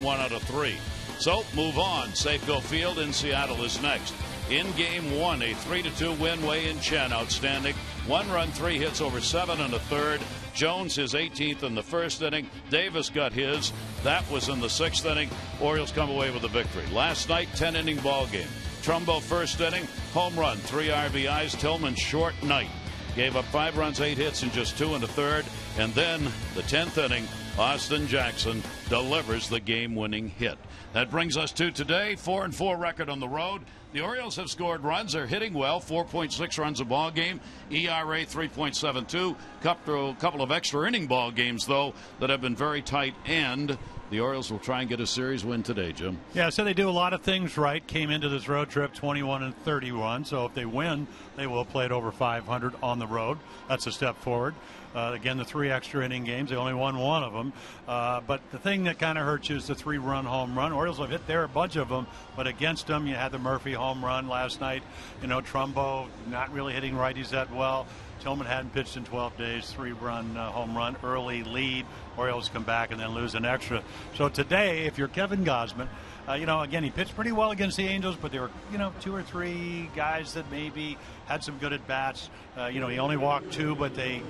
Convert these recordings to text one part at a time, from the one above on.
1 out of 3. So move on. Safeco Field in Seattle is next. In game 1, a 3-2 win. Wei-Yin Chen outstanding. 1 run, 3 hits over 7 and a third. Jones his 18th in the first inning. Davis got his. That was in the 6th inning. Orioles come away with a victory. Last night, 10-inning ball game. Trumbo first inning, home run, 3 RBIs. Tillman short night. Gave up 5 runs, 8 hits in just 2 and a third. And then the 10th inning, Austin Jackson delivers the game-winning hit. That brings us to today, 4-4 record on the road. The Orioles have scored runs. They're hitting well, 4.6 runs a ball game. ERA 3.72. Couple of extra inning ball games, though, that have been very tight. And the Orioles will try and get a series win today, Jim. Yeah, so they do a lot of things right. Came into this road trip 21-31. So if they win, they will play it over 500 on the road. That's a step forward. Again, the 3 extra inning games, they only won 1 of them. But the thing that kind of hurts you is the 3-run home run. Orioles have hit there a bunch of them, but against them, you had the Murphy home run last night. You know, Trumbo not really hitting righties that well. Tillman hadn't pitched in 12 days. 3-run home run, early lead. Orioles come back and then lose an extra. So today, if you're Kevin Gausman, again, he pitched pretty well against the Angels, but there were, 2 or 3 guys that maybe had some good at-bats. He only walked 2, but they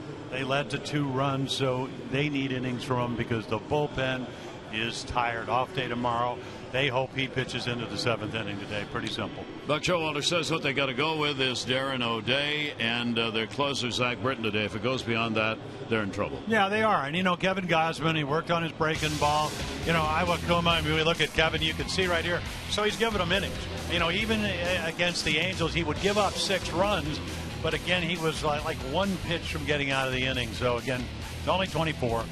led to 2 runs, so they need innings from him because the bullpen is tired. Off day tomorrow. They hope he pitches into the 7th inning today. Pretty simple. Buck Showalter says what they got to go with is Darren O'Day and their closer, Zach Britton, today. If it goes beyond that, they're in trouble. Yeah, they are. And, Kevin Gausman, he worked on his breaking ball. Iwakuma, we look at Kevin, you can see right here. So he's giving them innings. Even against the Angels, he would give up 6 runs. But, again, he was like 1 pitch from getting out of the inning. So, again, he's only 24.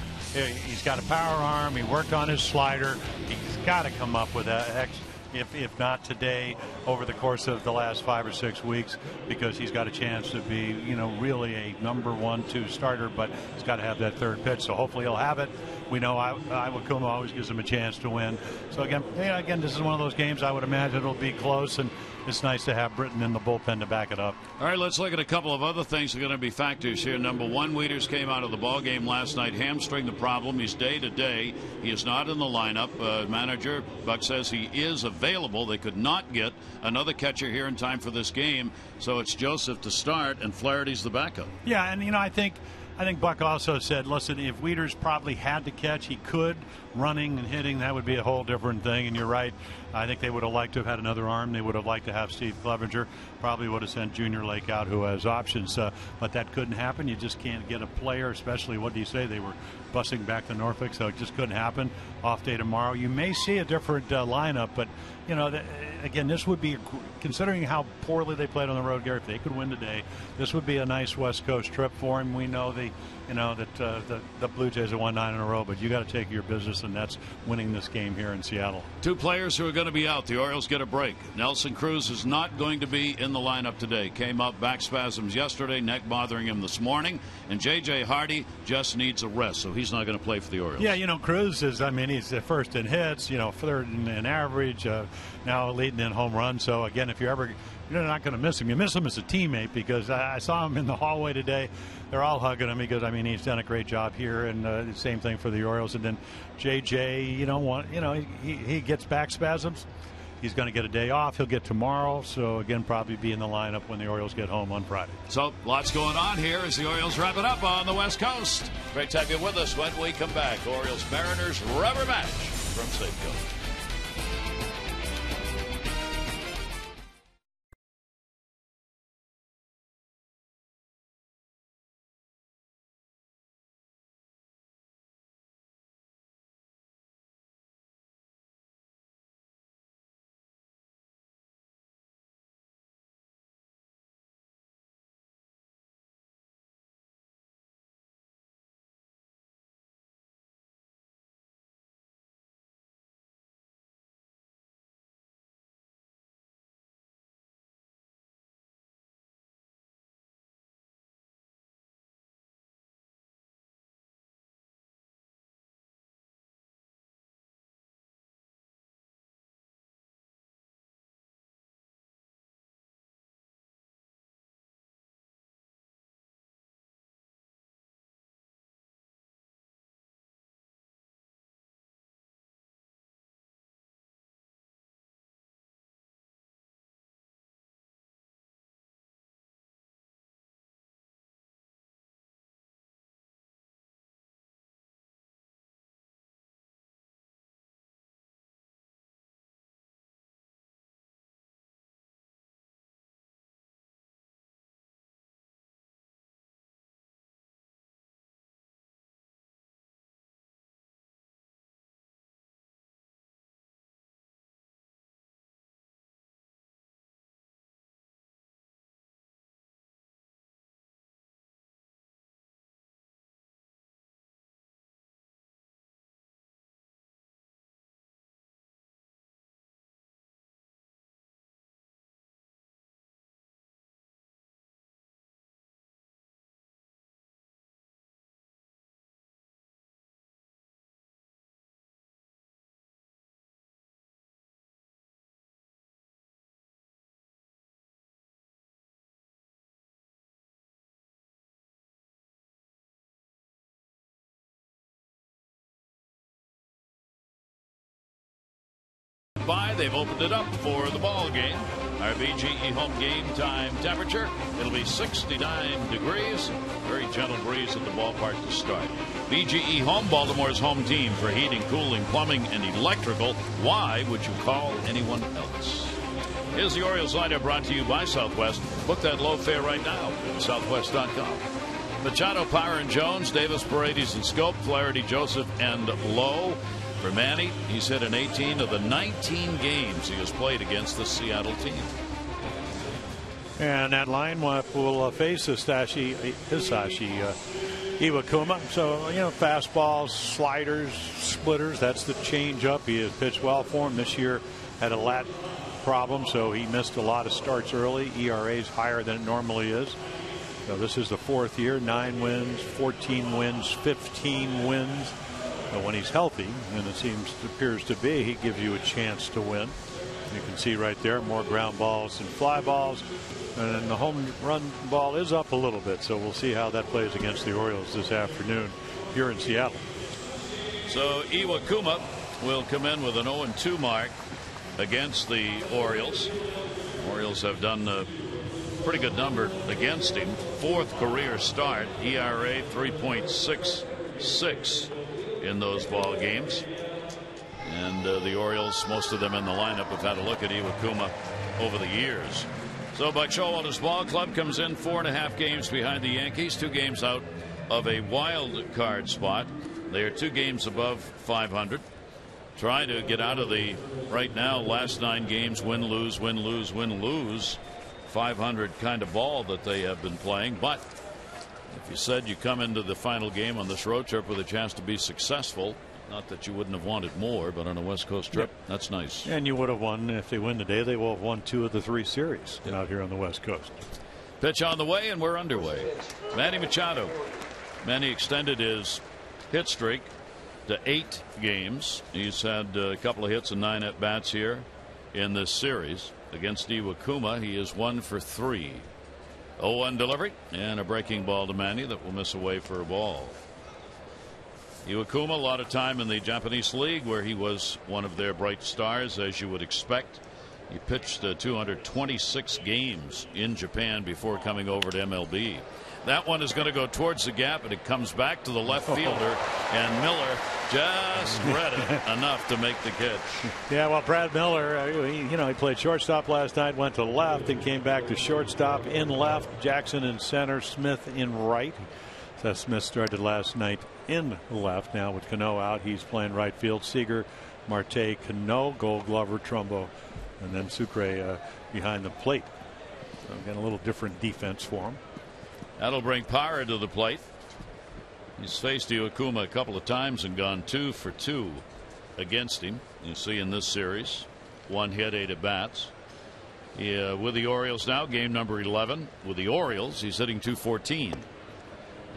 He's got a power arm. He worked on his slider. He's got to come up with that, if not today, over the course of the last 5 or 6 weeks, because he's got a chance to be, really a number 1, 2 starter, but he's got to have that 3rd pitch. So hopefully he'll have it. We know Iwakuma always gives him a chance to win. So again, this is one of those games I would imagine it'll be close, and it's nice to have Britton in the bullpen to back it up. All right, let's look at a couple of other things that are going to be factors here. Number 1, Wieters came out of the ball game last night, hamstring the problem. He's day to day. He is not in the lineup. Manager Buck says he is available. They could not get another catcher here in time for this game, so it's Joseph to start, and Flaherty's the backup. Yeah, and I think Buck also said, listen, if Wieters probably had to catch, he could. Running and hitting, that would be a whole different thing. And you're right. I think they would have liked to have had another arm. They would have liked to have Steve Clevenger. Probably would have sent Junior Lake out, who has options. But that couldn't happen. You just can't get a player, especially, what do you say? They were busing back to Norfolk, so it just couldn't happen. Off day tomorrow. You may see a different lineup, but, again, this would be, considering how poorly they played on the road, Gary, if they could win today, this would be a nice West Coast trip for him. We know the Blue Jays have won 9 in a row, but you got to take your business, and that's winning this game here in Seattle. 2 players who are going to be out. The Orioles get a break. Nelson Cruz is not going to be in the lineup today. Came up back spasms yesterday, neck bothering him this morning, and J.J. Hardy just needs a rest, so he's not going to play for the Orioles. Yeah, Cruz is, he's the first in hits, 3rd in average, now leading in home runs. So again, if you're not going to miss him. You miss him as a teammate, because I saw him in the hallway today. They're all hugging him because he's done a great job here, and the same thing for the Orioles. And then JJ, he gets back spasms. He's going to get a day off. He'll get tomorrow. So again, probably be in the lineup when the Orioles get home on Friday. So lots going on here as the Orioles wrap it up on the West Coast. Great to have you with us when we come back. Orioles Mariners rubber match from Safeco. stopped by. They've opened it up for the ball game. Our BGE home game time temperature, it'll be 69 degrees. Very gentle breeze at the ballpark to start. BGE Home, Baltimore's home team for heating, cooling, plumbing, and electrical. Why would you call anyone else? Here's the Orioles lineup brought to you by Southwest. Book that low fare right now at southwest.com. Machado, Power, and Jones, Davis, Paredes, and Scope, Flaherty, Joseph, and Lowe. For Manny, he's hit in 18 of the 19 games he has played against the Seattle team. And that line will face Hisashi Iwakuma. So, fastballs, sliders, splitters, that's the change up. He has pitched well for him this year. Had a lat problem, so he missed a lot of starts early. ERA is higher than it normally is. So this is the 4th year, 9 wins, 14 wins, 15 wins. But when he's healthy, and it appears to be, he gives you a chance to win. You can see right there, more ground balls than fly balls. And the home run ball is up a little bit, so we'll see how that plays against the Orioles this afternoon here in Seattle. So Iwakuma will come in with an 0-2 mark against the Orioles. Orioles have done a pretty good number against him. 4th career start, ERA 3.66 in those ball games. And the Orioles, most of them in the lineup, have had a look at Iwakuma over the years. So Buck Showalter's ball club comes in 4.5 games behind the Yankees, 2 games out of a wild card spot. They are 2 games above 500. Try to get out of the, right now, last 9 games, win, lose, win, lose, win, lose, 500 kind of ball that they have been playing. But if you said you come into the final game on this road trip with a chance to be successful, not that you wouldn't have wanted more, but on a West Coast trip, that's nice. And you would have won, if they win today, they will have won 2 of the 3 series out here on the West Coast. Pitch on the way, and we're underway. Manny Machado. Manny extended his hit streak to 8 games. He's had a couple of hits and 9 at-bats here in this series. Against Iwakuma, he is 1 for 3. 0-1 delivery, and a breaking ball to Manny that will miss away for a ball. Iwakuma, a lot of time in the Japanese League, where he was one of their bright stars, as you would expect. He pitched 226 games in Japan before coming over to MLB. That one is going to go towards the gap, and it comes back to the left fielder, and Miller just read it enough to make the catch. Yeah, well, Brad Miller, he played shortstop last night, went to left, and came back to shortstop in left, Jackson in center, Smith in right. Seth Smith started last night in left. Now with Cano out, he's playing right field. Seager, Marte, Cano, Gold Glover, Trumbo, and then Sucre behind the plate. So again, a little different defense for him. That'll bring Power to the plate. He's faced Iwakuma a couple of times and gone 2 for 2 against him. You see in this series, 1 hit, 8 at bats. With the Orioles now, game number 11. With the Orioles, he's hitting .214.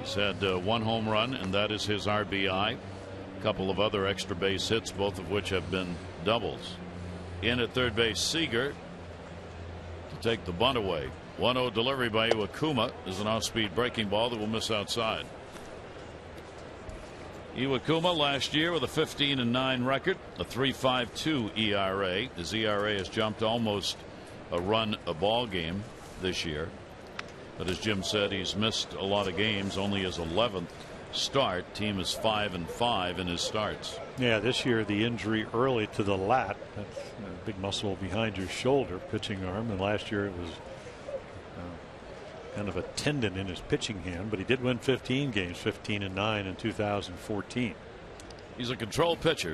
He's had 1 home run, and that is his RBI. A couple of other extra base hits, both of which have been doubles. In at third base, Seager to take the bunt away. 1-0 delivery by Iwakuma is an off-speed breaking ball that will miss outside. Iwakuma last year with a 15-9 record, a 3.52 ERA. His ERA has jumped almost a run a ball game this year. But as Jim said, he's missed a lot of games. Only his 11th start. Team is 5-5 in his starts. Yeah, this year the injury early to the lat, that's a big muscle behind your shoulder, pitching arm, and last year it was kind of a tendon in his pitching hand, but he did win 15 games, 15-9 in 2014. He's a control pitcher.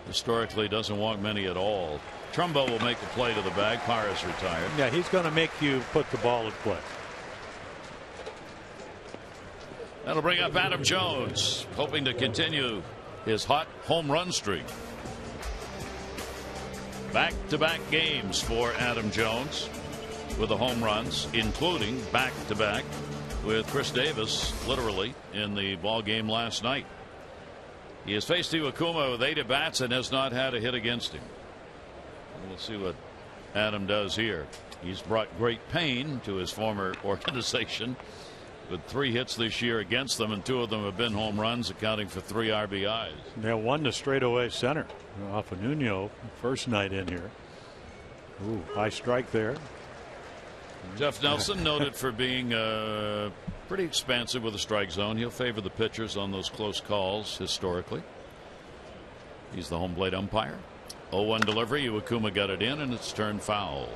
Historically doesn't walk many at all. Trumbo will make the play to the bag. Parra's retired. Yeah, he's going to make you put the ball in play. That'll bring up Adam Jones, hoping to continue his hot home run streak. Back-to-back games for Adam Jones with the home runs, including back-to-back with Chris Davis, literally, in the ball game last night. He has faced Iwakuma with 8 at-bats and has not had a hit against him. We'll see what Adam does here. He's brought great pain to his former organization with 3 hits this year against them, and 2 of them have been home runs, accounting for 3 RBIs. Yeah, 1 to straightaway center off of Nuno first night in here. Ooh, high strike there. Jeff Nelson noted for being pretty expansive with the strike zone. He'll favor the pitchers on those close calls historically. He's the home plate umpire. 0-1 delivery. Iwakuma got it in, and it's turned foul.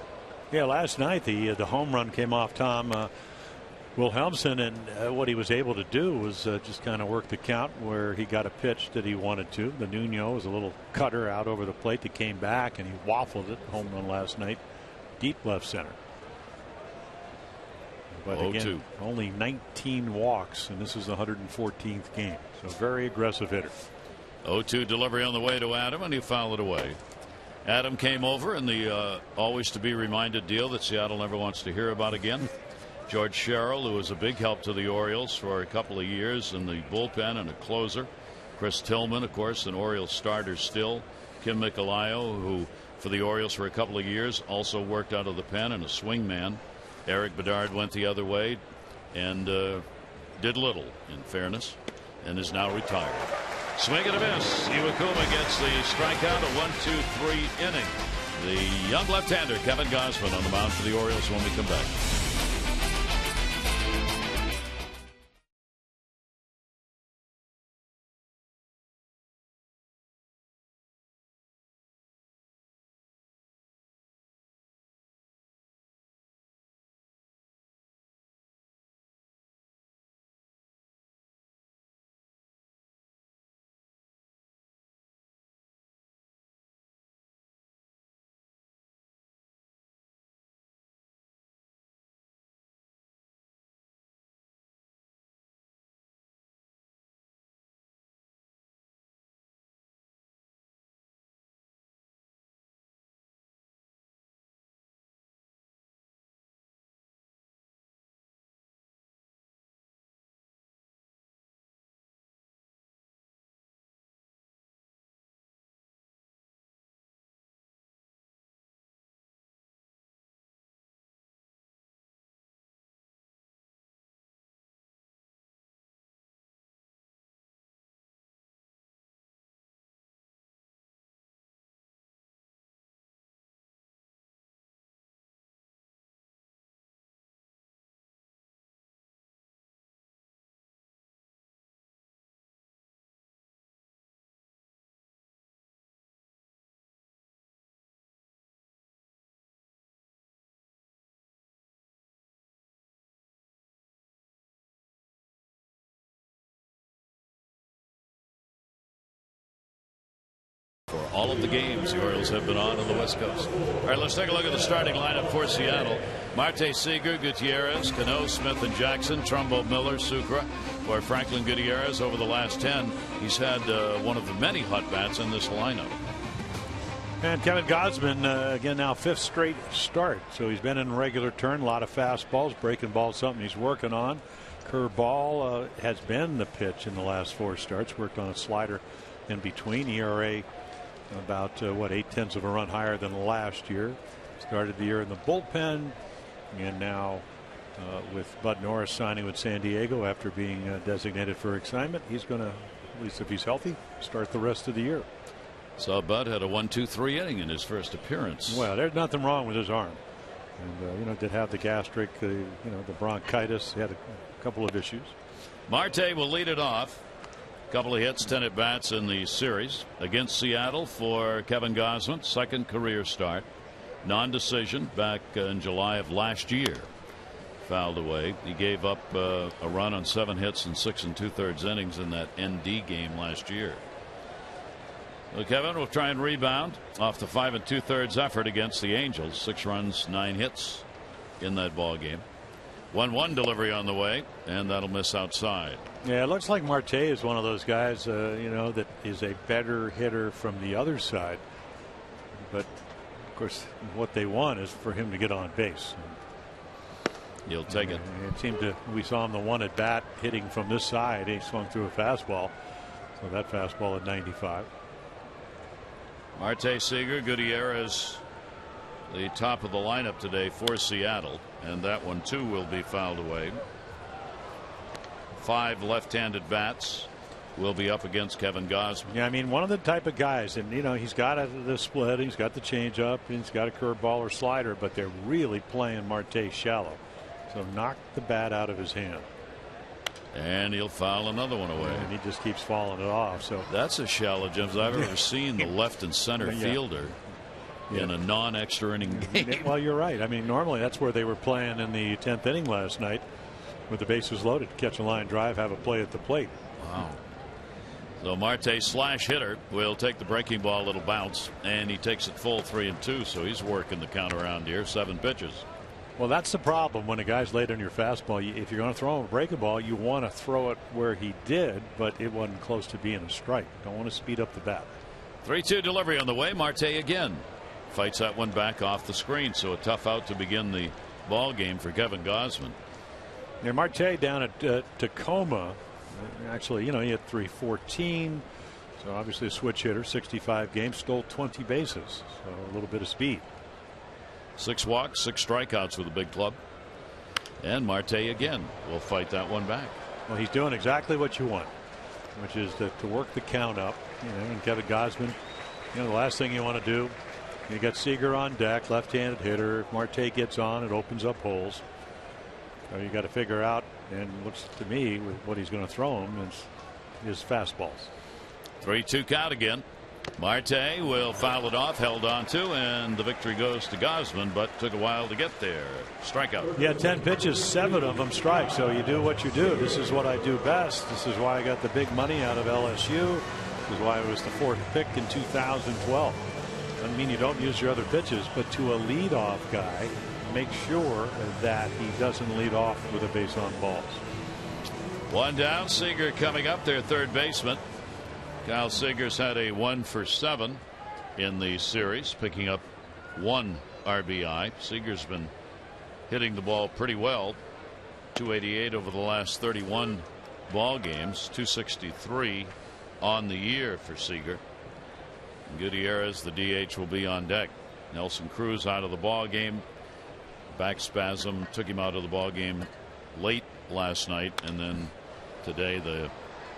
Yeah, last night the home run came off Tom Wilhelmsen, and what he was able to do was just kind of work the count where he got a pitch that he wanted to. The Nuno was a little cutter out over the plate that came back, and he waffled it. Home run last night, deep left center. But again, only 19 walks, and this is the 114th game. So very aggressive hitter. 0-2 delivery on the way to Adam, and he fouled it away. Adam came over in the always to be reminded deal that Seattle never wants to hear about again. George Sherrill, who was a big help to the Orioles for a couple of years in the bullpen and a closer. Chris Tillman, of course, an Orioles starter still. Kim Michelio, who for the Orioles for a couple of years also worked out of the pen and a swing man. Eric Bedard went the other way and did little, in fairness, and is now retired. Swing and a miss. Iwakuma gets the strikeout, a 1-2-3 inning. The young left-hander Kevin Gausman on the mound for the Orioles when we come back. For all of the games the Orioles have been on the West Coast. All right, let's take a look at the starting lineup for Seattle. Marte Seager, Gutierrez, Cano, Smith and Jackson, Trumbo, Miller, Sucre. For Franklin Gutierrez, over the last 10, he's had one of the many hot bats in this lineup. And Kevin Gausman, again, now 5th straight start. So he's been in regular turn, a lot of fastballs, breaking ball, something he's working on. Curveball has been the pitch in the last 4 starts. Worked on a slider in between. ERA about 0.8 of a run higher than last year. Started the year in the bullpen, and now with Bud Norris signing with San Diego after being designated for assignment, he's going to, at least if he's healthy, start the rest of the year. So Bud had a 1-2-3 inning in his first appearance. Well, there's nothing wrong with his arm, and did have the gastric, the bronchitis. He had a couple of issues. Marte will lead it off. Couple of hits, 10 at bats in the series against Seattle for Kevin Gausman. Second career start. Non-decision back in July of last year. Fouled away. He gave up a run on 7 hits and 6 2/3 innings in that ND game last year. Well, Kevin will try and rebound off the 5 2/3 effort against the Angels. 6 runs, 9 hits in that ball game. 1-1 delivery on the way, and that'll miss outside. Yeah, it looks like Marte is one of those guys, that is a better hitter from the other side. But of course, what they want is for him to get on base. You'll take it. It seemed we saw him the one at bat hitting from this side. He swung through a fastball, so that fastball at 95. Marte, Seager, Gutierrez, the top of the lineup today for Seattle, and that one too will be fouled away. 5 left-handed bats will be up against Kevin Gausman. Yeah, I mean, one of the type of guys, and he's got the split, he's got the changeup, he's got a curveball or slider, but they're really playing Marte shallow. So knock the bat out of his hand. And he'll foul another one away. And he just keeps fouling it off. So that's as shallow, Jim, I've ever seen the left and center fielder in a non-extra inning game. Well, you're right. I mean, normally that's where they were playing in the 10th inning last night with the bases loaded. Catch a line drive, have a play at the plate. Wow. So Marte, slash hitter, will take the breaking ball, a little bounce, and he takes it full 3-2. So he's working the count around here. 7 pitches. Well, that's the problem when a guy's late on your fastball. If you're going to throw him a breaking ball, you want to throw it where he did, but it wasn't close to being a strike. Don't want to speed up the bat. 3-2 delivery on the way. Marte again fights that one back off the screen. So a tough out to begin the ball game for Kevin Gausman. Yeah, Marte down at Tacoma. Actually, he had .314. So obviously a switch hitter, 65 games, stole 20 bases. So a little bit of speed. 6 walks, 6 strikeouts with a big club. And Marte again will fight that one back. Well, he's doing exactly what you want, which is to work the count up. And Kevin Gausman, the last thing you want to do, you got Seager on deck, left-handed hitter. If Marte gets on, it opens up holes. So you got to figure out, and looks to me with what he's going to throw him is fastballs. 3-2 count again. Marte will foul it off, held on to, and the victory goes to Gausman, but took a while to get there. Strikeout. Yeah, 10 pitches, 7 of them strike. So you do what you do. This is what I do best. This is why I got the big money out of LSU. This is why I was the 4th pick in 2012. Doesn't mean you don't use your other pitches, but to a leadoff guy, make sure that he doesn't lead off with a base on balls. 1 down. Seager coming up, their third baseman. Kyle Seager's had a 1 for 7 in the series, picking up 1 RBI. Seager's been hitting the ball pretty well. 288 over the last 31 ball games. 263 on the year for Seager. Gutierrez, the DH, will be on deck. Nelson Cruz out of the ball game. Back spasm took him out of the ball game late last night, and then today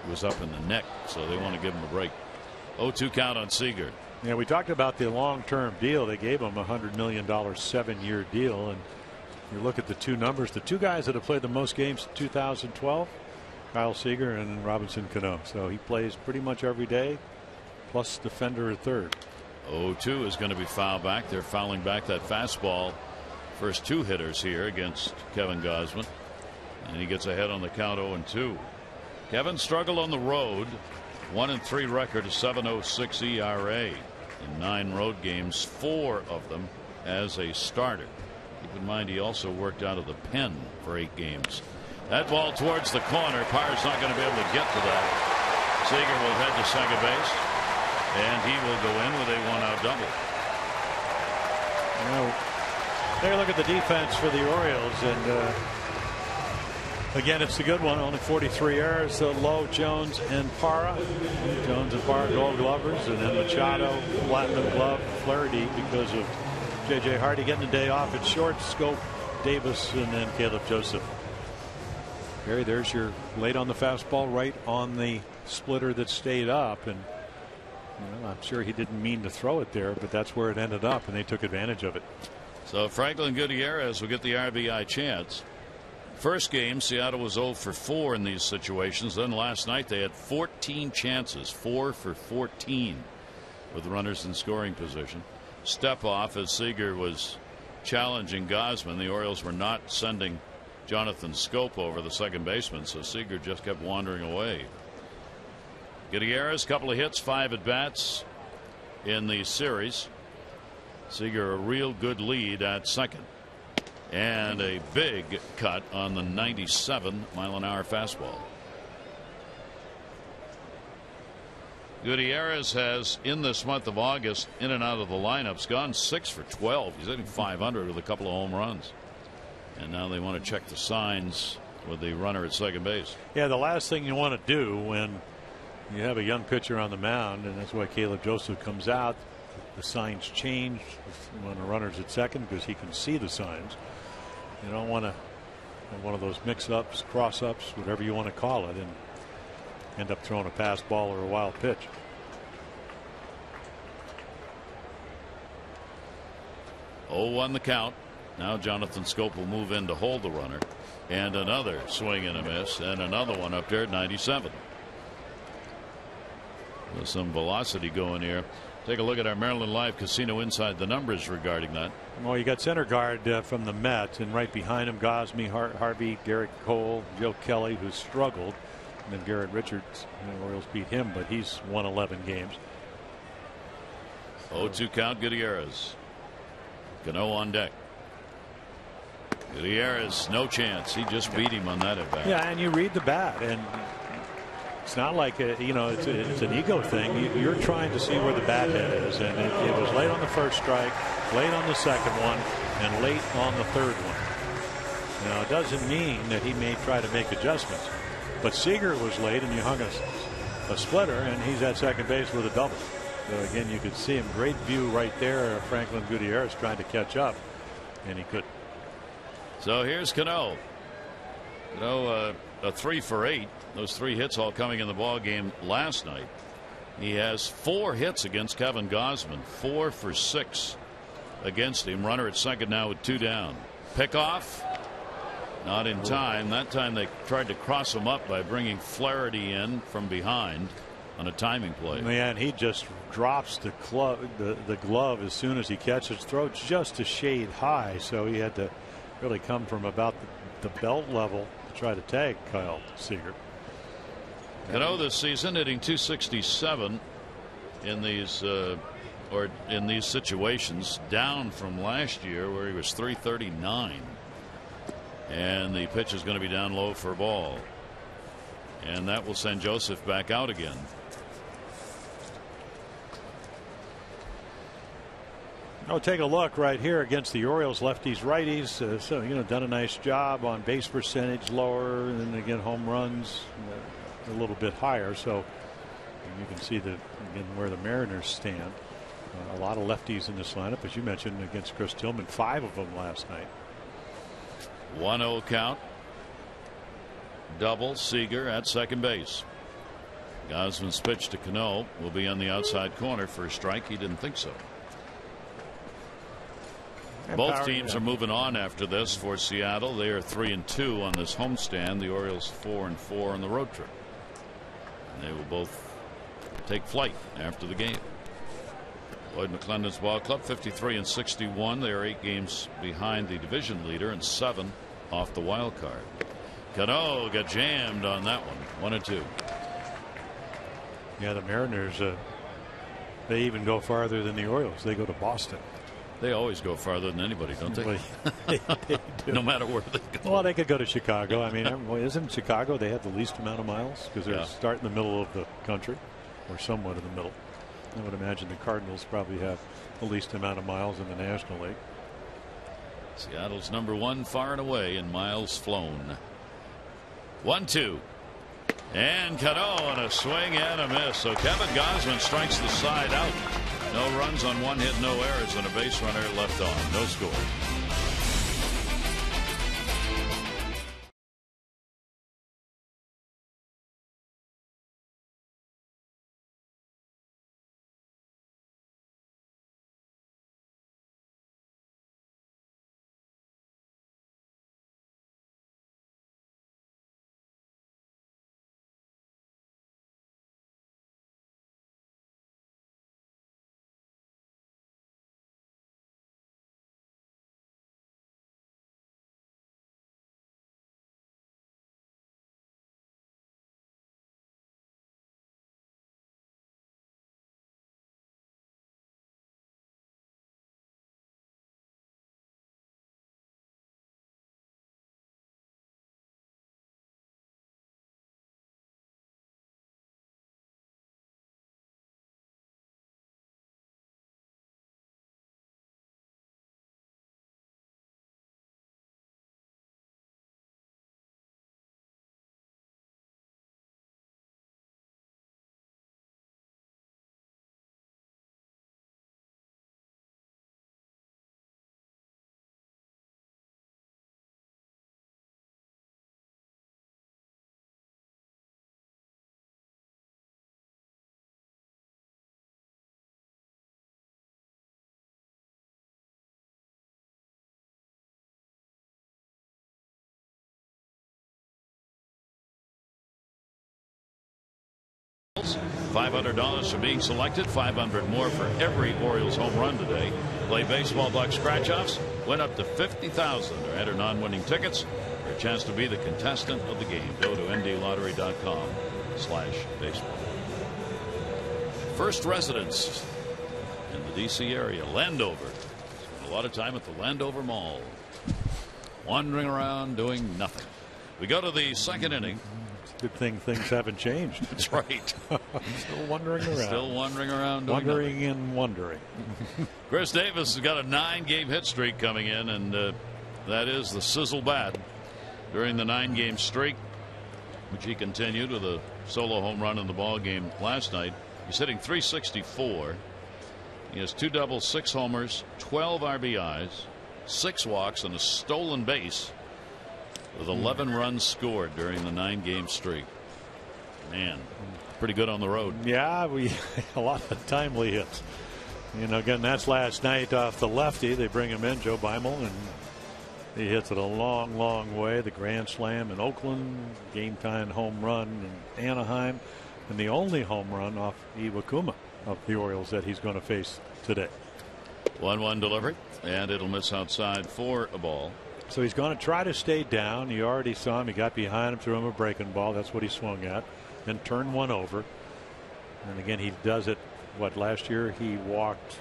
was up in the neck, so they want to give him a break. 0-2 count on Seager. Yeah, we talked about the long-term deal. They gave him a $100 million 7-year deal, and you look at the 2 numbers. The 2 guys that have played the most games in 2012, Kyle Seager and Robinson Cano. So he plays pretty much every day, plus defender at third. 0-2 is going to be fouled back. They're fouling back that fastball. First 2 hitters here against Kevin Gausman, and he gets ahead on the count. 0-2. Kevin struggled on the road. 1-3 record, a 7.06 ERA in 9 road games, 4 of them as a starter. Keep in mind he also worked out of the pen for 8 games. That ball towards the corner. Parr's not going to be able to get to that. Seager will head to second base, and he will go in with a 1-out double. Take a look at the defense for the Orioles, and again, it's a good one. Only 43 errors. Lowe, Jones, and Parra. Jones and Parra, Gold Glovers, and then Machado, Platinum Glove, Flaherty because of J.J. Hardy getting a day off at short. Scope, Davis, and then Caleb Joseph. Barry, there's your late on the fastball, right on the splitter that stayed up, and I'm sure he didn't mean to throw it there, but that's where it ended up, and they took advantage of it. So Franklin Gutierrez will get the RBI chance. First game, Seattle was 0 for 4 in these situations. Then last night they had 14 chances, 4 for 14 with runners in scoring position. Step off as Seager was challenging Gausman. The Orioles were not sending Jonathan Scope over, the second baseman, so Seager just kept wandering away. Gutierrez, couple of hits, 5 at bats in the series. Seager a real good lead at second. And a big cut on the 97-mile-an-hour fastball. Gutierrez has, in this month of August, in and out of the lineups, gone 6 for 12. He's hitting .500 with a couple of home runs. And now they want to check the signs with the runner at second base. Yeah, the last thing you want to do when you have a young pitcher on the mound, and that's why Caleb Joseph comes out, the signs change when a runner's at second because he can see the signs. You don't want to one of those mix-ups, cross-ups, whatever you want to call it, and end up throwing a pass ball or a wild pitch. Oh, 1 the count. Now Jonathan Scope will move in to hold the runner, and another swing and a miss, and another one up there at 97. There's some velocity going here. Take a look at our Maryland Live Casino Inside the Numbers regarding that. Well, you got center guard from the Mets, and right behind him, Gosme, Harvey, Garrett Cole, Joe Kelly, who struggled, and then Garrett Richards. The Orioles beat him, but he's won 11 games. 0-2 count. Gutierrez. Cano on deck. Gutierrez, no chance. He just beat him on that at bat. Yeah, and you read the bat, and it's not like it's an ego thing. You're trying to see where the bat head is, and it was late on the first strike, late on the second one, and late on the third one. Now, it doesn't mean that he may try to make adjustments, but Seager was late, and you hung a splitter, and he's at second base with a double. So again, you could see him. Great view right there. Franklin Gutierrez trying to catch up, and he couldn't. So here's Cano. Cano, a 3 for 8. Those 3 hits all coming in the ball game last night. He has 4 hits against Kevin Gausman. 4 for 6 against him. Runner at second now with 2 down. Pickoff. Not in time. That time they tried to cross him up by bringing Flaherty in from behind on a timing play. Man, he just drops the glove as soon as he catches. Throw just a shade high, so he had to really come from about the belt level to try to tag Kyle Seager. Cano this season hitting .267 in these situations, down from last year where he was .339. And the pitch is going to be down low for a ball, and that will send Joseph back out again. Oh, take a look right here against the Orioles, lefties, righties. So done a nice job on base percentage, lower, and then again home runs a little bit higher. So you can see again where the Mariners stand. A lot of lefties in this lineup, as you mentioned, against Chris Tillman. 5 of them last night. 1-0 count. Double. Seager at second base. Gausman's pitch to Cano will be on the outside corner for a strike. He didn't think so. Both teams are moving on after this for Seattle. They are 3-2 on this homestand. The Orioles 4-4 on the road trip. And they will both take flight after the game. Lloyd McClendon's ball club 53-61. They are 8 games behind the division leader and 7 off the wild card. Cano got jammed on that one. 1-2. Yeah, the Mariners, they even go farther than the Orioles. They go to Boston. They always go farther than anybody, don't they? They do. No matter where they go. Well, they could go to Chicago. I mean, isn't Chicago, they have the least amount of miles because they're starting in the middle of the country, or somewhat in the middle. I would imagine the Cardinals probably have the least amount of miles in the National League. Seattle's number 1 far and away in miles flown. 1-2. And Cano on a swing and a miss. So Kevin Gausman strikes the side out. No runs on 1 hit, no errors, and a base runner left on. No score. $500 for being selected. $500 more for every Orioles home run today. Play baseball buck scratch-offs. Win up to $50,000 or enter non-winning tickets for a chance to be the contestant of the game. Go to ndlottery.com/baseball. First residence in the D.C. area, Landover. Spent a lot of time at the Landover Mall, wandering around doing nothing. We go to the second inning. Good thing things haven't changed. That's right. Still wandering around. Still wandering around. Wondering and wondering. Chris Davis has got a 9-game hit streak coming in, and that is the sizzle bat during the 9-game streak, which he continued with a solo home run in the ball game last night. He's hitting .364. He has 2 doubles, 6 homers, 12 RBIs, 6 walks, and a stolen base, with 11 runs scored during the 9-game streak. Man, pretty good on the road. Yeah, a lot of timely hits. Again, that's last night off the lefty. They bring him in, Joe Beimel, and he hits it a long, long way. The grand slam in Oakland, game-time home run in Anaheim, and the only home run off Iwakuma of the Orioles that he's going to face today. 1-1 delivery, and it'll miss outside for a ball. So he's going to try to stay down. You already saw him. He got behind him, threw him a breaking ball. That's what he swung at. Then turned one over. And again, he does it. Last year he walked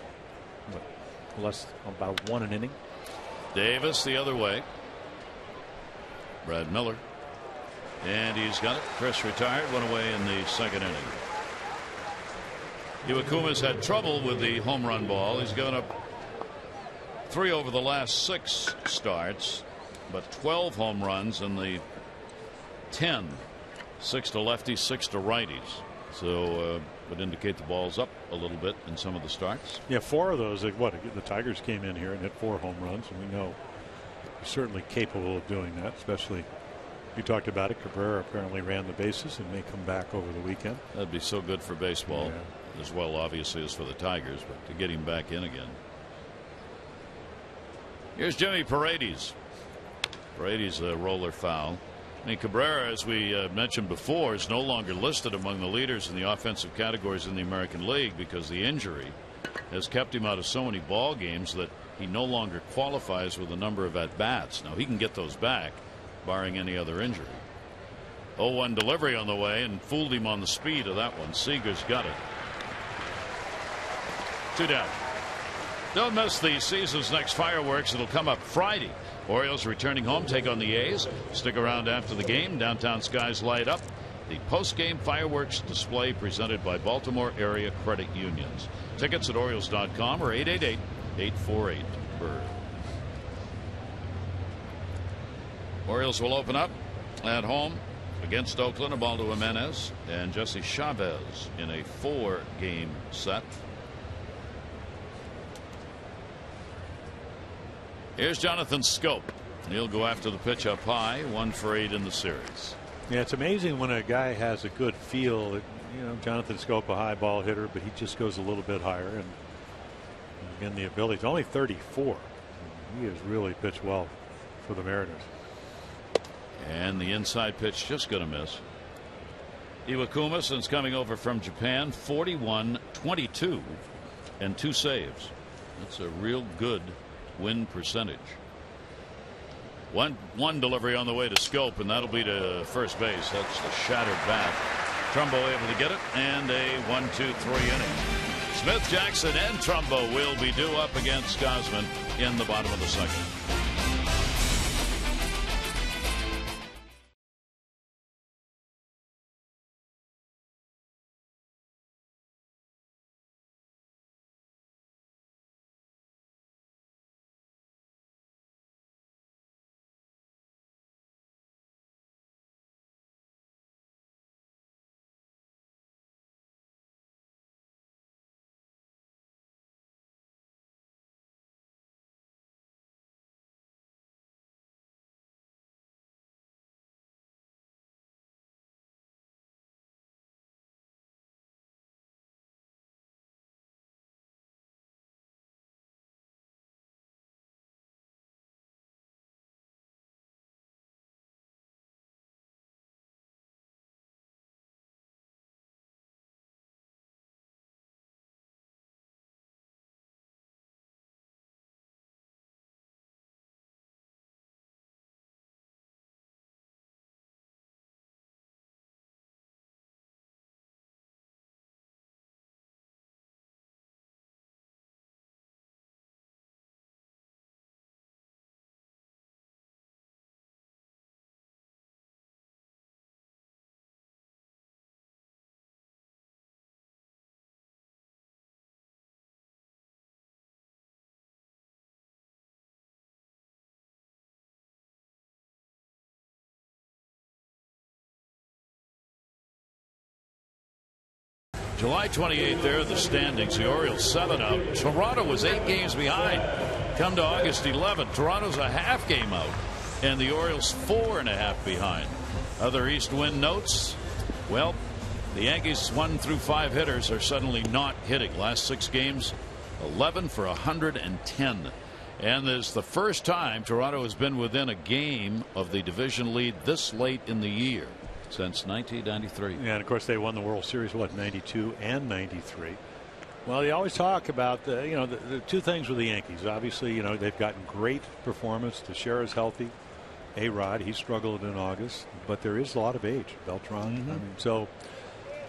about 1 an inning. Davis the other way. Brad Miller. And he's got it. Chris retired, went away in the second inning. Iwakuma's had trouble with the home run ball. He's given up 3 over the last 6 starts, but 12 home runs in the 10. 6 to lefties, 6 to righties. So would indicate the ball's up a little bit in some of the starts. Yeah, 4 of those. The Tigers came in here and hit 4 home runs, and we know he's certainly capable of doing that. Especially, you talked about it. Cabrera apparently ran the bases and may come back over the weekend. That'd be so good for baseball, as well, obviously, as for the Tigers. But to get him back in again. Here's Jimmy Paredes. Paredes a roller foul. Cabrera, as we mentioned before, is no longer listed among the leaders in the offensive categories in the American League because the injury has kept him out of so many ball games that he no longer qualifies with a number of at-bats. Now he can get those back, barring any other injury. 0-1 delivery on the way, and fooled him on the speed of that one. Seager's got it. 2 down. Don't miss the season's next fireworks. It'll come up Friday. Orioles returning home, take on the A's. Stick around after the game. Downtown skies light up. The post-game fireworks display presented by Baltimore Area Credit Unions. Tickets at Orioles.com or 888-848-BIRD. Orioles will open up at home against Oakland. Ubaldo Jimenez and Jesse Chavez in a 4-game set. Here's Jonathan Scope. He'll go after the pitch up high. 1 for 8 in the series. Yeah, it's amazing when a guy has a good feel. Jonathan Scope, a high ball hitter, but he just goes a little bit higher. And again, the ability. He's only 34. He has really pitched well for the Mariners. And the inside pitch just going to miss. Iwakuma, since coming over from Japan, 41-22 and 2 saves. That's a real good win percentage. One delivery on the way to Scope, and that'll be to first base. That's the shattered bat. Trumbo able to get it, and a 1-2-3 inning. Smith, Jackson, and Trumbo will be due up against Gausman in the bottom of the second. July 28th, there are the standings. The Orioles 7 out. Toronto was 8 games behind. Come to August 11th, Toronto's a half game out, and the Orioles 4.5 behind. Other East wind notes. Well, the Yankees 1 through 5 hitters are suddenly not hitting. Last 6 games, 11 for 110. And this is the first time Toronto has been within a game of the division lead this late in the year since 1993. Yeah, and of course they won the World Series, what, 92 and 93. Well, they always talk about the two things with the Yankees. Obviously, they've gotten great performance. Teixeira's healthy. A-Rod, he struggled in August, but there is a lot of age. Beltran. I mean, so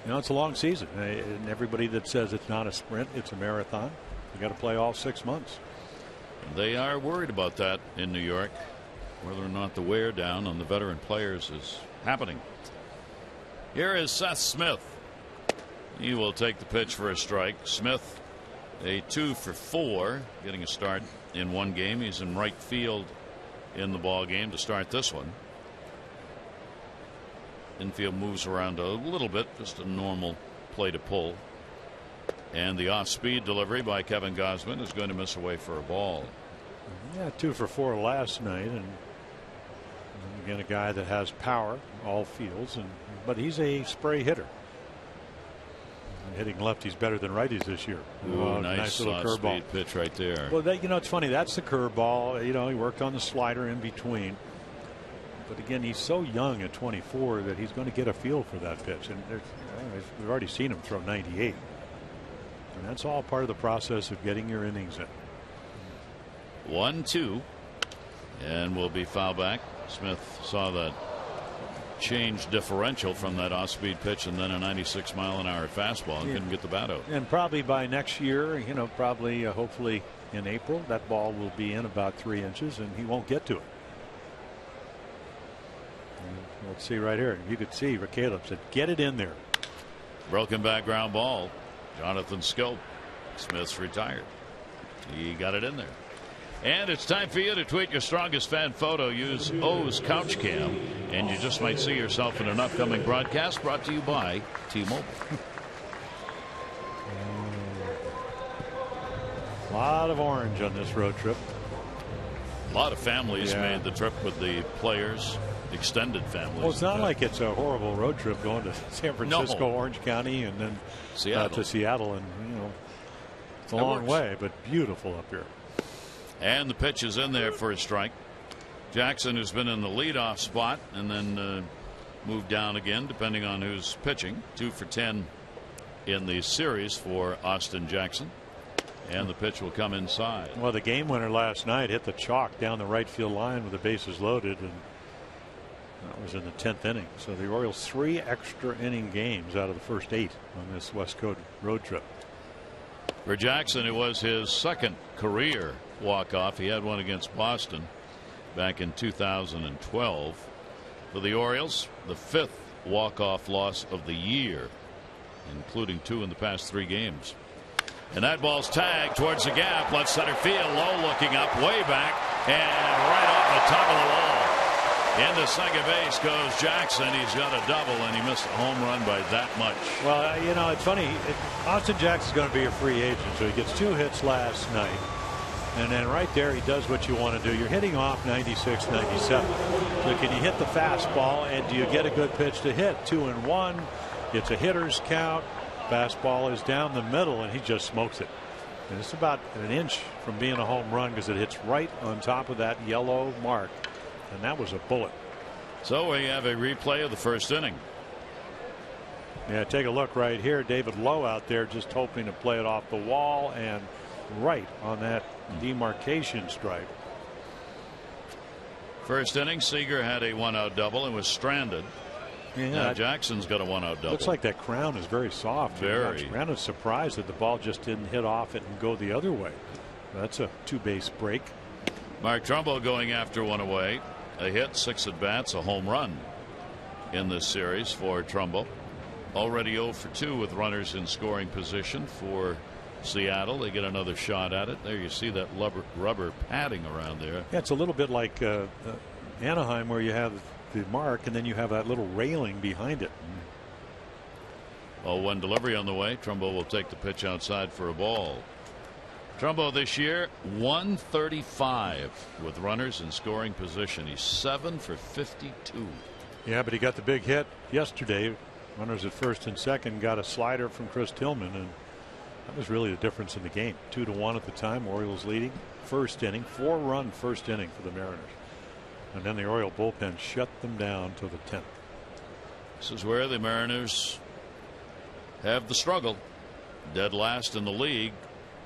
it's a long season, and everybody that says it's not a sprint, it's a marathon. You got to play all 6 months. They are worried about that in New York, whether or not the wear down on the veteran players is happening. Here is Seth Smith. He will take the pitch for a strike. Smith, a 2 for 4, getting a start in one game. He's in right field in the ball game to start this one. Infield moves around a little bit, just a normal play to pull. And the off-speed delivery by Kevin Gausman is going to miss away for a ball. Yeah, 2 for 4 last night, and again a guy that has power all fields, but he's a spray hitter. Hitting lefties better than righties this year. Ooh, nice little curveball pitch right there. Well, it's funny. That's the curveball. He worked on the slider in between. But again, he's so young at 24 that he's going to get a feel for that pitch. And we've already seen him throw 98. And that's all part of the process of getting your innings in. 1-2, and will be foul back. Smith saw that change differential from that off-speed pitch and then a 96-mile-an-hour fastball and couldn't get the bat out. And probably by next year, hopefully in April, that ball will be in about 3 inches and he won't get to it. And let's see right here. You could see Caleb said, "Get it in there." Broken back ground ball. Jonathan Scope. Smith's retired. He got it in there. And it's time for you to tweet your strongest fan photo. Use O's Couch Cam, and you just might see yourself in an upcoming broadcast brought to you by T-Mobile. A lot of orange on this road trip. A lot of families made the trip with the players, extended families. Well, it's not like it's a horrible road trip going to San Francisco, No. Orange County, and then Seattle. to Seattle, and it's a long way, but beautiful up here. And the pitch is in there for a strike. Jackson, who's been in the leadoff spot and then moved down again depending on who's pitching. 2 for 10 in the series for Austin Jackson. And the pitch will come inside. Well, the game winner last night hit the chalk down the right field line with the bases loaded, and that was in the 10th inning. So the Orioles 3 extra inning games out of the first 8 on this West Coast road trip. For Jackson, it was his second career walk-off. He had one against Boston back in 2012. For the Orioles, the 5th walk-off loss of the year, including 2 in the past 3 games. And that ball's tagged towards the gap. Left center field. Low looking up, way back, and right off the top of the wall. Into second base goes Jackson. He's got a double, and he missed a home run by that much. Well, it's funny. Austin Jackson's going to be a free agent, so he gets 2 hits last night. And then right there, he does what you want to do. You're hitting off 96, 97. So can you hit the fastball, and do you get a good pitch to hit? 2-1. It's a hitter's count. Fastball is down the middle, and he just smokes it. And it's about an inch from being a home run because it hits right on top of that yellow mark. And that was a bullet. So we have a replay of the first inning. Yeah, take a look right here. David Lowe out there just hoping to play it off the wall and right on that demarcation stripe. First inning, Seager had a 1-out double and was stranded. Yeah, now Jackson's got a 1-out double. Looks like that crown is very soft. Very. Crown is surprised that the ball just didn't hit off it and go the other way. That's a 2-base break. Mark Trumbo going after one away. A hit, 6 at bats, a home run in this series for Trumbo. Already 0 for 2 with runners in scoring position for Seattle. They get another shot at it. There you see that rubber padding around there. Yeah, it's a little bit like Anaheim, where you have the mark and then you have that little railing behind it. 0-1 delivery on the way. Trumbo will take the pitch outside for a ball. Trumbo this year 135 with runners in scoring position. He's 7 for 52. Yeah, but he got the big hit yesterday. Runners at first and second, got a slider from Chris Tillman, and that was really the difference in the game. 2-1 at the time. Orioles leading first inning, 4-run first inning for the Mariners, and then the Oriole bullpen shut them down to the 10th. This is where the Mariners have the struggle. Dead last in the league.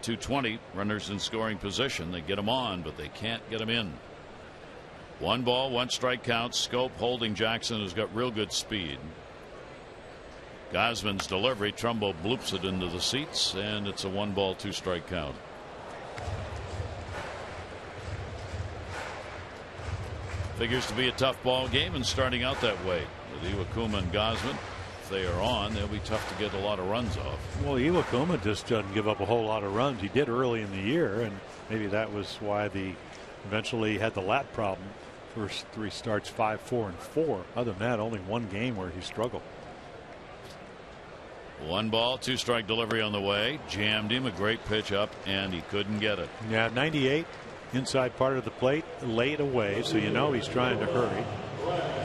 220 runners in scoring position. They get them on, but they can't get them in. 1 ball, 1 strike count. Scope holding Jackson, who's got real good speed. Gosman's delivery. Trumbo bloops it into the seats, and it's a 1 ball, 2 strike count. Figures to be a tough ball game, and starting out that way with Iwakuma and Gosman. If they are on, they'll be tough to get a lot of runs off. Well, Iwakuma just doesn't give up a whole lot of runs. He did early in the year, and maybe that was why the eventually had the lat problem. First 3 starts, 5, 4, and 4. Other than that, only 1 game where he struggled. 1 ball, 2 strike delivery on the way. Jammed him, a great pitch up, and he couldn't get it. Yeah, 98 inside part of the plate, laid away, so you know he's trying to hurry.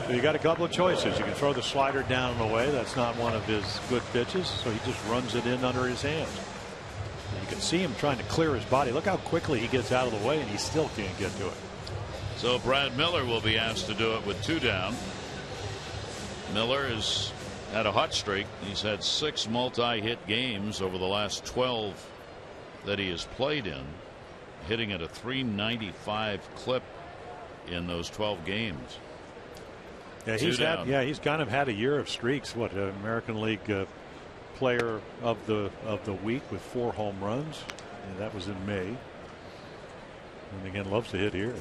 So you got a couple of choices. You can throw the slider down and away. That's not one of his good pitches, so he just runs it in under his hands. And you can see him trying to clear his body. Look how quickly he gets out of the way, and he still can't get to it. So Brad Miller will be asked to do it with 2 down. Miller has had a hot streak. He's had 6 multi-hit games over the last 12 that he has played in, hitting at a .395 clip in those 12 games. Yeah, he's kind of had a year of streaks. What, American League player of the week with 4 home runs. And that was in May. And again, loves to hit here.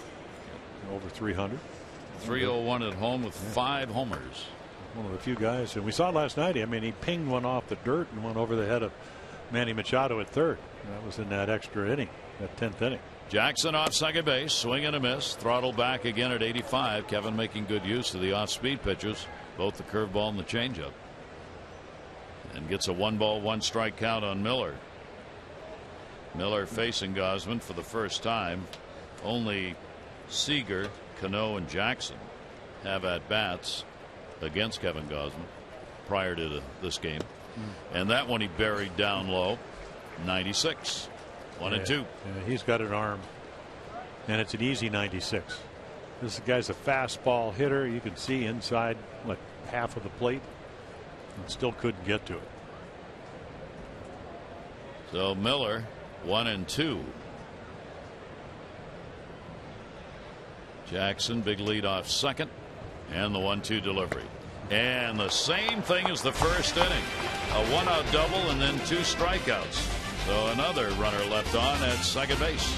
Over 300. 301 at home with 5 homers. One of the few guys, and we saw last night. I mean, he pinged one off the dirt and went over the head of Manny Machado at third. That was in that extra inning, that 10th inning. Jackson off second base, swing and a miss, throttle back again at 85. Kevin making good use of the off-speed pitches, both the curveball and the changeup, and gets a 1 ball, 1 strike count on Miller. Miller facing Gosman for the first time. Only Seager, Cano, and Jackson have at bats against Kevin Gosman prior to this game, and that one he buried down low. 96. 1-2. Yeah, he's got an arm, and it's an easy 96. This guy's a fastball hitter. You can see inside like half of the plate, and still couldn't get to it. So Miller 1-2. Jackson big lead off second, and the 1-2 delivery, and the same thing as the first inning. A 1-out double and then 2 strikeouts. So another runner left on at second base.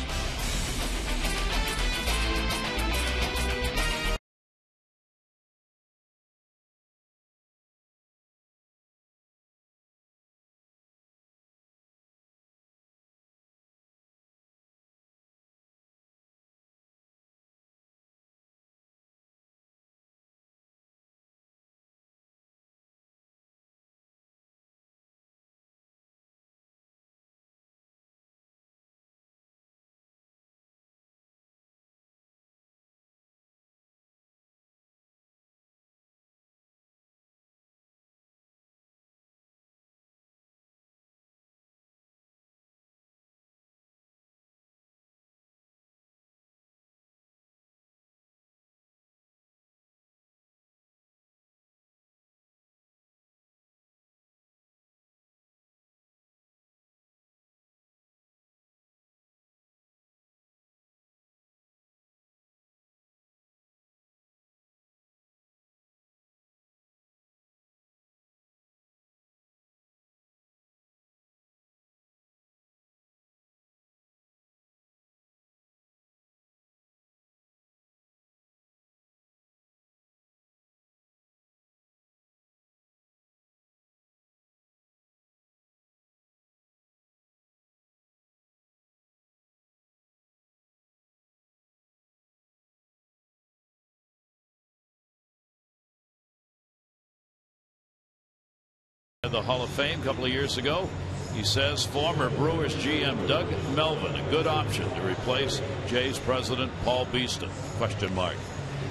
the Hall of Fame a couple of years ago. He says former Brewers GM Doug Melvin a good option to replace Jays president Paul Beeston ?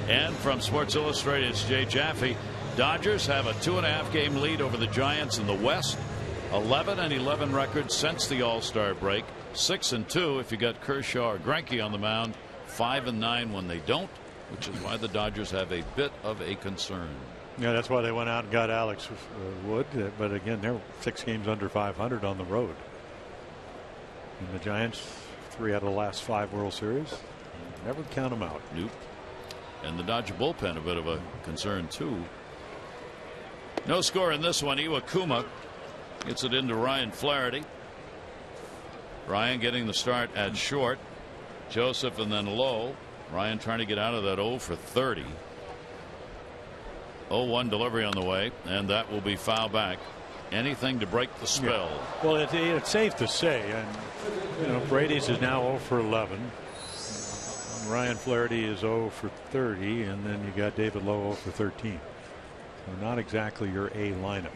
And from Sports Illustrated's Jay Jaffe, Dodgers have a 2.5 game lead over the Giants in the West. 11-11 record since the All-Star break. 6-2 if you got Kershaw or Greinke on the mound. 5-9 when they don't, which is why the Dodgers have a bit of a concern. Yeah, that's why they went out and got Alex Wood. But again, they're 6 games under 500 on the road. And the Giants, 3 out of the last 5 World Series. Never count them out. Nope. And the Dodger bullpen a bit of a concern too. No score in this one. Iwakuma gets it into Ryan Flaherty. Ryan getting the start at short. Joseph and then Lowe. Ryan trying to get out of that 0 for 30. 0-1 delivery on the way, and that will be foul back. Anything to break the spell. Yeah. Well, it's safe to say, and Brady's is now 0 for 11. Ryan Flaherty is 0 for 30, and then you got David Lowe 0 for 13. So not exactly your A lineup.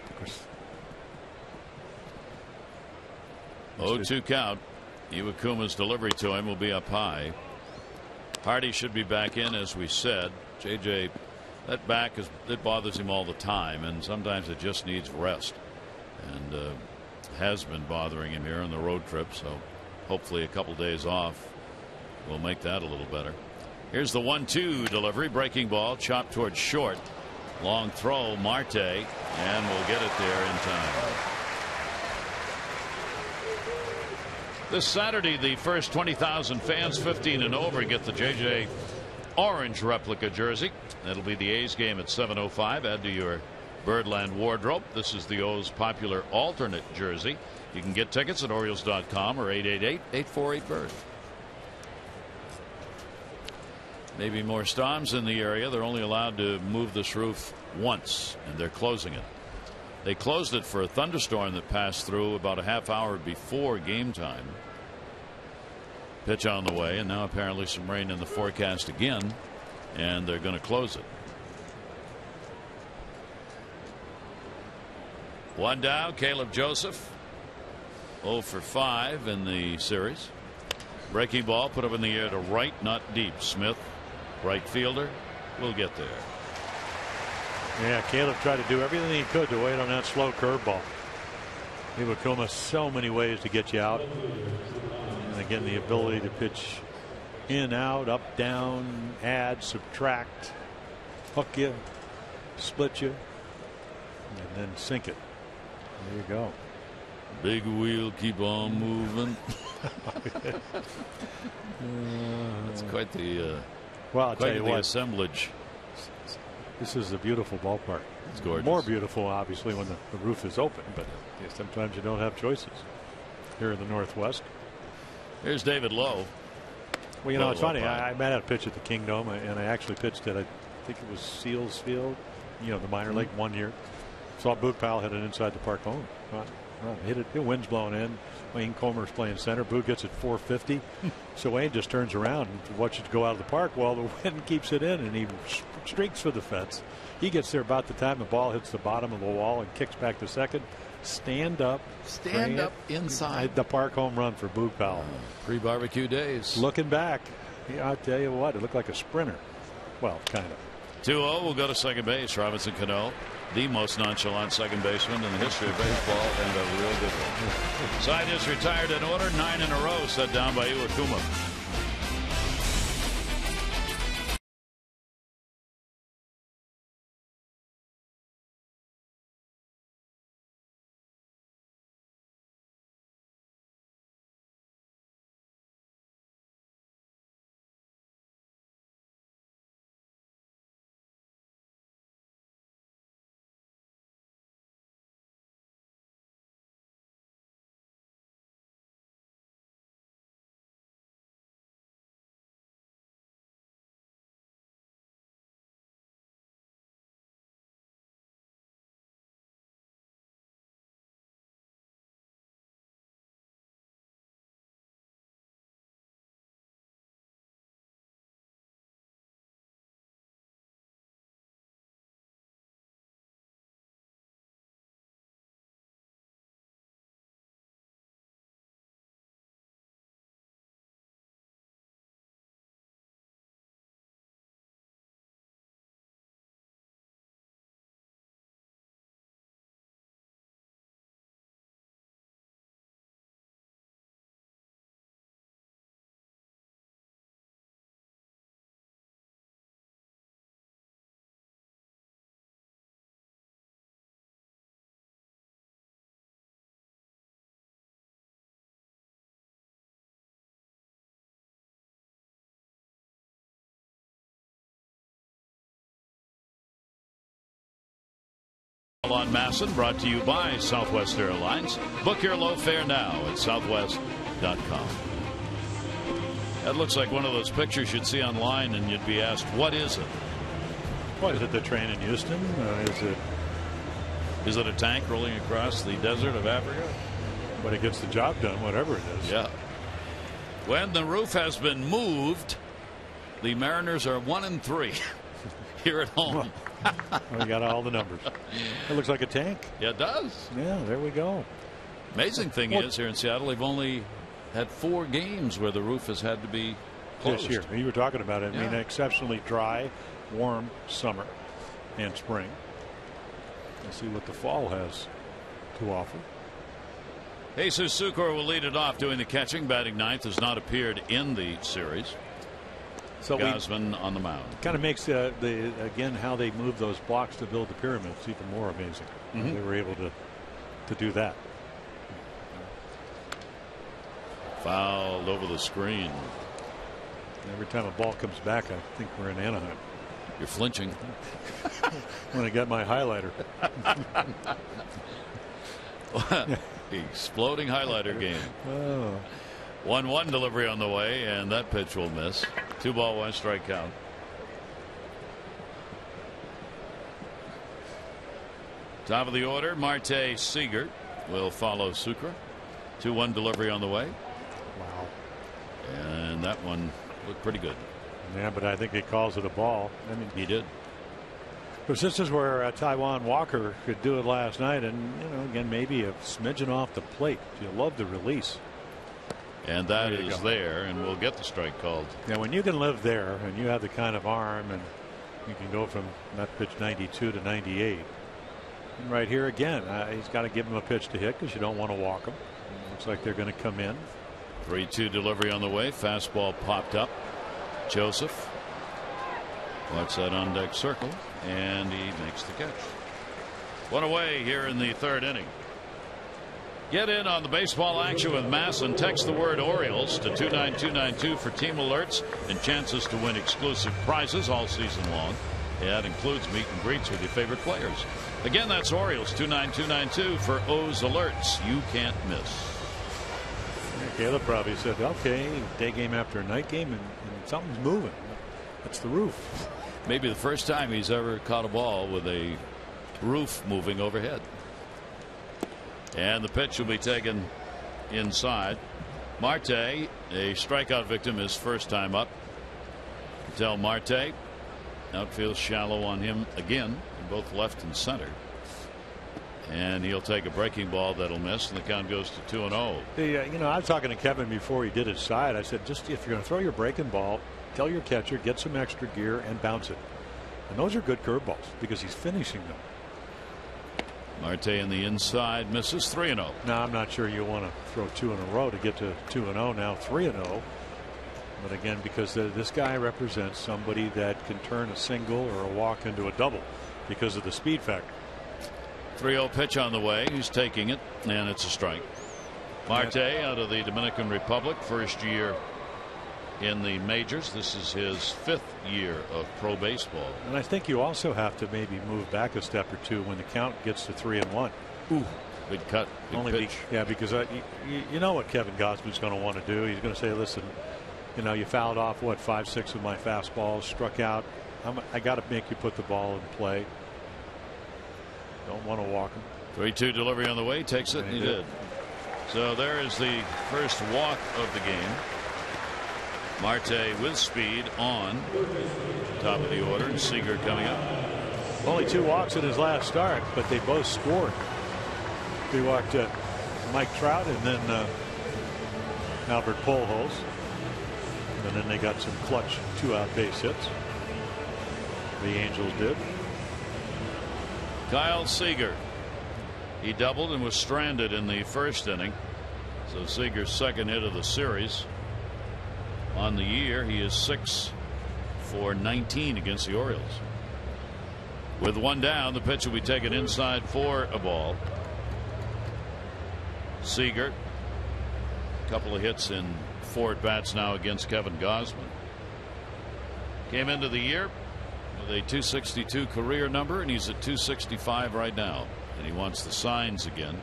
0-2 count. Iwakuma's delivery to him will be up high. Hardy should be back in, as we said. JJ, that back it bothers him all the time, and sometimes it just needs rest, and has been bothering him here on the road trip. So hopefully a couple days off will make that a little better. Here's the 1-2 delivery, breaking ball, chopped towards short. Long throw, Marte, and we'll get it there in time. This Saturday, the first 20,000 fans 15 and over get the JJ orange replica jersey. That'll be the A's game at 7:05. Add to your Birdland wardrobe. This is the O's popular alternate jersey. You can get tickets at Orioles.com or 888-848-BIRD. Maybe more storms in the area. They're only allowed to move this roof once, and they're closing it. They closed it for a thunderstorm that passed through about a half hour before game time. Pitch on the way, and now apparently some rain in the forecast again, and they're going to close it. One down, Caleb Joseph. 0 for 5 in the series. Breaking ball put up in the air to right, not deep. Smith, right fielder, will get there. Yeah, Caleb tried to do everything he could to wait on that slow curveball. Iwakuma, so many ways to get you out. And again, the ability to pitch in, out, up, down, add, subtract, hook you, split you, and then sink it. There you go. Big wheel, keep on moving. That's quite the well, I'll tell you what, assemblage. This is a beautiful ballpark. It's gorgeous. More beautiful, obviously, when the roof is open, but sometimes you don't have choices here in the Northwest. Here's David Lowe. Well, it's funny. I met a pitch at the Kingdom, and I actually pitched at, I think it was Seals Field, the minor league, one year. Saw Boog Powell hit it inside the park home. Hit it. The wind's blowing in. Wayne Comer's playing center. Boog gets it 450. So Wayne just turns around and watches it go out of the park while the wind keeps it in, and he streaks for the fence. He gets there about the time the ball hits the bottom of the wall and kicks back to second. Stand up inside the park home run for Boog Powell. Pre-barbecue days. Looking back, I'll tell you what, it looked like a sprinter. Well, kind of. 2-0 will go to second base. Robinson Cano, the most nonchalant second baseman in the history of baseball, and a real good one. Side is retired in order, 9 in a row, set down by Iwakuma. Baseball on Masson, brought to you by Southwest Airlines. Book your low fare now at southwest.com. That looks like one of those pictures you'd see online and you'd be asked, what is it? What is it, the train in Houston? Is it a tank rolling across the desert of Africa? But it gets the job done, whatever it is. Yeah. When the roof has been moved, the Mariners are 1-3 here at home. We got all the numbers. It looks like a tank. Yeah, it does. Yeah, there we go. Amazing thing is, here in Seattle, they've only had 4 games where the roof has had to be closed. This year, you were talking about it. I mean, exceptionally dry, warm summer and spring. Let's see what the fall has to offer. Jesus Sucor will lead it off doing the catching. Batting ninth, has not appeared in the series. So Gausman on the mound. Kind of makes again how they move those blocks to build the pyramids even more amazing. Mm-hmm. They were able to do that. Fouled over the screen. Every time a ball comes back, I think we're in Anaheim. You're flinching. When I got my highlighter. Exploding highlighter game. 1-1 delivery on the way, and that pitch will miss. 2 ball, 1 strike count. Top of the order, Marte Seager will follow Sucre. 2-1 delivery on the way. Wow. And that one looked pretty good. Yeah, but I think he calls it a ball. I mean, he did. But this is where Taijuan Walker could do it last night, and again, maybe a smidgen off the plate. You love the release. And that is there, and we'll get the strike called. Yeah, when you can live there and you have the kind of arm, and you can go from that pitch 92 to 98. And right here again, he's got to give him a pitch to hit because you don't want to walk him. Looks like they're going to come in. 3-2 delivery on the way. Fastball popped up. Joseph. Watch that on deck circle, and he makes the catch. 1 away here in the 3rd inning. Get in on the baseball action with Masson. Text the word Orioles to 29292 for team alerts and chances to win exclusive prizes all season long. That includes meet and greets with your favorite players. Again, that's Orioles 29292 for O's alerts you can't miss. Caleb probably said, okay, day game after a night game, and something's moving. That's the roof. Maybe the first time he's ever caught a ball with a roof moving overhead. And the pitch will be taken inside. Marte, a strikeout victim, his first time up. Tell Marte, outfield shallow on him again, both left and center. And he'll take a breaking ball that'll miss, and the count goes to 2-0. I was talking to Kevin before he did his side. I said, just if you're going to throw your breaking ball, tell your catcher, get some extra gear and bounce it. And those are good curveballs because he's finishing them. Marte in the inside misses. 3-0. Now I'm not sure you want to throw 2 in a row to get to 2-0. Now 3-0. But again, because this guy represents somebody that can turn a single or a walk into a double because of the speed factor. 3-0 pitch on the way. He's taking it, and it's a strike. Marte out of the Dominican Republic, first year in the majors. This is his 5th year of pro baseball. And I think you also have to maybe move back a step or two when the count gets to 3-1. Ooh, big cut, big pitch. Because you know what Kevin Gausman's going to want to do. He's going to say, listen, you fouled off 5-6 of my fastballs, struck out. I got to make you put the ball in play. Don't want to walk him. 3-2 delivery on the way. Takes it, and he did. So there is the first walk of the game. Marte with speed on top of the order, and Seager coming up. Only 2 walks in his last start, but they both scored. They walked Mike Trout and then Albert Pujols, and then they got some clutch 2-out base hits. The Angels did. Kyle Seager. He doubled and was stranded in the 1st inning. So Seager's 2nd hit of the series. On the year, he is 6 for 19 against the Orioles. With 1 down, the pitch will be taken inside for a ball. Seager, a couple of hits in 4 at-bats now against Kevin Gausman. Came into the year with a .262 career number, and he's at .265 right now. And he wants the signs again.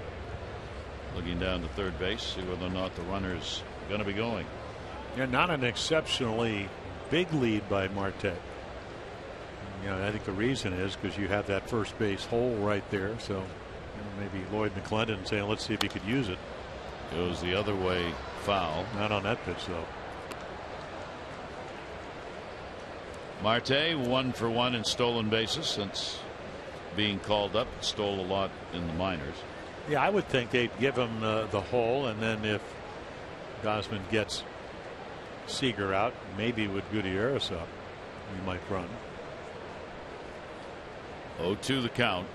Looking down to third base, see whether or not the runner's going to be going. Yeah, not an exceptionally big lead by Marte. I think the reason is because you have that first base hole right there. So maybe Lloyd McClendon saying, let's see if he could use it. Goes the other way, foul. Not on that pitch, though. Marte 1 for 1 in stolen bases since being called up. Stole a lot in the minors. Yeah, I would think they'd give him the hole, and then if Gausman gets Seager out, maybe with Gutierrez up, he might run. 0-2 the count.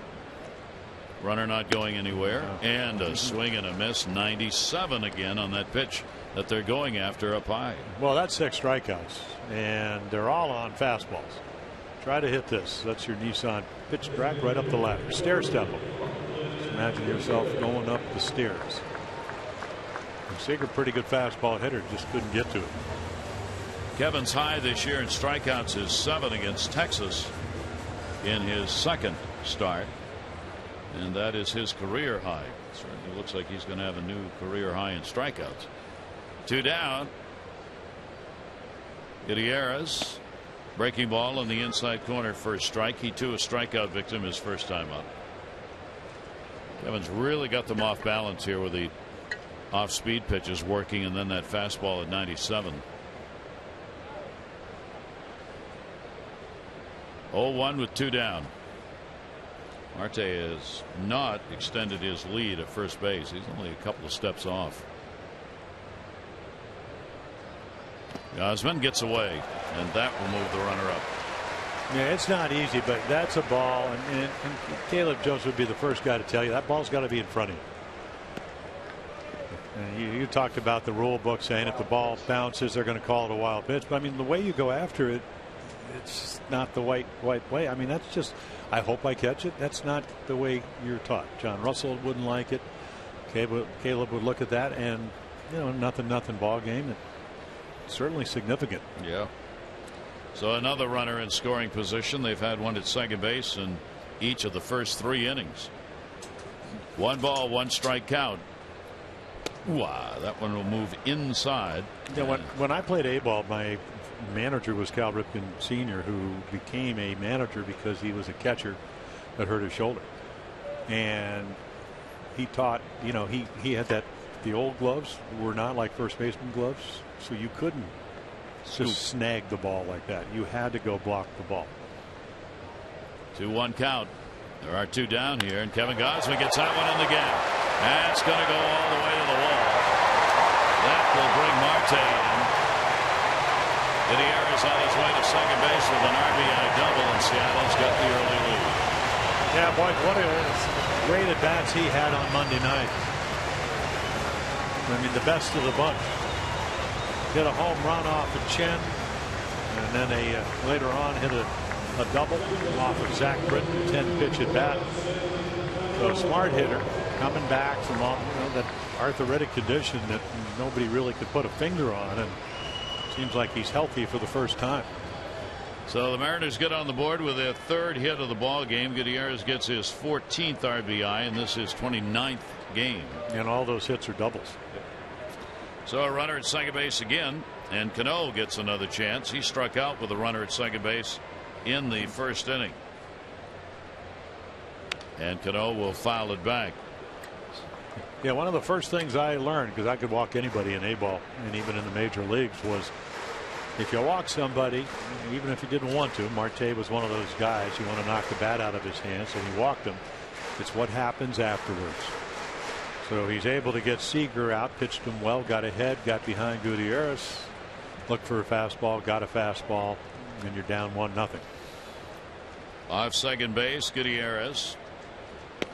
Runner not going anywhere, and a swing and a miss. 97 again on that pitch that they're going after up high. Well, that's 6 strikeouts, and they're all on fastballs. Try to hit this. That's your Nissan pitch track right up the ladder. Stair step them. Just imagine yourself going up the stairs. And Seager, pretty good fastball hitter, just couldn't get to it. Kevin's high this year in strikeouts is 7 against Texas in his second start. And that is his career high. Certainly looks like he's going to have a new career high in strikeouts. 2 down. Gutierrez, breaking ball in the inside corner, first strike. He too a strikeout victim his first time up. Kevin's really got them off balance here with the off speed pitches working, and then that fastball at 97. 0-1 with 2 down. Marte has not extended his lead at first base. He's only a couple of steps off. Gausman gets away, and that will move the runner up. Yeah, it's not easy, but that's a ball, and Caleb Jones would be the first guy to tell you that ball's got to be in front of you. And you talked about the rule book saying if the ball bounces, they're going to call it a wild pitch. But I mean, the way you go after it, it's not the right way. I mean, that's just, I hope I catch it. That's not the way you're taught. John Russell wouldn't like it. Caleb would look at that, and nothing ball game. It's certainly significant. Yeah. So another runner in scoring position. They've had one at second base in each of the first 3 innings. 1 ball, 1 strike count. Wow, that one will move inside. Yeah, when I played A-ball, my manager was Cal Ripken Sr., who became a manager because he was a catcher that hurt his shoulder. And he taught, he had the old gloves were not like first baseman gloves, so you couldn't just snag the ball like that. You had to go block the ball. 2-1 count. There are 2 down here, and Kevin Gausman gets that one in the gap. That's going to go all the way to the wall. That will bring Marte in. Gutierrez on his way to second base with an RBI double, and Seattle's got the early lead. Yeah, boy, what a great at bats he had on Monday night. I mean, the best of the bunch. Hit a home run off of Chen, and then later on hit a double off of Zach Britton, 10-pitch at bat. So a smart hitter coming back from that arthritic condition that nobody really could put a finger on, and seems like he's healthy for the first time. So the Mariners get on the board with their 3rd hit of the ball game. Gutierrez gets his 14th RBI, and this is 29th game. And all those hits are doubles. So a runner at second base again, and Cano gets another chance. He struck out with a runner at second base in the first inning. And Cano will foul it back. Yeah, one of the first things I learned, because I could walk anybody in A-ball and even in the major leagues, was if you walk somebody, even if you didn't want to, Marte was one of those guys, you want to knock the bat out of his hands, and he walked him. It's what happens afterwards. So he's able to get Seager out, pitched him well, got ahead, got behind Gutierrez, looked for a fastball, got a fastball, and you're down 1-0. Off second base, Gutierrez.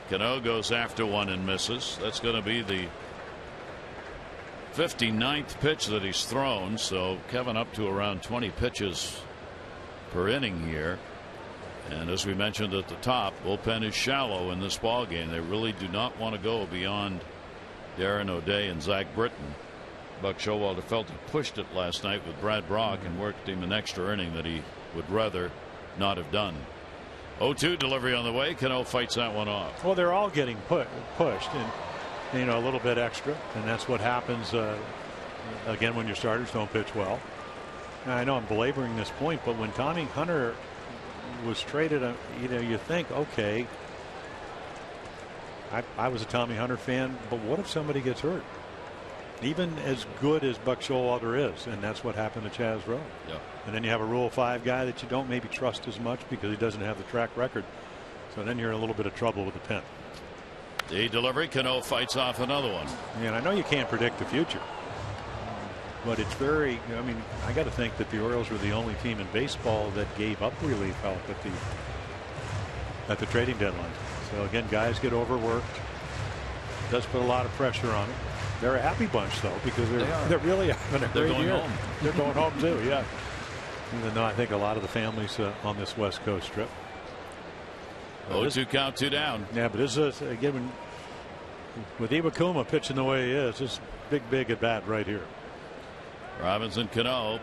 Cano goes after one and misses. That's going to be the 59th pitch that he's thrown. So Kevin up to around 20 pitches per inning here. And as we mentioned at the top, bullpen is shallow in this ball game. They really do not want to go beyond Darren O'Day and Zach Britton. Buck Showalter felt he pushed it last night with Brad Brock and worked him an extra inning that he would rather not have done. 0-2 delivery on the way. Cano fights that one off. Well, they're all getting pushed, and a little bit extra, and that's what happens again when your starters don't pitch well. Now, I know I'm belaboring this point, but when Tommy Hunter was traded, you think, okay, I was a Tommy Hunter fan, but what if somebody gets hurt? Even as good as Buck Showalter is, and that's what happened to Chaz Rowe. Yeah. And then you have a Rule 5 guy that you don't maybe trust as much because he doesn't have the track record. So then you're in a little bit of trouble with the pen. The delivery, Cano fights off another one. And I know you can't predict the future, but it's very, I mean, I got to think that the Orioles were the only team in baseball that gave up relief help at the trading deadline. So again, guys get overworked. It does put a lot of pressure on them. They're a happy bunch though, because they're really having a great year. Home. They're going home too, yeah. Even though I think a lot of the families on this West Coast trip. 0-2 count, 2 down. Yeah, but this is again with Iwakuma pitching the way he is, this big at bat right here. Robinson Cano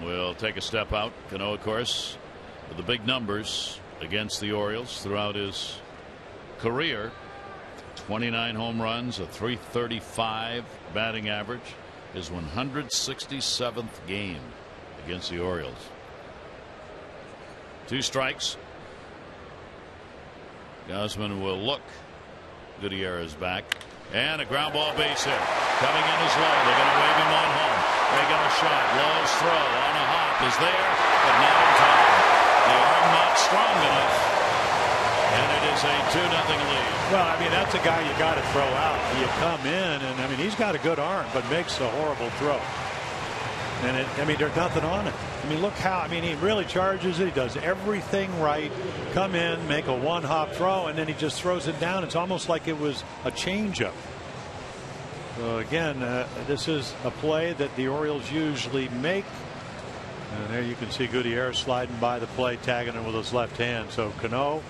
will take a step out. Cano, of course, with the big numbers against the Orioles throughout his career. 29 home runs, a .335 batting average, his 167th game against the Orioles. 2 strikes. Gausman will look. Gutierrez back, and a ground ball base hit coming in is Lowe. They're going to wave him on home. They got a shot. Lowe's throw on a hop is there, but not in time. The arm not strong enough, and it is a 2-0 lead. Well, I mean, that's a guy you got to throw out. You come in, and I mean, he's got a good arm, but makes a horrible throw. And I mean, there's nothing on it. I mean, look how, I mean, he really charges it. He does everything right. Come in, make a one-hop throw, and then he just throws it down. It's almost like it was a changeup. So again, this is a play that the Orioles usually make. And there you can see Gutierrez sliding by the plate, tagging it with his left hand. So Cano,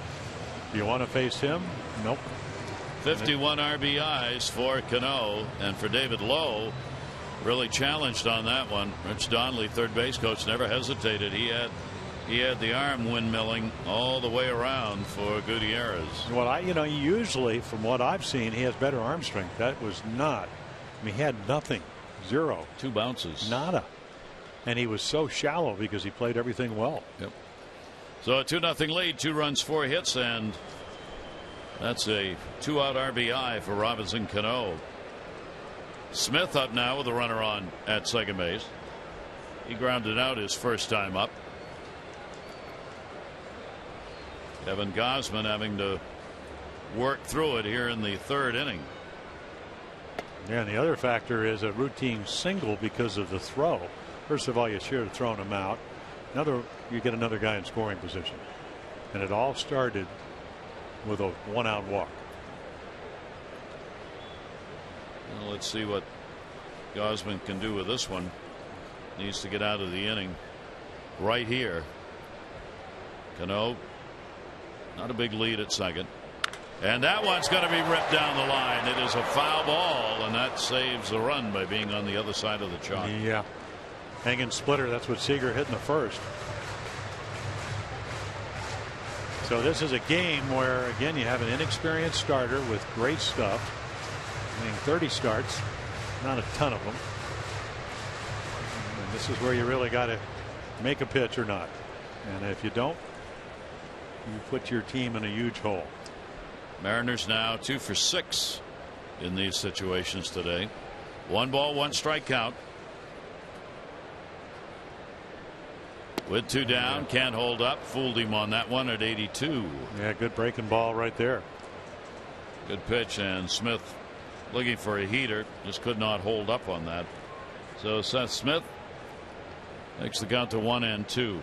do you want to face him? Nope. 51 RBIs for Cano, and for David Lowe. Really challenged on that one. Rich Donnelly, third base coach, never hesitated. He had the arm windmilling all the way around for Gutierrez. Well, usually from what I've seen, he has better arm strength. That was not. I mean, he had nothing, 0, 2 bounces, nada, and he was so shallow because he played everything well. Yep. So a 2-0 lead, 2 runs, 4 hits, and that's a 2-out RBI for Robinson Cano. Smith up now with a runner on at second base. He grounded out his first time up. Kevin Gausman having to work through it here in the 3rd inning. Yeah, and the other factor is a routine single because of the throw. First of all, you should have thrown him out. You get another guy in scoring position. And it all started with a 1-out walk. Well, let's see what Gausman can do with this one. Needs to get out of the inning right here. Cano, not a big lead at second. And that one's going to be ripped down the line. It is a foul ball, and that saves the run by being on the other side of the chalk. Yeah. Hanging splitter. That's what Seager hit in the first. So this is a game where, again, you have an inexperienced starter with great stuff. I mean, 30 starts, not a ton of them. And this is where you really got to make a pitch or not. And if you don't, you put your team in a huge hole. Mariners now 2 for 6 in these situations today. 1 ball, 1 strike count. With 2 down, can't hold up. Fooled him on that one at 82. Yeah, good breaking ball right there. Good pitch, and Smith looking for a heater, just could not hold up on that. So Seth Smith makes the count to 1-2.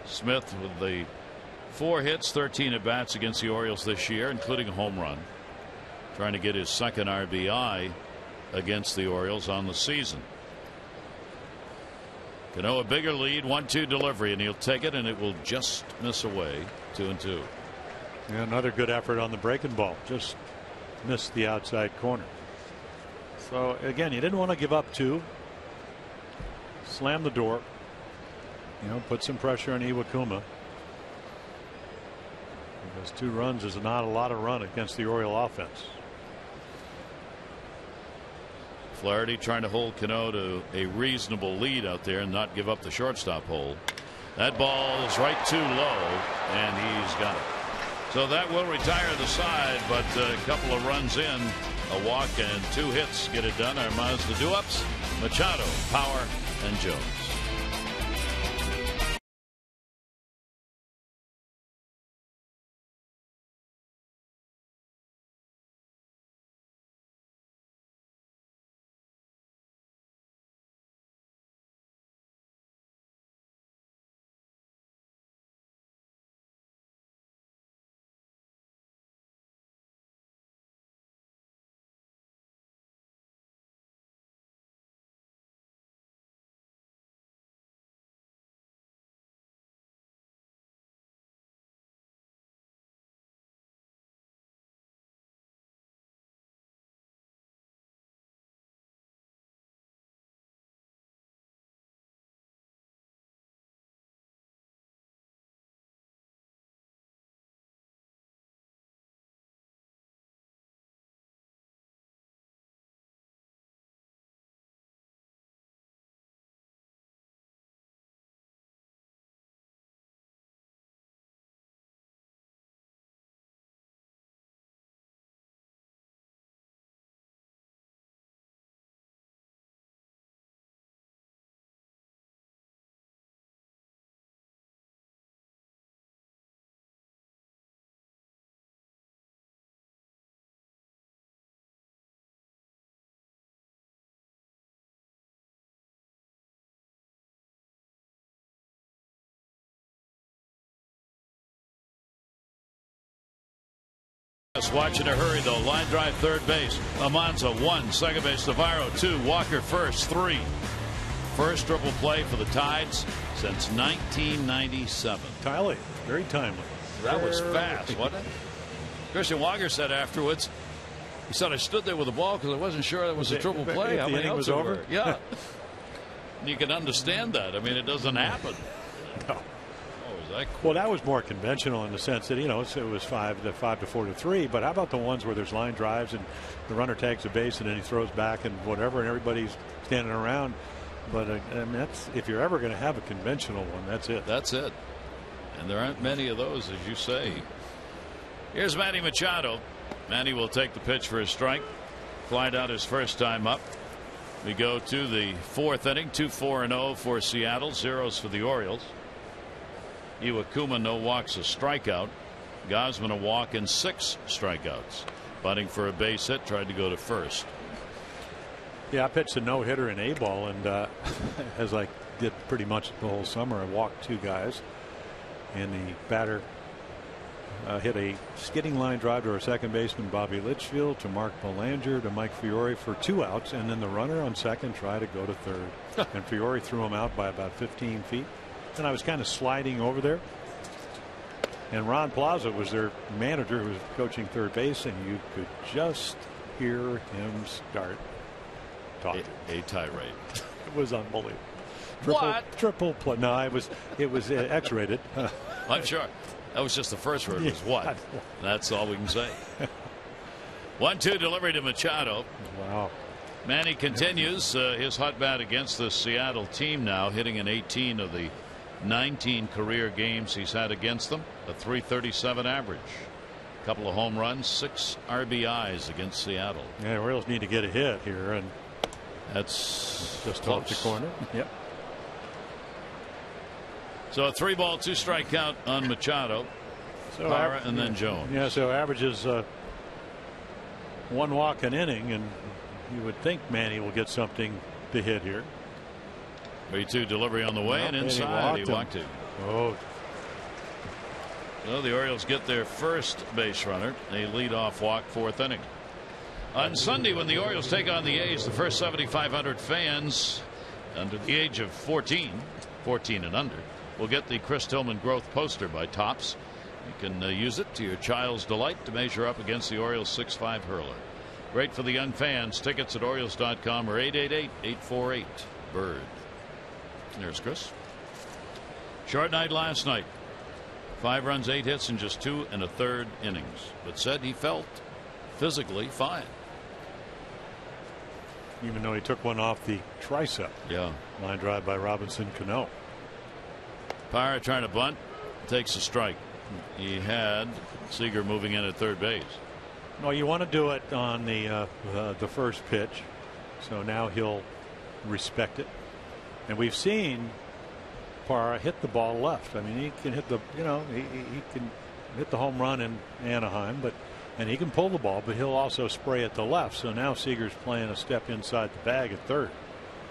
Smith with the 4 hits, 13 at bats against the Orioles this year, including a home run, trying to get his 2nd RBI against the Orioles on the season. Cano a bigger lead, 1-2 delivery, and he'll take it, and it will just miss away. 2-2. Yeah, another good effort on the breaking ball, just missed the outside corner. So again, you didn't want to give up 2. Slam the door, put some pressure on Iwakuma. Those 2 runs is not a lot of run against the Oriole offense. Flaherty trying to hold Cano to a reasonable lead out there and not give up the shortstop hold. That ball is right too low, and he's got it. So that will retire the side, but a couple of runs in, a walk and 2 hits get it done. Armaz the do-ups, Machado, Power, and Jones. Watch in a hurry though. Line drive third base. Almanza 1. Second base Navarro 2. Walker first 3. First triple play for the Tides since 1997. Timely. Very timely. That was fast, wasn't it? Christian Walker said afterwards, he said, I stood there with the ball because I wasn't sure that was a triple play. How many outs over? Yeah. You can understand that. I mean, it doesn't happen. No. Well, that was more conventional in the sense that, you know, it was 5 to 4 to 3. But how about the ones where there's line drives and the runner takes a base and then he throws back and whatever and everybody's standing around. But I mean, that's, if you're ever going to have a conventional one, that's it. That's it. And there aren't many of those, as you say. Here's Manny Machado. Manny will take the pitch for a strike. Flied out his first time up. We go to the 4th inning. 2-4-0 for Seattle. 0s for the Orioles. Iwakuma no walks, a strikeout. Gausman a walk and 6 strikeouts. Bunting for a base hit, tried to go to first. Yeah, I pitched a no-hitter in A-ball, and as I did pretty much the whole summer, I walked 2 guys, and the batter hit a skidding line drive to our second baseman Bobby Litchfield, to Mark Belanger, to Mike Fiore for 2 outs, and then the runner on second tried to go to third, and Fiore threw him out by about 15 feet. And I was kind of sliding over there, and Ron Plaza was their manager who was coaching third base, and you could just hear him start talking. A tirade. It was unbelievable. Triple play. No, it was X-rated. I'm sure. That was just the first word. Was what? That's all we can say. 1-2 delivery to Machado. Wow. Manny continues his hot bat against the Seattle team now, hitting in 18 of the 19 career games he's had against them. A .337 average. A couple of home runs, 6 RBIs against Seattle. Yeah, Orioles need to get a hit here, and that's just close. off the corner. Yep. So a 3-ball 2-strike count on Machado. So Parra and then Jones. Yeah, so averages 1 walk an inning, and you would think Manny will get something to hit here. 3-2 delivery on the way, and inside he walked it. Oh. So the Orioles get their first base runner. A leadoff walk, 4th inning. On Sunday, when the Orioles take on the A's, the first 7,500 fans under the age of 14 and under will get the Chris Tillman growth poster by Topps. You can use it to your child's delight to measure up against the Orioles 6'5" hurler. Great for the young fans. Tickets at Orioles.com or 888-848-BIRD. There's Chris. Short night last night. 5 runs, 8 hits in just 2 1/3 innings, but said he felt physically fine. Even though he took one off the tricep. Yeah. Line drive by Robinson Cano. Parra trying to bunt, takes a strike. He had Seager moving in at third base. No, you want to do it on the first pitch, so now he'll respect it. And we've seen Parra hit the ball left. I mean, he can hit the he can hit the home run in Anaheim, and he can pull the ball, but he'll also spray at the left. So now Seager's playing a step inside the bag at third.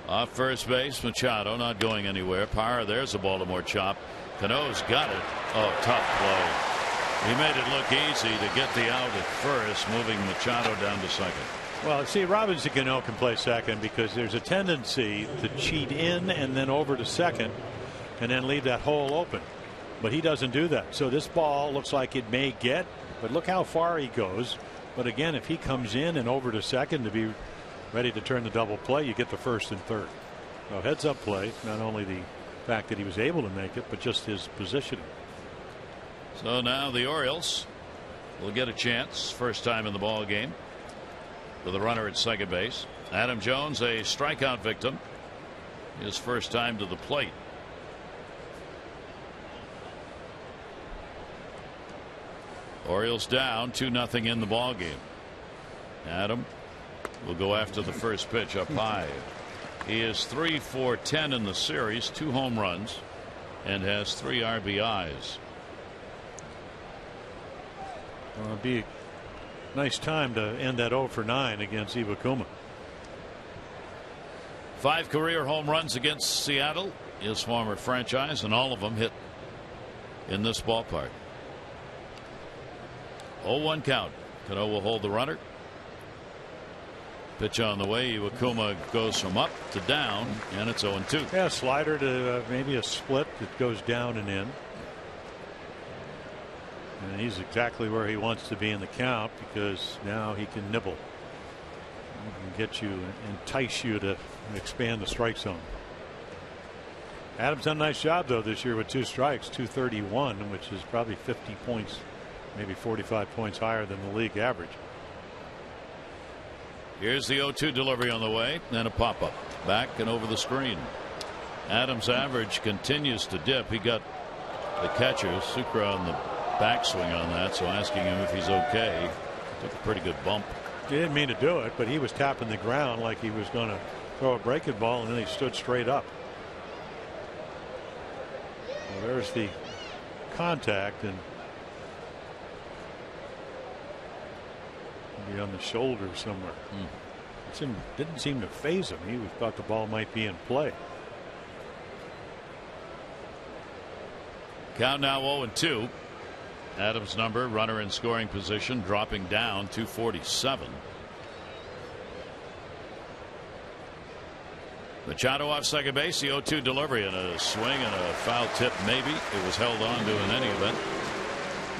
Off first base, Machado not going anywhere. Parra, there's a Baltimore chop. Cano's got it. Oh, tough play. He made it look easy to get the out at first, moving Machado down to second. Well, see, Robinson Cano can play second because there's a tendency to cheat in and then over to second and then leave that hole open. But he doesn't do that. So this ball looks like it may get, but look how far he goes. But again, if he comes in and over to second to be ready to turn the double play, you get the first and third. So heads up play, not only the fact that he was able to make it, but just his positioning. So now the Orioles will get a chance, first time in the ball game, with a runner at second base. Adam Jones, a strikeout victim, his first time to the plate. Orioles down 2-0 in the ball game. Adam will go after the first pitch up high. He is 3 for 10 in the series, 2 home runs, and has 3 RBIs. Well, it'd be a nice time to end that 0 for 9 against Iwakuma. 5 career home runs against Seattle, his former franchise, and all of them hit in this ballpark. 0-1 count. Cano will hold the runner. Pitch on the way. Iwakuma goes from up to down, and it's 0-2. Yeah, slider to maybe a split that goes down and in. And he's exactly where he wants to be in the count because now he can nibble. He can get you, entice you to expand the strike zone. Adams done a nice job though this year with 2 strikes, 231, which is probably 50 points, maybe 45 points higher than the league average. Here's the 0-2 delivery on the way, and a pop-up back and over the screen. Adams' average continues to dip. He got the catcher Sucre on the backswing on that, so asking him if he's okay. Took a pretty good bump. He didn't mean to do it, but he was tapping the ground like he was going to throw a breaking ball, and then he stood straight up. Well, there's the contact, and maybe on the shoulder somewhere. It didn't seem to faze him. He thought the ball might be in play. Count now 0-2. Adams' number, runner in scoring position, dropping down 247. Machado off second base. The 0-2 delivery and a swing and a foul tip. Maybe it was held on to in any event.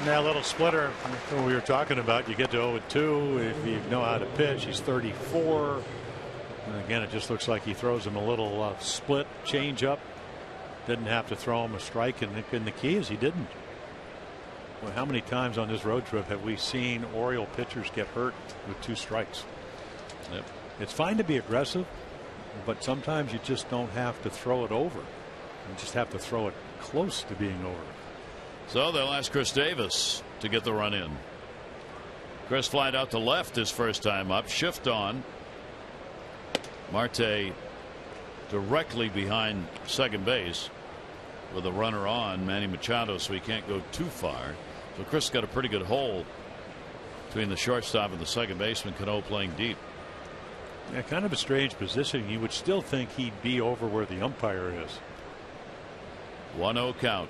That little splitter we were talking about. You get to 0-2 if you know how to pitch. He's 34. And again, it just looks like he throws him a little split change up. Didn't have to throw him a strike, and the key is he didn't. Well, how many times on this road trip have we seen Oriole pitchers get hurt with 2 strikes? Yep. It's fine to be aggressive, but sometimes you just don't have to throw it over. You just have to throw it close to being over. So they'll ask Chris Davis to get the run in. Chris flied out to left his first time up. Shift on. Marte directly behind second base with a runner on Manny Machado, so he can't go too far. So Chris got a pretty good hole between the shortstop and the second baseman. Cano playing deep. Yeah, kind of a strange position. You would still think he'd be over where the umpire is. 1-0 count.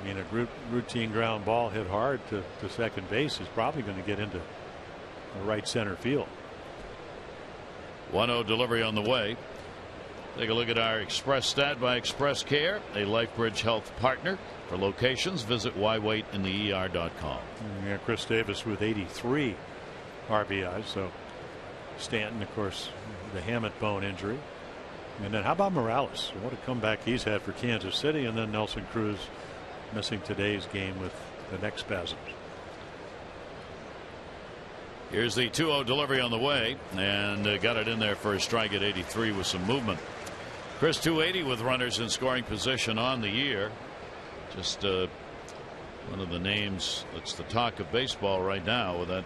I mean, a routine ground ball hit hard to second base is probably going to get into the right center field. 1-0 delivery on the way. Take a look at our Express Stat by Express Care, a LifeBridge Health partner. For locations, visit whywaitintheer.com. Yeah, Chris Davis with 83 RBIs. So Stanton, of course, the Hammett bone injury. And then how about Morales? What a comeback he's had for Kansas City. And then Nelson Cruz missing today's game with the neck spasms. Here's the 2-0 delivery on the way, and got it in there for a strike at 83 with some movement. Chris 280 with runners in scoring position on the year. Just one of the names that's the talk of baseball right now with that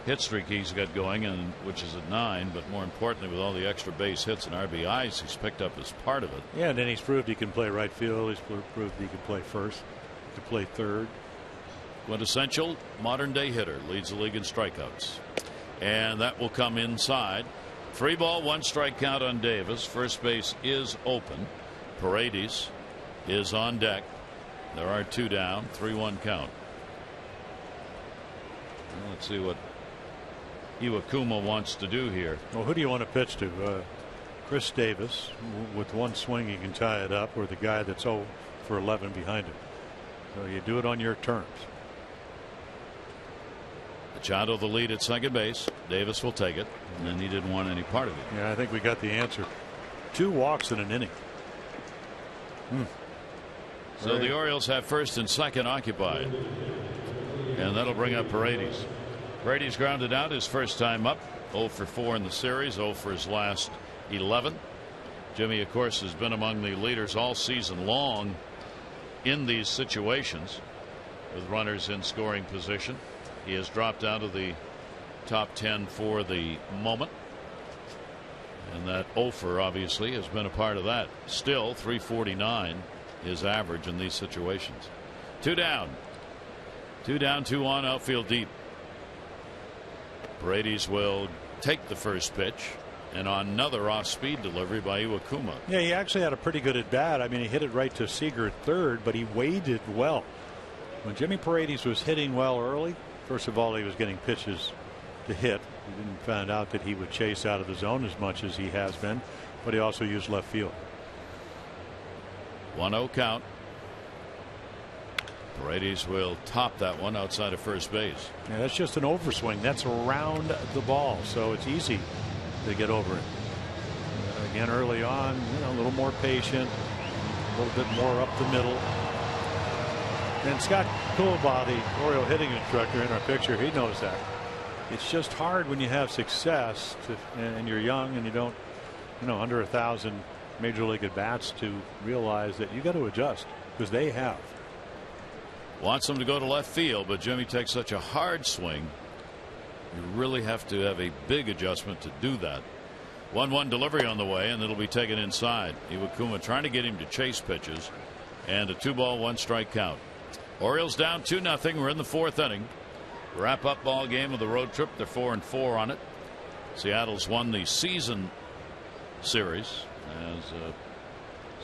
hit streak he's got going, and which is at 9. But more importantly, with all the extra base hits and RBIs he's picked up as part of it. Yeah, and then he's proved he can play right field. He's proved he can play first, he can play third. Quintessential modern day hitter, leads the league in strikeouts, and that will come inside. 3 ball 1 strike count on Davis. First base is open. Paredes is on deck. There are 2 down. 3-1 count. Well, let's see what Iwakuma wants to do here. Well, who do you want to pitch to? Chris Davis, with 1 swing he can tie it up, or the guy that's 0 for 11 behind him. So you do it on your terms. Machado the lead at second base. Davis will take it, and he didn't want any part of it. Yeah, I think we got the answer. 2 walks in an inning. So the Orioles have first and second occupied, and that'll bring up Paredes. Paredes grounded out his first time up. 0 for 4 in the series, 0 for his last 11. Jimmy, of course, has been among the leaders all season long in these situations with runners in scoring position. He has dropped out of the top 10 for the moment, and that offer obviously has been a part of that. Still, 349 is average in these situations. 2 down, 2 down, 2 on, outfield deep. Paredes will take the first pitch, and on another off-speed delivery by Iwakuma. Yeah, he actually had a pretty good at bat. I mean, he hit it right to Seager at third, but he waited well. When Jimmy Paredes was hitting well early, first of all, he was getting pitches to hit. We didn't find out that he would chase out of the zone as much as he has been, but he also used left field. 1-0 count. Paredes will top that one outside of first base. Yeah, that's just an overswing. That's around the ball, so it's easy to get over it. Again, early on, a little more patient, a little bit more up the middle. And Scott Coolbaugh, the Oriole hitting instructor in our picture, he knows that. It's just hard when you have success and you're young and you don't, under 1,000 major league at bats, to realize that you got to adjust, because they have. Wants him to go to left field, but Jimmy takes such a hard swing. You really have to have a big adjustment to do that. 1-1 delivery on the way, and it'll be taken inside. Iwakuma trying to get him to chase pitches, and a 2 ball 1 strike count. Orioles down 2-0. We're in the 4th inning. Wrap up ball game of the road trip. They're 4-4 on it. Seattle's won the season series as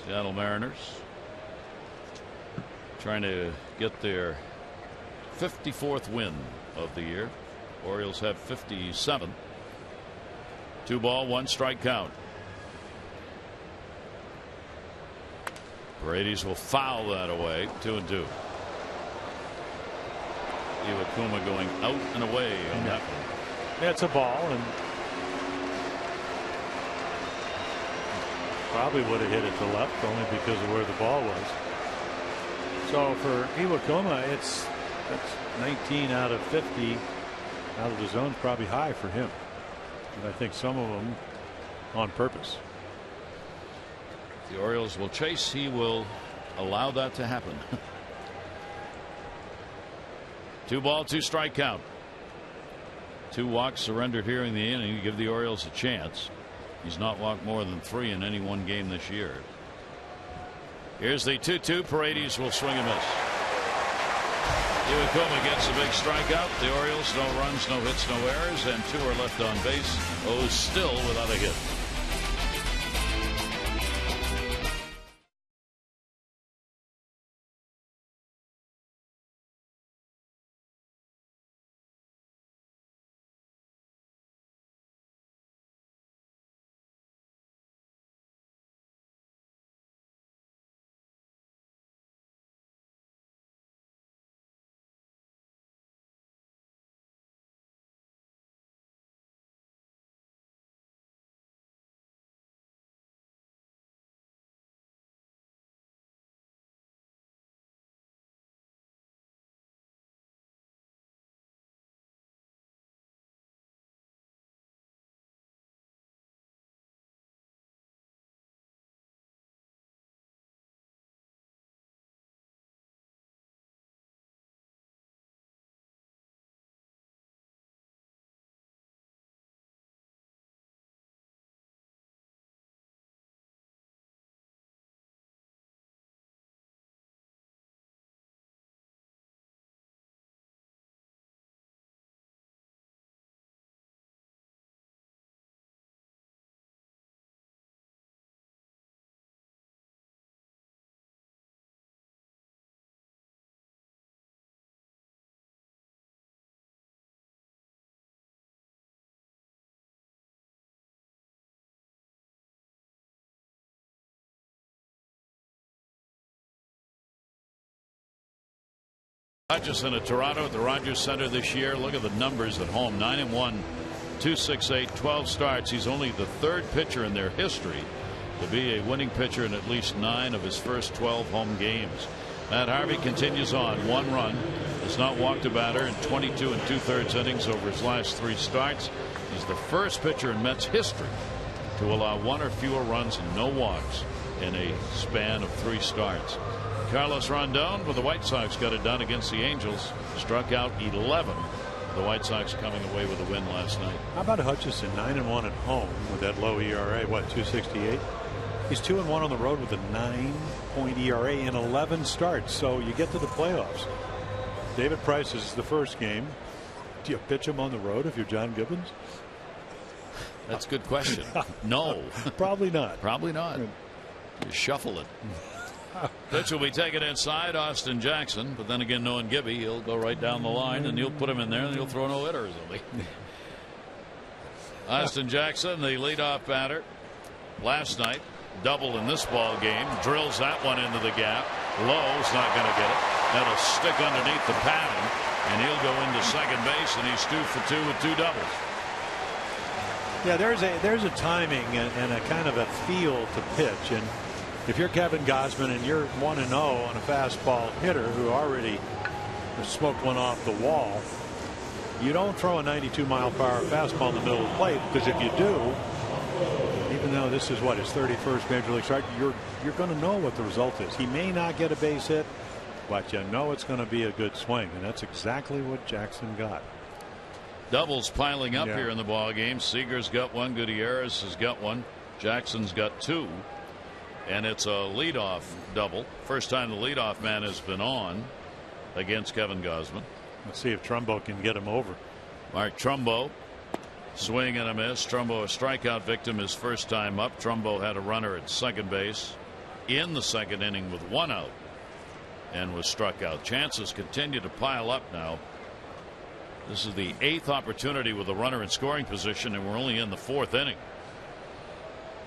Seattle Mariners trying to get their 54th win of the year. Orioles have 57. 2 ball 1 strike count. Paredes will foul that away. 2-2. Iwakuma going out and away on that one. Yeah, it's a ball, and probably would have hit it to left only because of where the ball was. So for Iwakuma, that's 19 out of 50 out of the zone, probably high for him. And I think some of them on purpose. The Orioles will chase. He will allow that to happen. 2 ball 2 strike count. 2 walks surrendered here in the inning to give the Orioles a chance. He's not walked more than 3 in any one game this year. Here's the 2-2. Paredes will swing and miss. Iwakuma gets a big strikeout. The Orioles, no runs, no hits, no errors, and 2 are left on base. O's still without a hit. Hutchison at Toronto at the Rogers Center this year. Look at the numbers at home. 9-1, 268, 12 starts. He's only the third pitcher in their history to be a winning pitcher in at least 9 of his first 12 home games. Matt Harvey continues on. 1 run. Has not walked a batter in 22 2/3 innings over his last 3 starts. He's the first pitcher in Mets history to allow 1 or fewer runs and no walks in a span of 3 starts. Carlos Rondon with the White Sox got it done against the Angels. Struck out 11. The White Sox coming away with a win last night. How about Hutchison? 9-1 at home with that low ERA. What, 2.68? He's 2-1 on the road with a 9-point ERA in 11 starts. So you get to the playoffs. David Price is the first game. Do you pitch him on the road if you're John Gibbons? That's a good question. No. Probably not. Probably not. You shuffle it. Pitch will be taken inside. Austin Jackson. But then again, knowing Gibby, he'll go right down the line and he'll put him in there and he'll throw no hitter or something. Austin Jackson, the leadoff batter last night, doubled in this ball game. Drills that one into the gap. Lowe's not going to get it. That'll stick underneath the padding and he'll go into second base and he's 2 for 2 with 2 doubles. Yeah, there's a timing and a kind of a feel to pitch. And if you're Kevin Gausman and you're 1-0 on a fastball hitter who already smoked one off the wall, you don't throw a 92-mile-per-hour fastball in the middle of the plate, because if you do, even though this is his 31st major league start, you're going to know what the result is. He may not get a base hit, but you know it's going to be a good swing, and that's exactly what Jackson got. Doubles piling up here in the ball game. Seager's got 1. Gutierrez has got 1. Jackson's got 2. And it's a leadoff double. First time the leadoff man has been on against Kevin Gausman. Let's see if Trumbo can get him over. Mark Trumbo, swing and a miss. Trumbo, a strikeout victim his first time up. Trumbo had a runner at second base in the second inning with 1 out and was struck out. Chances continue to pile up now. This is the 8th opportunity with a runner in scoring position, and we're only in the 4th inning.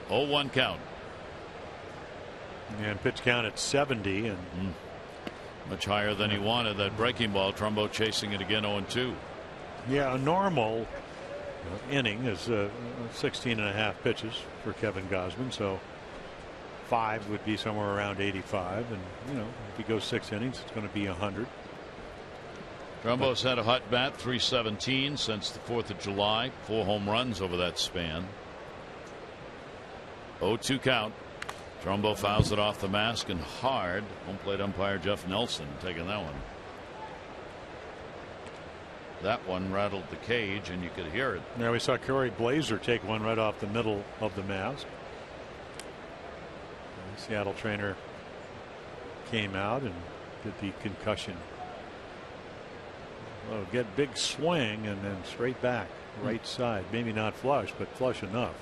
0-1 count. And pitch count at 70 and much higher than he wanted. That breaking ball. Trumbo chasing it again. 0-2. Yeah, a normal inning is 16.5 pitches for Kevin Gausman, so 5 would be somewhere around 85, and if he goes 6 innings, it's going to be 100. Trumbo's had a hot bat, 317 since the 4th of July. 4 home runs over that span. 0-2 count. Trumbo fouls it off the mask and hard. Home plate umpire Jeff Nelson taking that one. That one rattled the cage and you could hear it. Now we saw Corey Blazer take one right off the middle of the mask. The Seattle trainer came out and did the concussion. Well, get big swing and then straight back, right side. Maybe not flush, but flush enough.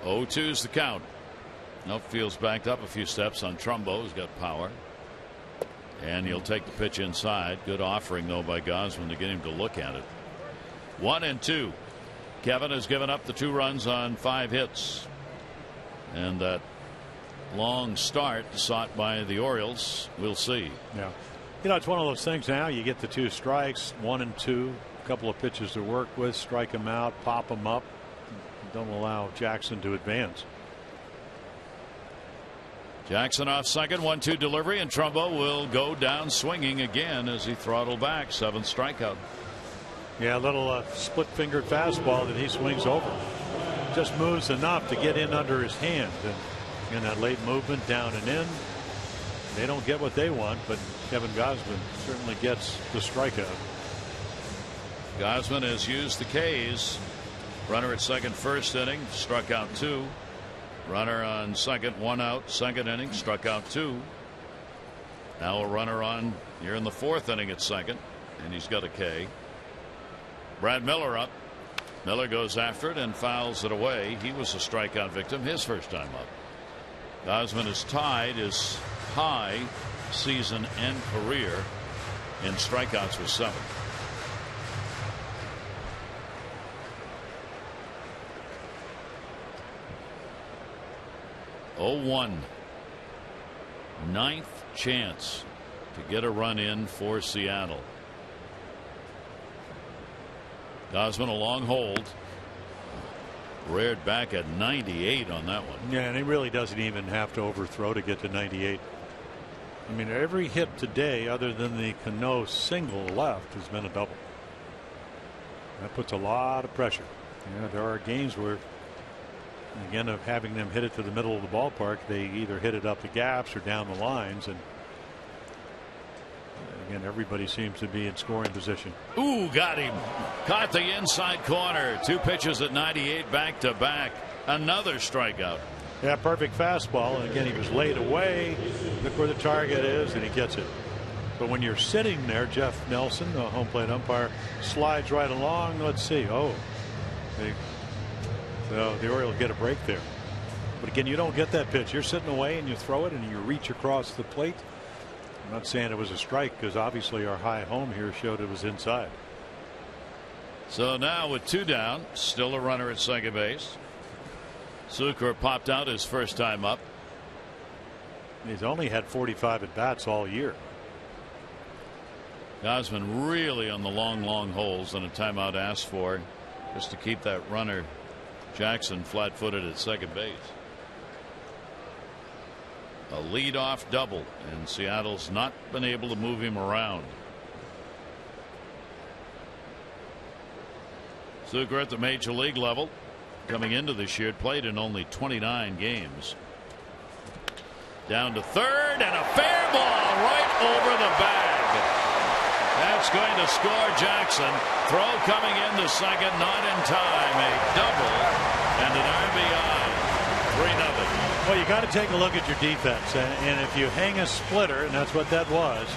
0-2's the count. Field's backed up a few steps on Trumbo. He's got power. And he'll take the pitch inside. Good offering, though, by Gausman to get him to look at it. 1-2. Kevin has given up the 2 runs on 5 hits. And that long start sought by the Orioles, we'll see. Yeah. It's one of those things now. You get the 2 strikes, 1 and 2, a couple of pitches to work with, strike them out, pop them up. Don't allow Jackson to advance. Jackson off second, 1-2 delivery, and Trumbo will go down swinging again as he throttled back. 7th strikeout. Yeah, a little split fingered fastball that he swings over. Just moves enough to get in under his hand. And in that late movement down and in, they don't get what they want, but Kevin Gausman certainly gets the strikeout. Gausman has used the K's. Runner at second, first inning, struck out 2. Runner on second, 1 out, second inning, struck out 2. Now a runner on here in the 4th inning at second, and he's got a K. Brad Miller up. Miller goes after it and fouls it away. He was a strikeout victim his first time up. Gausman has tied his high season and career in strikeouts with 7. Oh, 1. 9th chance to get a run in for Seattle. Gausman a long hold. Reared back at 98 on that one. Yeah, and he really doesn't even have to overthrow to get to 98. I mean, every hit today other than the Cano single left has been a double. That puts a lot of pressure. Yeah, there are games where, again, of having them hit it to the middle of the ballpark, they either hit it up the gaps or down the lines, and again, everybody seems to be in scoring position. Ooh, got him. Caught the inside corner. 2 pitches at 98 back to back. Another strikeout. Yeah, perfect fastball, and again, he was laid away. Look where the target is, and he gets it. But when you're sitting there, Jeff Nelson, the home plate umpire, slides right along. Let's see. So the Orioles get a break there. But again, you don't get that pitch. You're sitting away and you throw it and you reach across the plate. I'm not saying it was a strike because obviously our high home here showed it was inside. So now with 2 down, still a runner at second base. Zucker popped out his first time up. He's only had 45 at bats all year. Gausman really on the long holes, and a timeout asked for just to keep that runner Jackson flat-footed at second base. A leadoff double, and Seattle's not been able to move him around. Zucker at the major league level coming into this year played in only 29 games. Down to third, and a fair ball right over the bag. That's going to score Jackson. Throw coming into second, not in time. A double and an RBI. 3-0. Well, you got to take a look at your defense, and if you hang a splitter, and that's what that was,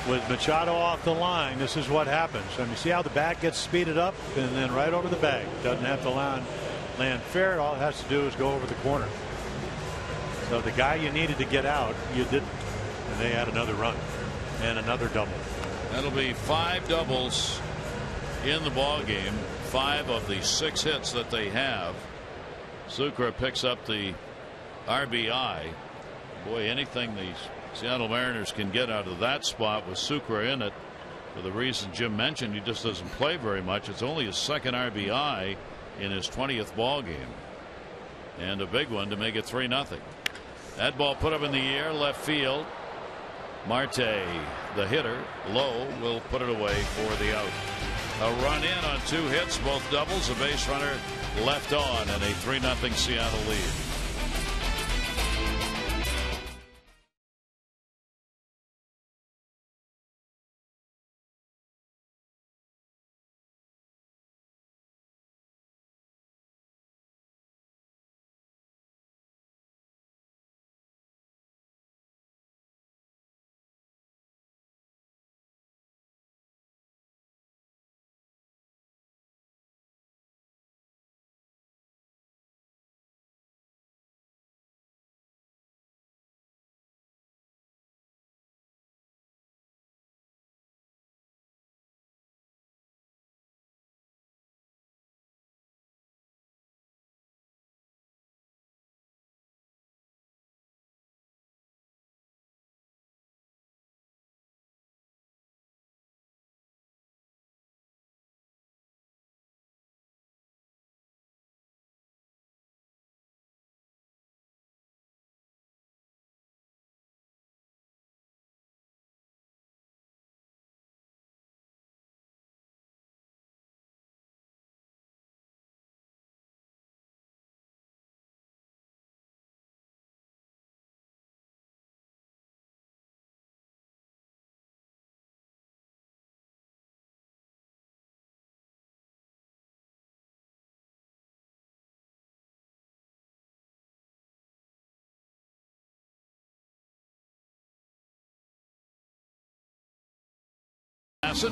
with Machado off the line, this is what happens. I mean, see how the bat gets speeded up and then right over the bag. Doesn't have to land fair. All it has to do is go over the corner. So the guy you needed to get out, you didn't, and they had another run and another double. That'll be 5 doubles in the ball game. 5 of the 6 hits that they have. Zucker picks up the RBI. Boy, anything the Seattle Mariners can get out of that spot with Zucker in it, for the reason Jim mentioned, he just doesn't play very much. It's only his 2nd RBI in his 20th ball game, and a big one to make it 3-0. That ball put up in the air, left field. Marte, the hitter, low, will put it away for the out. A run in on 2 hits, both doubles, a base runner left on, and a 3-0 Seattle lead.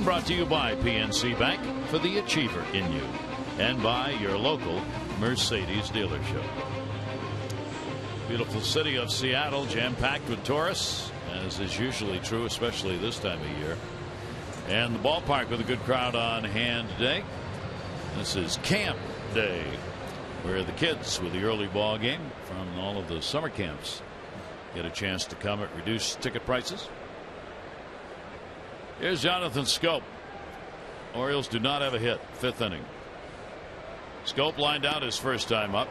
Brought to you by PNC Bank, for the achiever in you, and by your local Mercedes dealership. Beautiful city of Seattle, jam-packed with tourists, as is usually true, especially this time of year. And the ballpark with a good crowd on hand today. This is Camp Day, where the kids with the early ball game from all of the summer camps get a chance to come at reduced ticket prices. Here's Jonathan Scope. Orioles do not have a hit. 5th inning. Scope lined out his first time up.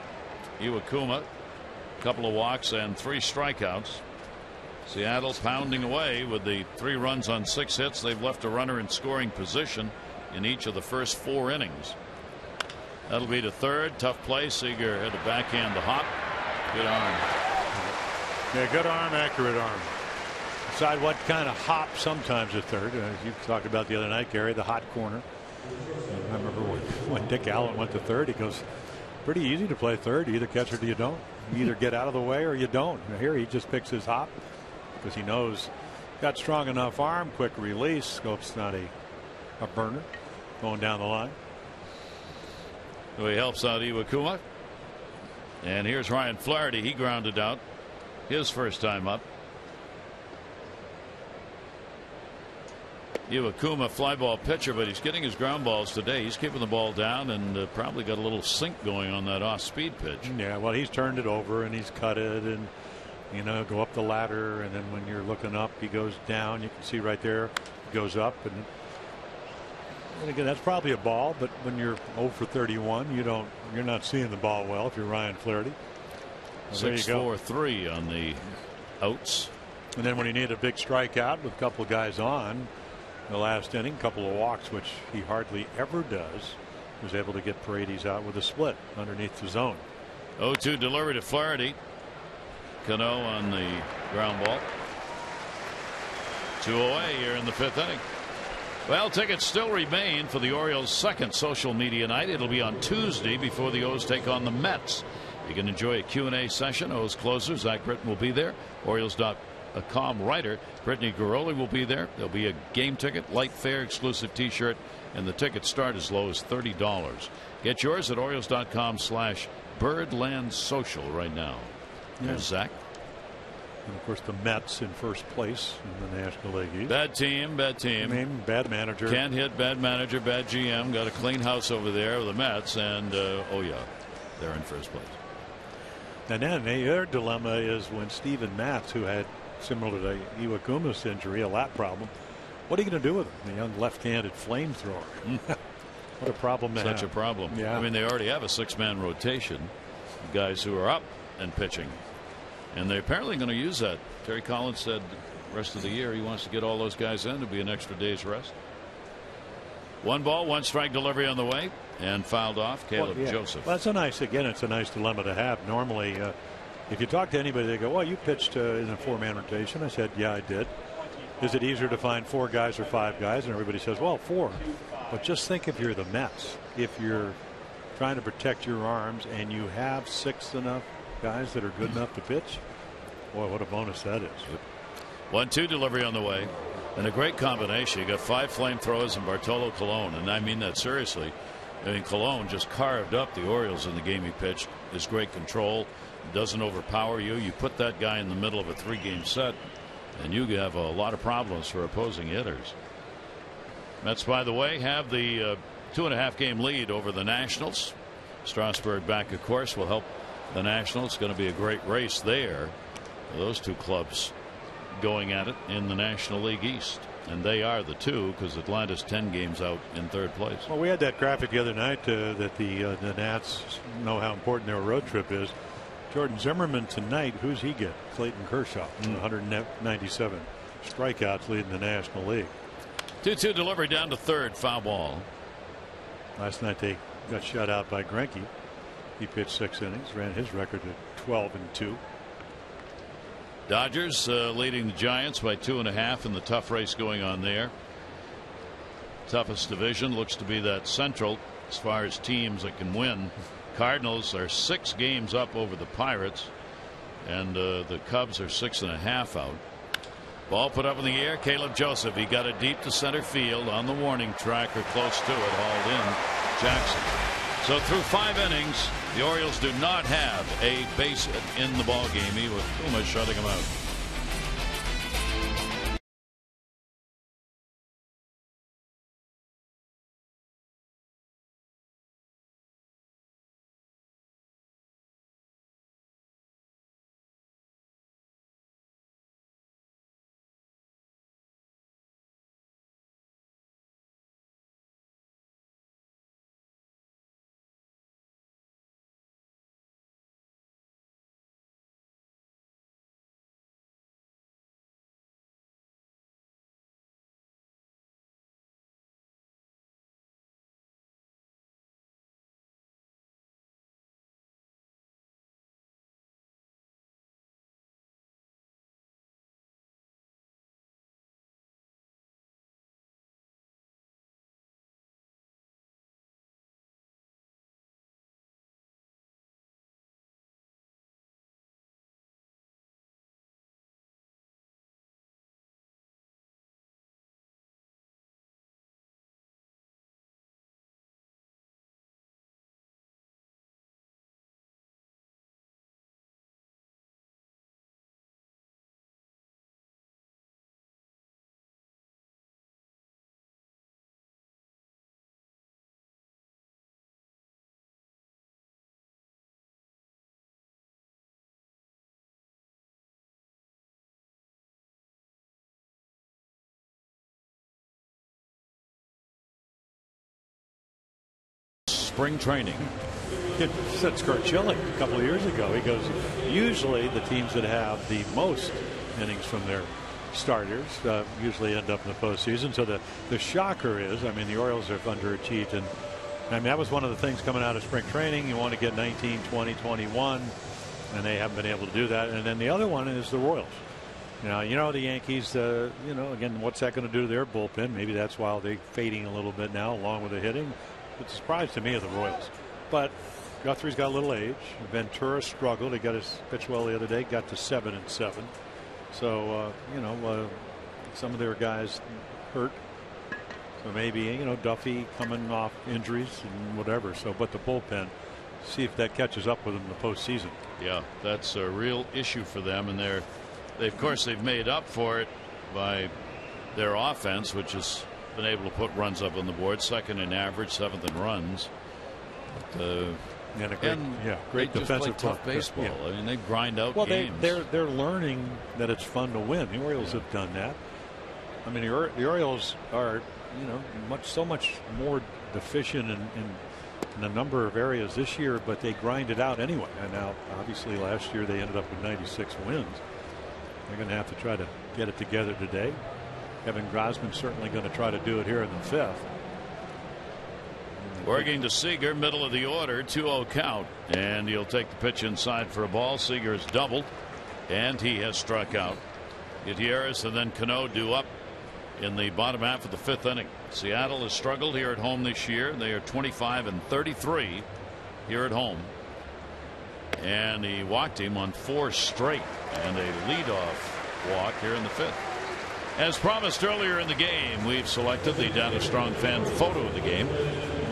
Iwakuma, a couple of walks and 3 strikeouts. Seattle pounding away with the 3 runs on 6 hits. They've left a runner in scoring position in each of the first 4 innings. That'll be to third. Tough play. Seager had to backhand the hop. Good arm. Yeah, good arm, accurate arm. Decide what kind of hop sometimes at third. You talked about the other night, Gary, the hot corner. I remember when Dick Allen went to third, he goes, pretty easy to play third. You either catch or you don't. You either get out of the way or you don't. Here he just picks his hop because he knows got strong enough arm, quick release. Scope's not a burner going down the line. So he helps out Iwakuma. And here's Ryan Flaherty. He grounded out his first time up. Iwakuma, fly ball pitcher, but he's getting his ground balls today. He's keeping the ball down and probably got a little sink going on that off speed pitch. Yeah, well, he's turned it over and he's cut it and, go up the ladder. And then when you're looking up, he goes down. You can see right there, he goes up. And again, that's probably a ball, but when you're 0 for 31, you're not seeing the ball well if you're Ryan Flaherty. 6-4-3 on the outs. And then when he needed a big strikeout with a couple of guys on the last inning, a couple of walks, which he hardly ever does, was able to get Paredes out with a split underneath the zone. 0-2 delivery to Flaherty. Cano on the ground ball. 2 away here in the 5th inning. Well, tickets still remain for the Orioles' second social media night. It'll be on Tuesday before the O's take on the Mets. You can enjoy a Q&A session. O's closer Zach Britton will be there. Orioles.com writer Brittany Garoli will be there. There'll be a game ticket, light fare, exclusive T-shirt, and the tickets start as low as $30. Get yours at Orioles.com/BirdlandSocial right now. There's Zach. And of course the Mets in first place in the National League East. Bad team. I mean, bad manager. Can't hit, bad manager, bad GM. Got a clean house over there with the Mets, and oh yeah, they're in first place. And then their dilemma is when Steven Matz, who had, similar to Iwakuma's injury, a lat problem, what are you going to do with him? The young left-handed flamethrower. What a problem to have. Such a problem. Yeah. I mean, they already have a 6-man rotation, guys who are up and pitching. And they're apparently going to use that. Terry Collins said the rest of the year he wants to get all those guys in to be an extra day's rest. 1 ball, 1 strike delivery on the way and fouled off. Caleb Joseph. Well, it's a nice dilemma to have. Normally, if you talk to anybody, they go, well, you pitched in a 4-man rotation. I said, yeah, I did. Is it easier to find 4 guys or 5 guys? And everybody says, well, 4. But just think if you're the Mets, if you're trying to protect your arms and you have 6 enough guys that are good enough to pitch, boy, what a bonus that is. 1-2 delivery on the way, and a great combination. You got 5 flamethrowers and Bartolo Colon, and I mean that seriously. I mean, Colon just carved up the Orioles in the game he pitched. His great control, doesn't overpower you. You put that guy in the middle of a 3-game set, and you have a lot of problems for opposing hitters. Mets, by the way, have the 2.5-game lead over the Nationals. Strasburg back, of course, will help the Nationals. It's going to be a great race there. Those 2 clubs going at it in the National League East. And they are the 2 because Atlanta's 10 games out in 3rd place. Well, we had that graphic the other night that the Nats know how important their road trip is. Jordan Zimmerman tonight, who's he get? Clayton Kershaw, 197 strikeouts leading the National League. 2-2 delivery down to 3rd, foul ball. Last night they got shut out by Greinke. He pitched 6 innings, ran his record at 12-2. Dodgers leading the Giants by 2.5 in the tough race going on there. Toughest division looks to be that Central as far as teams that can win. Cardinals are 6 games up over the Pirates, and the Cubs are 6.5 out. Ball put up in the air. Caleb Joseph, he got it deep to center field on the warning track or close to it, hauled in. Jackson. So through 5 innings, the Orioles do not have a base hit in the ballgame. Iwakuma shutting them out. spring training. It said Kurt Schilling a couple of years ago. He goes, usually the teams that have the most innings from their starters usually end up in the postseason. So the shocker is, I mean, the Orioles have underachieved, and I mean that was one of the things coming out of spring training. You want to get 19, 20, 21, and they haven't been able to do that. And then the other one is the Royals. Now, you know, the Yankees, you know, again, what's that going to do to their bullpen? Maybe that's why they're fading a little bit now, along with the hitting. It's a surprise to me of the Royals. But Guthrie's got a little age. Ventura struggled. He got his pitch well the other day, got to 7-7. So, you know, some of their guys hurt. So maybe, you know, Duffy coming off injuries and whatever. So, but the bullpen, see if that catches up with them in the postseason. Yeah, that's a real issue for them, and of course they've made up for it by their offense, which has been able to put runs up on the board, second in average, seventh in runs. And a great they defensive just play tough baseball. Yeah. I mean, they grind out games. They're learning that it's fun to win. The Orioles have done that. I mean, the Orioles are, you know, so much more deficient in a number of areas this year, but they grind it out anyway. And now, obviously, last year they ended up with 96 wins. They're going to have to try to get it together today. Kevin Grosman's certainly going to try to do it here in the fifth. Working to Seager, middle of the order, 2-0 count, and he'll take the pitch inside for a ball. Seager's doubled, and he has struck out. Gutierrez and then Cano do up in the bottom half of the fifth inning. Seattle has struggled here at home this year. They are 25-33 here at home, and he walked him on 4 straight, and a leadoff walk here in the fifth. As promised earlier in the game, we've selected the Down to Strong fan photo of the game.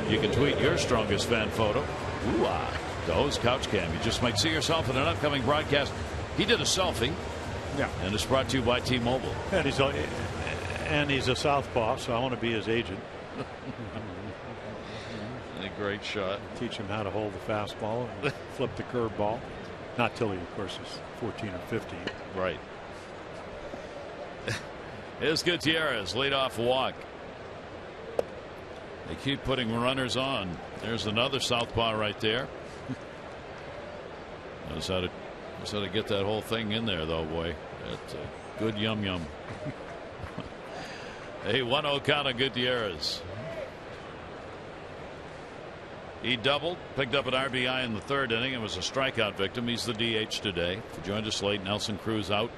You can tweet your strongest fan photo. Ooh-ah, to Ho's Couch Cam. You just might see yourself in an upcoming broadcast. He did a selfie. Yeah. And it's brought to you by T-Mobile. And he's a southpaw, so I want to be his agent. A great shot. Teach him how to hold the fastball and flip the curveball. Not till he, of course, is 14 or 15. Right. Here's Gutierrez, leadoff walk. They keep putting runners on. There's another southpaw right there. Knows how to get that whole thing in there, though, boy. That's a good yum. A 1-0 count on Gutierrez. He doubled, picked up an RBI in the third inning, and was a strikeout victim. He's the DH today. He joined us late. Nelson Cruz out.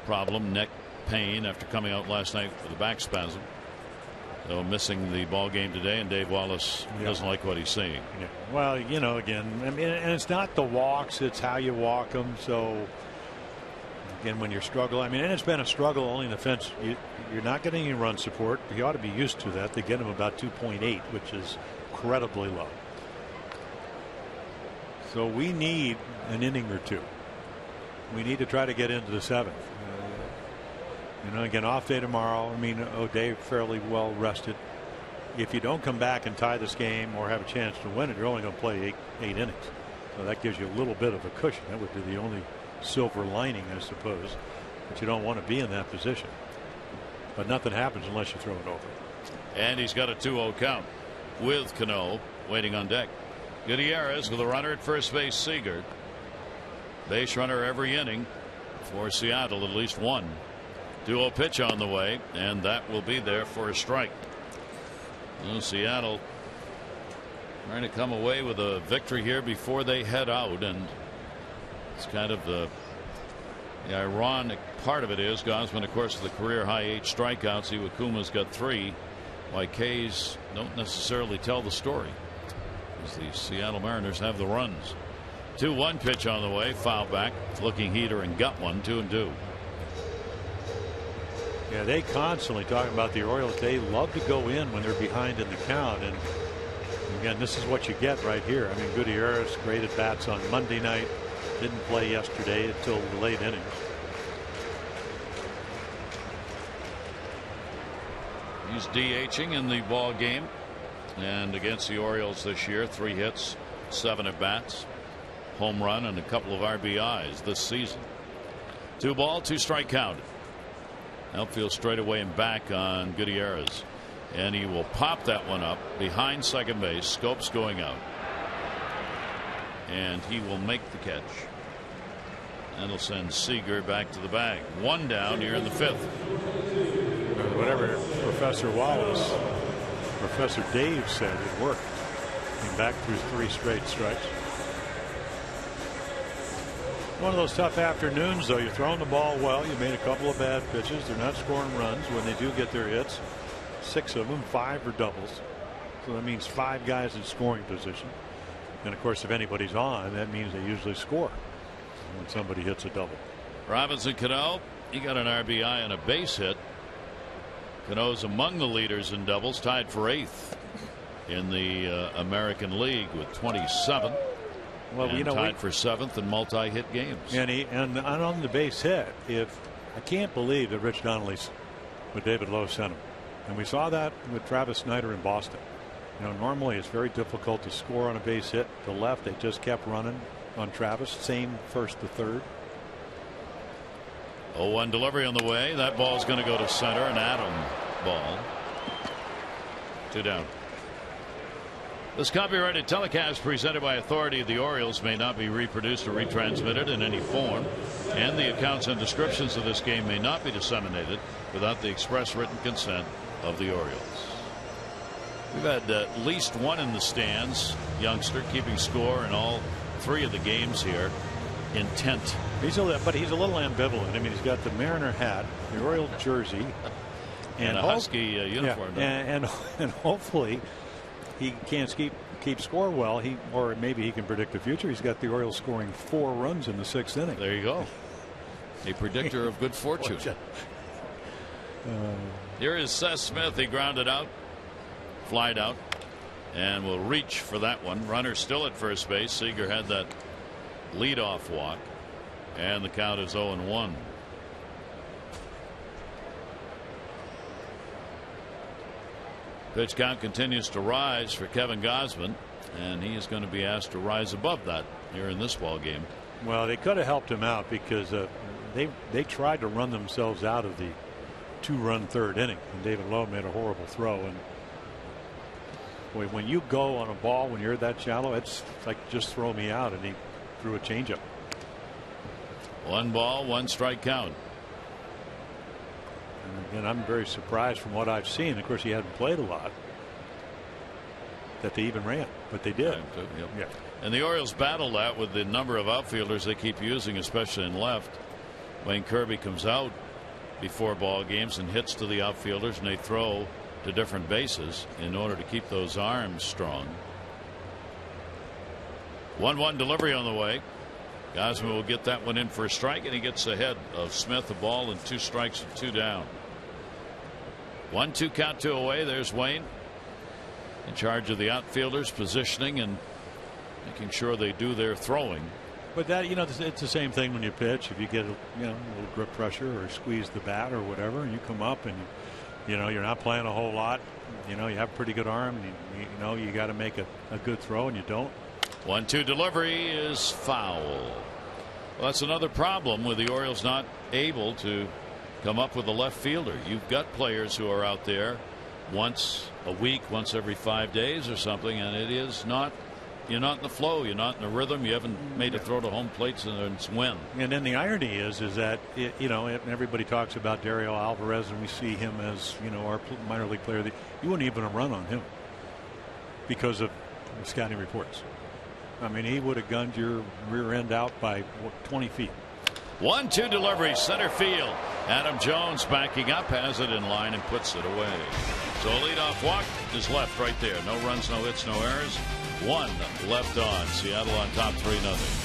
Problem, neck pain after coming out last night with a back spasm. So missing the ball game today, and Dave Wallace doesn't like what he's seeing. Yeah. Well, you know, again, I mean, and it's not the walks, it's how you walk them. So again, when you're struggling, I mean, and it's been a struggle only in the fence. You're not getting any run support. You ought to be used to that. They get him about 2.8, which is incredibly low. So we need an inning or two. We need to try to get into the seventh. You know, again, off day tomorrow. I mean, O'Day fairly well rested. If you don't come back and tie this game or have a chance to win it, you're only going to play eight innings. So that gives you a little bit of a cushion. That would be the only silver lining, I suppose. But you don't want to be in that position. But nothing happens unless you throw it over. And he's got a 2-0 count with Cano waiting on deck. Gutierrez with a runner at first base. Seager. Base runner every inning for Seattle, at least one. 2-0 pitch on the way, and that will be there for a strike. Well, Seattle trying to come away with a victory here before they head out, and it's kind of the ironic part of it is Gausman, of course, with the career high 8 strikeouts. Iwakuma's got 3. Why K's don't necessarily tell the story, as the Seattle Mariners have the runs. 2-1 pitch on the way, foul back, looking heater, and got one. 2-2. Yeah, they constantly talk about the Orioles. They love to go in when they're behind in the count, and again, this is what you get right here. I mean, Gutierrez great at bats on Monday night, didn't play yesterday until the late innings. He's DHing in the ball game, and against the Orioles this year, 3 hits, 7 at bats, home run, and a couple of RBIs this season. 2 ball, 2 strike count. Outfield straight away and back on Gutierrez. And he will pop that one up behind second base. Scopes going out. And he will make the catch. That'll send Seager back to the bag. One down here in the fifth. Whatever Professor Wallace, Professor Dave said, it worked. Came back through 3 straight strikes. One of those tough afternoons, though. You're throwing the ball well. You made a couple of bad pitches. They're not scoring runs. When they do get their hits, 6 of them, 5 are doubles. So that means 5 guys in scoring position. And of course, if anybody's on, that means they usually score when somebody hits a double. Robinson Cano, he got an RBI and a base hit. Cano's among the leaders in doubles, tied for 8th in the American League with 27. Well, and tied for 7th in multi-hit games. And on the base hit, I can't believe that Rich Donnelly's with David Lowe sent him, and we saw that with Travis Snyder in Boston. Normally it's very difficult to score on a base hit to left. They just kept running on Travis. Same first to third. 0-1 delivery on the way. That ball's going to go to center. An Adam ball. 2 down. This copyrighted telecast presented by authority of the Orioles may not be reproduced or retransmitted in any form, and the accounts and descriptions of this game may not be disseminated without the express written consent of the Orioles. We've had at least one in the stands, youngster, keeping score in all 3 of the games here. Intent. But he's a little ambivalent. I mean, he's got the Mariner hat, the Oriole jersey, and a Husky uniform. Yeah, and hopefully he can't keep score well. Or maybe he can predict the future. He's got the Orioles scoring 4 runs in the 6th inning. There you go. A predictor of good fortune. Here is Seth Smith. He grounded out, flied out, and will reach for that one. Runner still at first base. Seager had that leadoff walk, and the count is 0-1. Pitch count continues to rise for Kevin Gausman, and he is going to be asked to rise above that here in this ball game. Well, they could have helped him out because they tried to run themselves out of the 2-run 3rd inning, and David Lowe made a horrible throw. And boy, when you go on a ball when you're that shallow, it's like just throw me out, and he threw a changeup. 1 ball, 1 strike count. And again, I'm very surprised from what I've seen. Of course, he hadn't played a lot, that they even ran, but they did. Yep. Yeah. And the Orioles battle that with the number of outfielders they keep using, especially in left. Wayne Kirby comes out before ball games and hits to the outfielders, and they throw to different bases in order to keep those arms strong. 1-1 delivery on the way. Gausman will get that one in for a strike, and he gets ahead of Smith, a ball and 2 strikes and 2 down. 1-2 count, 2 away. There's Wayne in charge of the outfielders, positioning and making sure they do their throwing. But that, it's the same thing when you pitch. If you get a little grip pressure or squeeze the bat or whatever, and you come up and you're not playing a whole lot. You have a pretty good arm. You got to make a good throw, and you don't. 1-2 delivery is foul. Well, that's another problem with the Orioles not able to come up with a left fielder. You've got players who are out there once a week, once every 5 days or something, and it is not. You're not in the flow. You're not in the rhythm. You haven't made a throw to home plate since when. And then the irony is that everybody talks about Dario Alvarez, and we see him as our minor league player. You wouldn't even run on him because of scouting reports. I mean, he would have gunned your rear end out by 20 feet. 1-2 delivery, center field. Adam Jones backing up, has it in line and puts it away. So a leadoff walk is left right there. No runs, no hits, no errors. 1 left on. Seattle on top 3-0.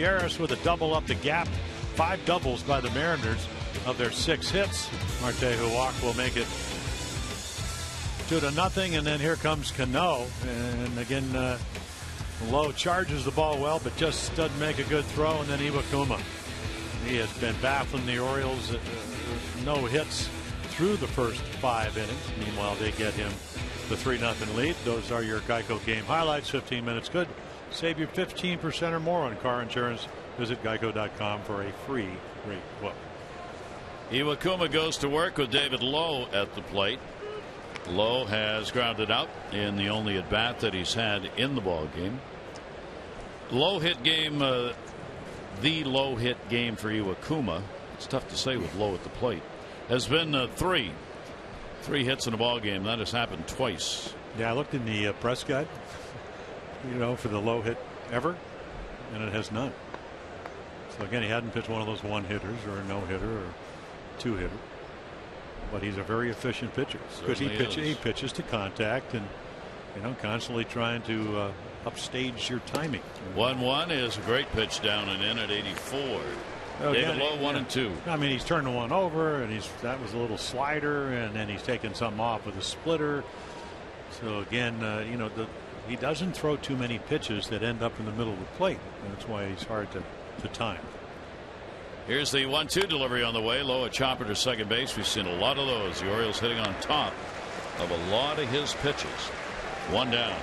Gutierrez with a double up the gap. 5 doubles by the Mariners of their 6 hits. Marte Huac will make it 2-0, and then here comes Cano, and again Lowe charges the ball well, but just doesn't make a good throw, and then Iwakuma. He has been baffling the Orioles. No hits through the first 5 innings. Meanwhile, they get him the 3-0 lead. Those are your Geico game highlights. 15 minutes good. Save you 15% or more on car insurance. Visit geico.com for a free rate quote. Iwakuma goes to work with David Lowe at the plate. Lowe has grounded out in the only at bat that he's had in the ball game. Low hit game, the low hit game for Iwakuma. It's tough to say with Lowe at the plate. Has been 3 hits in a ball game. That has happened twice. Yeah, I looked in the press guide, for the low hit ever, and it has none. So again, he hadn't pitched one of those 1-hitters or a no-hitter or 2-hitter. But he's a very efficient pitcher because he pitches to contact and constantly trying to upstage your timing. 1-1 is a great pitch down and in at 84. David Lowe 1-2. I mean, he's turned the one over, and that was a little slider, and then he's taken something off with a splitter. So again, he doesn't throw too many pitches that end up in the middle of the plate. And that's why he's hard to time. Here's the 1-2 delivery on the way. Lowe a chopper to second base. We've seen a lot of those. The Orioles hitting on top of a lot of his pitches. 1 down.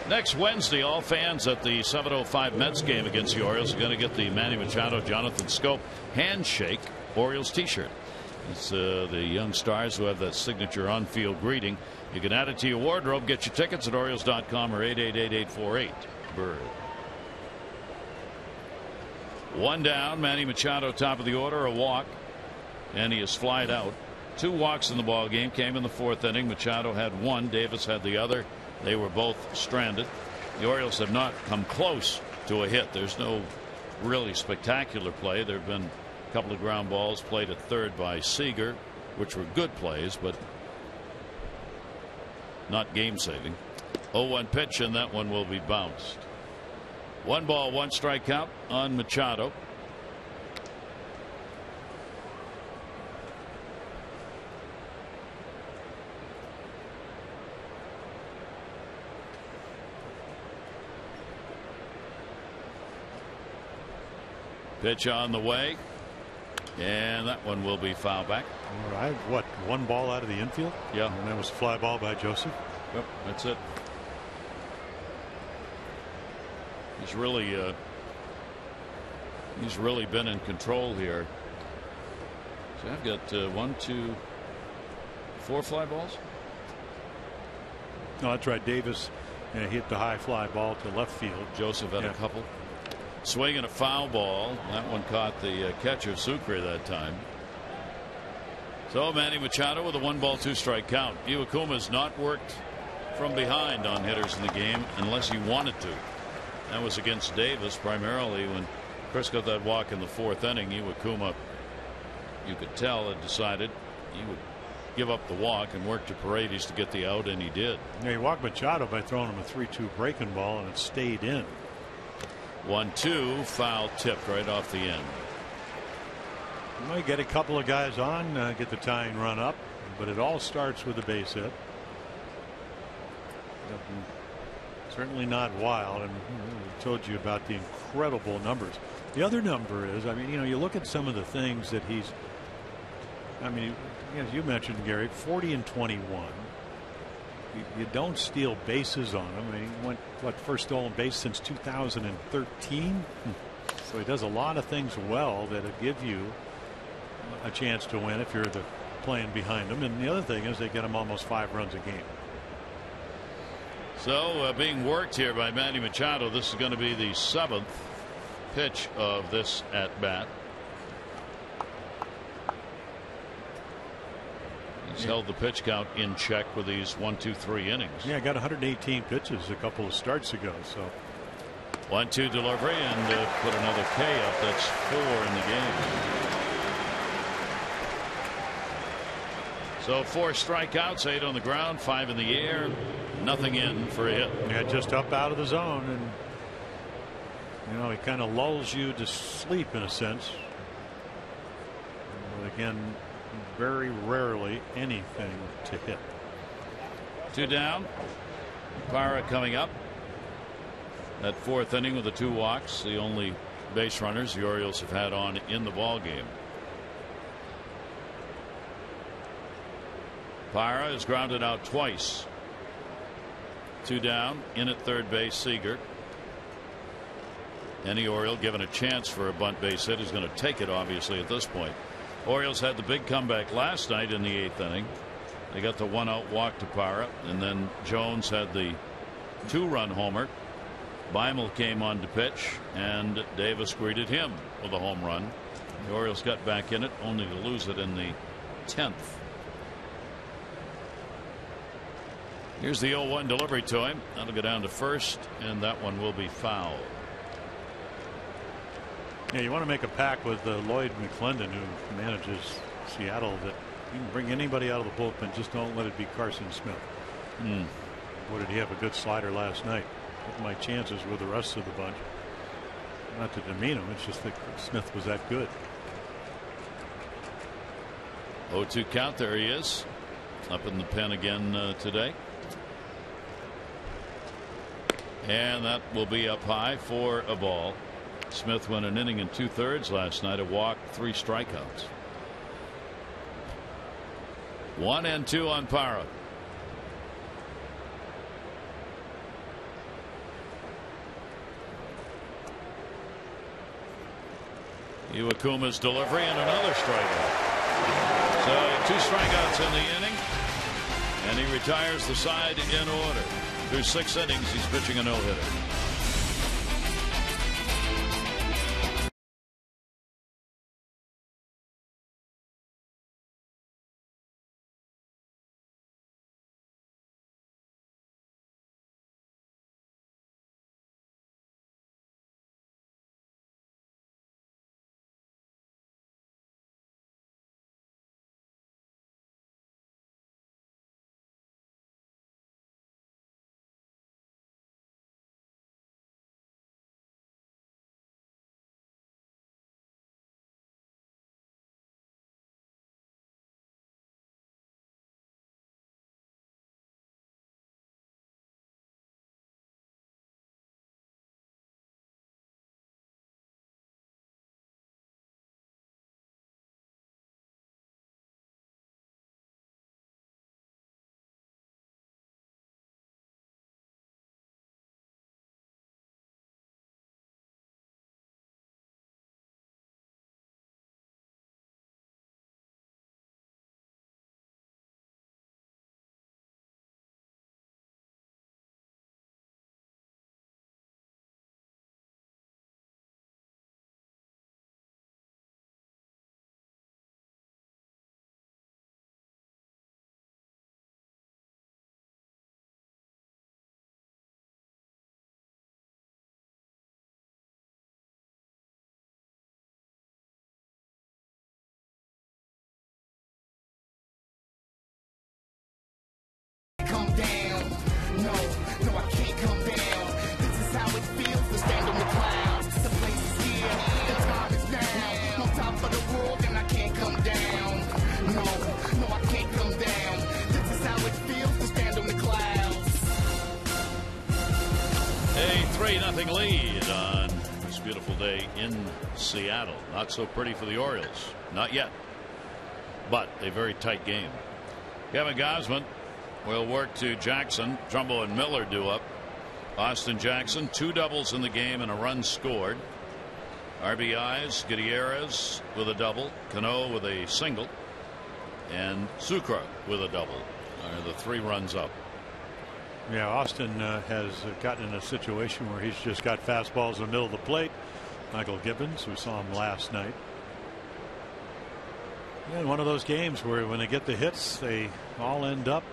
Next Wednesday, all fans at the 7:05 Mets game against the Orioles are going to get the Manny Machado, Jonathan Scope handshake Orioles t-shirt. It's the young stars who have that signature on-field greeting. You can add it to your wardrobe. Get your tickets at Orioles.com or 888-848-BIRD. 1 down. Manny Machado, top of the order, a walk, and he is flied out. 2 walks in the ball game came in the 4th inning. Machado had 1. Davis had the other. They were both stranded. The Orioles have not come close to a hit. There's no really spectacular play. There have been a couple of ground balls played at third by Seager, which were good plays, but not game saving. 0-1 pitch, and that one will be bounced. 1 ball, 1 strike count on Machado. Pitch on the way, and that one will be foul back. All right, what, 1 ball out of the infield? Yeah, and that was a fly ball by Joseph. Yep, that's it. He's really been in control here. So I've got 1, 2, 4 fly balls. No, that's right. Davis hit the high fly ball to left field. Joseph had a couple. Swinging a foul ball. That one caught the catcher Sucre that time. So Manny Machado with a 1 ball 2 strike count. Iwakuma's not worked from behind on hitters in the game unless he wanted to. That was against Davis primarily when Chris got that walk in the 4th inning. Iwakuma, you could tell, had decided he would give up the walk and work to Paredes to get the out, and he did. Yeah, he walked Machado by throwing him a 3-2 breaking ball, and it stayed in. 1-2, foul tipped right off the end. Well, you get a couple of guys on, get the tying run up, but it all starts with a base hit. Certainly not wild, and I told you about the incredible numbers. The other number is, I mean, you look at some of the things that he's, I mean, as you mentioned, Gary, 40 and 21. You don't steal bases on him. I mean, he went first stolen base since 2013. So he does a lot of things well that'll give you a chance to win if you're playing behind him. And the other thing is they get him almost 5 runs a game. So being worked here by Manny Machado. This is going to be the 7th pitch of this at bat. He's held the pitch count in check with these 1, 2, 3 innings. Yeah, got 118 pitches a couple of starts ago. So 1-2 delivery, and put another K up. That's 4 in the game. So 4 strikeouts, 8 on the ground, 5 in the air, nothing in for a hit. Yeah, just up out of the zone, and You know, he kind of lulls you to sleep in a sense. But again, very rarely anything to hit. 2 down. Parra coming up. That 4th inning with the 2 walks, the only base runners the Orioles have had on in the ball game. Parra is grounded out twice. 2 down. In at third base, Seager. Any Oriole given a chance for a bunt base hit is going to take it, obviously, at this point. Orioles had the big comeback last night in the 8th inning. They got the 1-out walk to Parra, and then Jones had the 2-run homer. Beimel came on to pitch, and Davis greeted him with a home run. The Orioles got back in it, only to lose it in the 10th. Here's the 0-1 delivery to him. That'll go down to first, and that one will be foul. Yeah, you want to make a pact with Lloyd McClendon, who manages Seattle, that you can bring anybody out of the bullpen, just don't let it be Carson Smith. Boy, did he have a good slider last night. Took my chances with the rest of the bunch. Not to demean him, it's just that Smith was that good. 0-2 count. There he is, up in the pen again today. And that will be up high for a ball. Smith went an inning and 2/3 last night. A walk, 3 strikeouts. 1-2 on Parra. Iwakuma's delivery and another strikeout. So 2 strikeouts in the inning, and he retires the side in order. Through 6 innings, he's pitching a no-hitter. Lead on this beautiful day in Seattle. Not so pretty for the Orioles. Not yet. But a very tight game. Kevin Gausman will work to Jackson. Trumbo and Miller do up. Austin Jackson, 2 doubles in the game and a run scored. RBIs, Gutierrez with a double. Cano with a single. And Sucre with a double. Are the 3 runs up. Yeah, Austin has gotten in a situation where he's just got fastballs in the middle of the plate. Michael Gibbons, we saw him last night. And one of those games where when they get the hits, they all end up,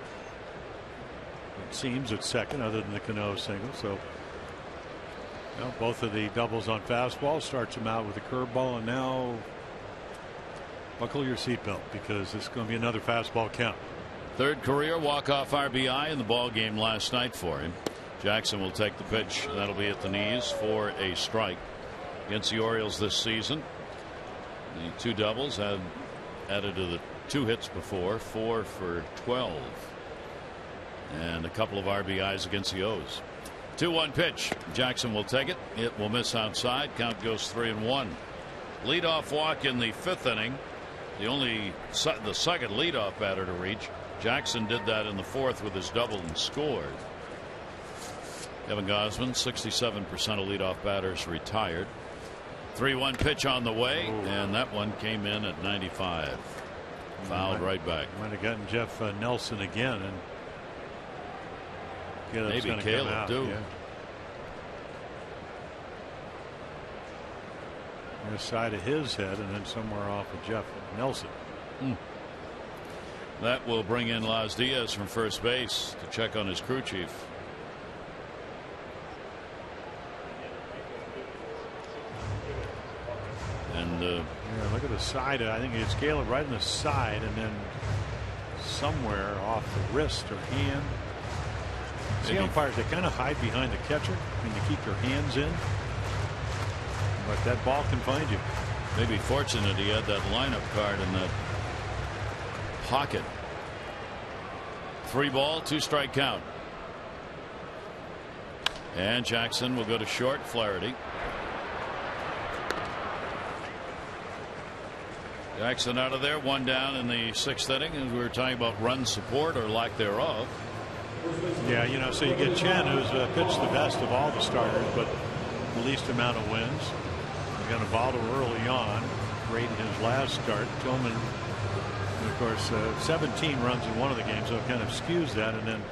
it seems, at second, other than the Cano single. So, you know, both of the doubles on fastball starts him out with a curveball, and now buckle your seatbelt because this is going to be another fastball count. 3rd career walk-off RBI in the ball game last night for him. Jackson will take the pitch. That'll be at the knees for a strike. Against the Orioles this season, the 2 doubles had added to the 2 hits before, 4 for 12, and a couple of RBIs against the O's. 2-1 pitch. Jackson will take it. It will miss outside. Count goes 3-1. Leadoff walk in the 5th inning. The second leadoff batter to reach. Jackson did that in the 4th with his double and scored. Kevin Gausman, 67% of leadoff batters retired. 3-1 pitch on the way, and that one came in at 95. Fouled right back. Might have gotten Jeff Nelson again, and maybe Caleb too. Yeah. On the side of his head, and then somewhere off of Jeff Nelson. That will bring in Las Diaz from first base to check on his crew chief. And yeah, look at the side. I think it's Caleb right in the side, and then somewhere off the wrist or hand. See, umpires, they kind of hide behind the catcher and you keep your hands in, but that ball can find you. Maybe fortunate he had that lineup card in that pocket. 3 ball, 2 strike count. And Jackson will go to short. Flaherty. Jackson out of there, 1 down in the 6th inning, and we were talking about run support or lack thereof. Yeah, you know, so you get Chen, who's pitched the best of all the starters, but the least amount of wins. You got Ubaldo early on, great in his last start. Tillman, and of course, 17 runs in one of the games, so it kind of skews that. And then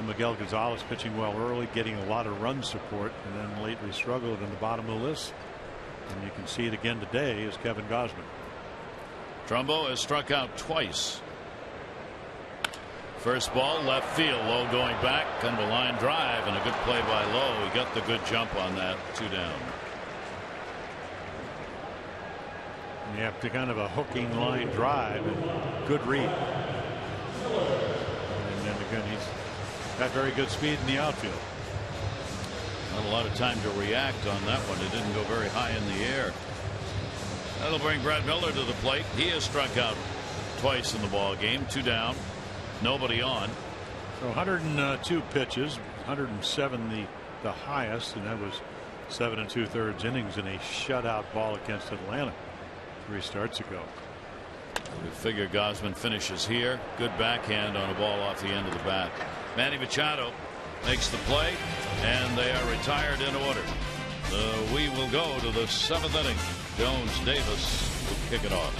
Miguel Gonzalez pitching well early, getting a lot of run support, and then lately struggled in the bottom of the list. And you can see it again today is Kevin Gausman. Trumbo has struck out twice. First ball, left field, Lowe going back, kind of a line drive, and a good play by Lowe. He got the good jump on that. 2 down. You have to kind of a hooking line drive and good read. And then again, he's got very good speed in the outfield. Not a lot of time to react on that one. It didn't go very high in the air. That'll bring Brad Miller to the plate. He has struck out twice in the ball game. 2 down. Nobody on. So 102 pitches, 107 the highest, and that was 7 2/3 innings in a shutout ball against Atlanta 3 starts ago. We figure Gausman finishes here. Good backhand on a ball off the end of the bat. Manny Machado makes the play, and they are retired in order. We will go to the 7th inning. Jones Davis will kick it off.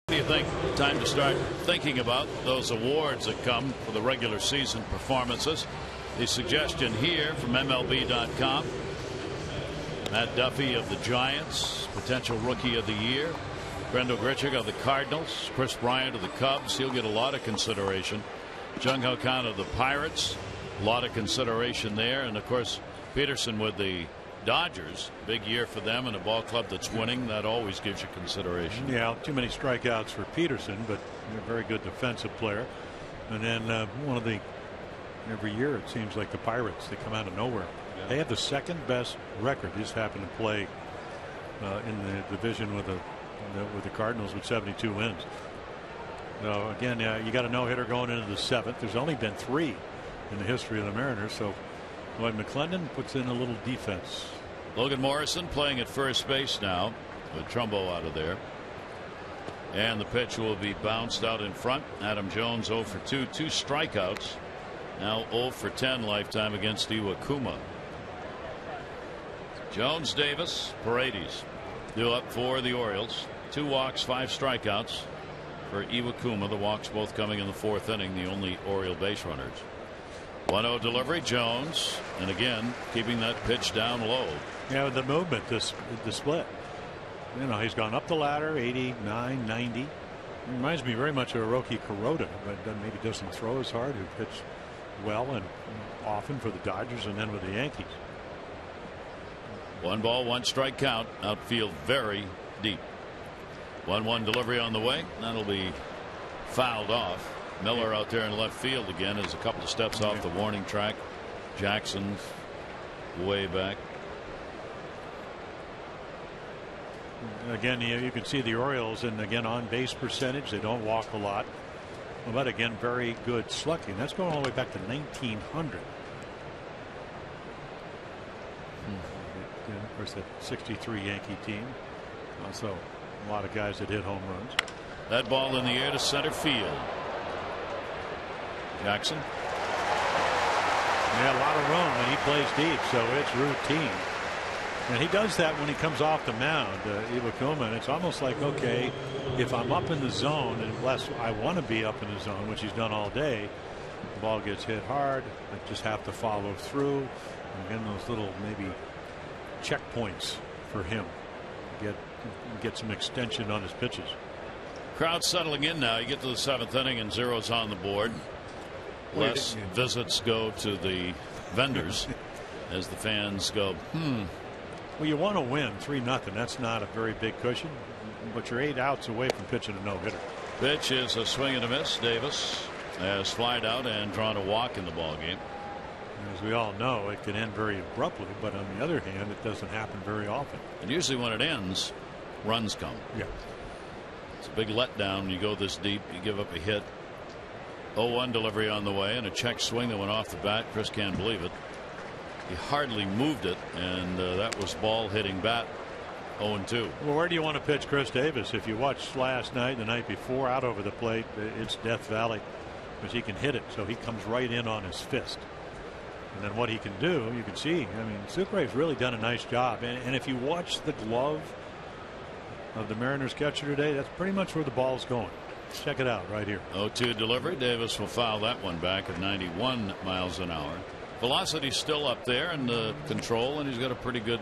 What do you think? Time to start thinking about those awards that come for the regular season performances. The suggestion here from MLB.com. Matt Duffy of the Giants, potential rookie of the year. Brendel Grichuk of the Cardinals. Chris Bryant of the Cubs. He'll get a lot of consideration. Jung Ho Kang of the Pirates. A lot of consideration there. And of course, Peterson with the Dodgers. Big year for them, and a ball club that's winning. That always gives you consideration. Yeah, too many strikeouts for Peterson, but a very good defensive player. And then every year it seems like the Pirates, they come out of nowhere. Yeah. They have the second best record. They just happen to play in the division with the Cardinals with 72 wins. So again, you got a no-hitter going into the 7th. There's only been 3 in the history of the Mariners. So Lloyd McClendon puts in a little defense. Logan Morrison playing at first base now with Trumbo out of there. And the pitch will be bounced out in front. Adam Jones 0 for 2. 2 strikeouts. Now 0 for 10 lifetime against Iwakuma. Jones, Davis, Paredes due up for the Orioles. 2 walks, 5 strikeouts for Iwakuma. The walks both coming in the 4th inning. The only Oriole base runners. 1-0 delivery, Jones, and again keeping that pitch down low. Yeah, with the movement, the split. You know, he's gone up the ladder, 89, 90. Reminds me very much of Hiroki Kuroda, but maybe doesn't throw as hard. Who pitched well and often for the Dodgers and then with the Yankees. 1 ball, 1 strike count. Outfield very deep. 1-1 delivery on the way. That'll be fouled off. Miller out there in left field again is a couple of steps off the warning track. Jackson's way back. Again, you can see the Orioles, and again on base percentage, they don't walk a lot, but again very good slugging. That's going all the way back to 1900. Of course, that 63 Yankee team. Also a lot of guys that hit home runs. That ball in the air to center field. Jackson. Yeah, a lot of room when he plays deep, so it's routine. And he does that when he comes off the mound, Iwakuma, and it's almost like, okay, if I'm up in the zone, and unless I want to be up in the zone, which he's done all day, the ball gets hit hard, I just have to follow through. And again, those little maybe checkpoints for him. Get some extension on his pitches. Crowd settling in now. You get to the 7th inning and 0's on the board. Less visits go to the vendors as the fans go, Well, you want to win 3-0. That's not a very big cushion, but you're 8 outs away from pitching a no-hitter. Pitch is a swing and a miss. Davis has flied out and drawn a walk in the ball game. As we all know, it can end very abruptly, but on the other hand, it doesn't happen very often. And usually when it ends, runs come. Yeah. It's a big letdown. You go this deep, you give up a hit. 0-1 delivery on the way, and a check swing that went off the bat. Chris can't believe it. He hardly moved it, and that was ball hitting bat. 0-2. Well, where do you want to pitch Chris Davis? If you watched last night, the night before, out over the plate, it's Death Valley, because he can hit it, so he comes right in on his fist. And then what he can do, you can see. I mean, Sucre's really done a nice job. And if you watch the glove of the Mariners catcher today, that's pretty much where the ball's going. Check it out right here. 0-2 delivery. Davis will foul that one back at 91 miles an hour. Velocity's still up there and the control, and he's got a pretty good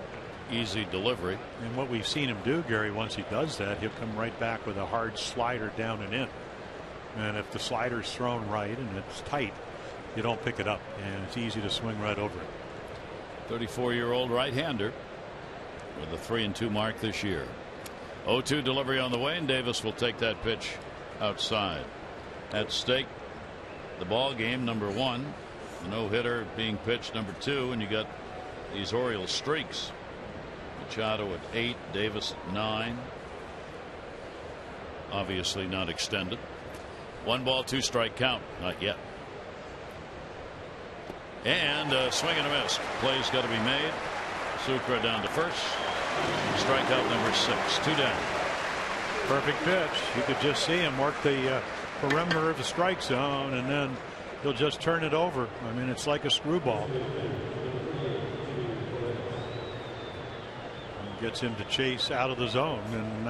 easy delivery. And what we've seen him do, Gary, once he does that, he'll come right back with a hard slider down and in. And if the slider's thrown right and it's tight, you don't pick it up, and it's easy to swing right over it. 34-year-old right-hander with a 3-2 mark this year. 0-2 delivery on the way, and Davis will take that pitch outside. At stake, the ball game, number 1. The no-hitter being pitched, number 2, and you got these Orioles streaks. Machado at 8, Davis at 9. Obviously not extended. 1 ball, 2 strike count. Not yet. And a swing and a miss. Play's got to be made. Sucre down to first. Strikeout number 6. 2 down. Perfect pitch. You could just see him work the perimeter of the strike zone, and then he'll just turn it over. I mean, it's like a screwball. Gets him to chase out of the zone, and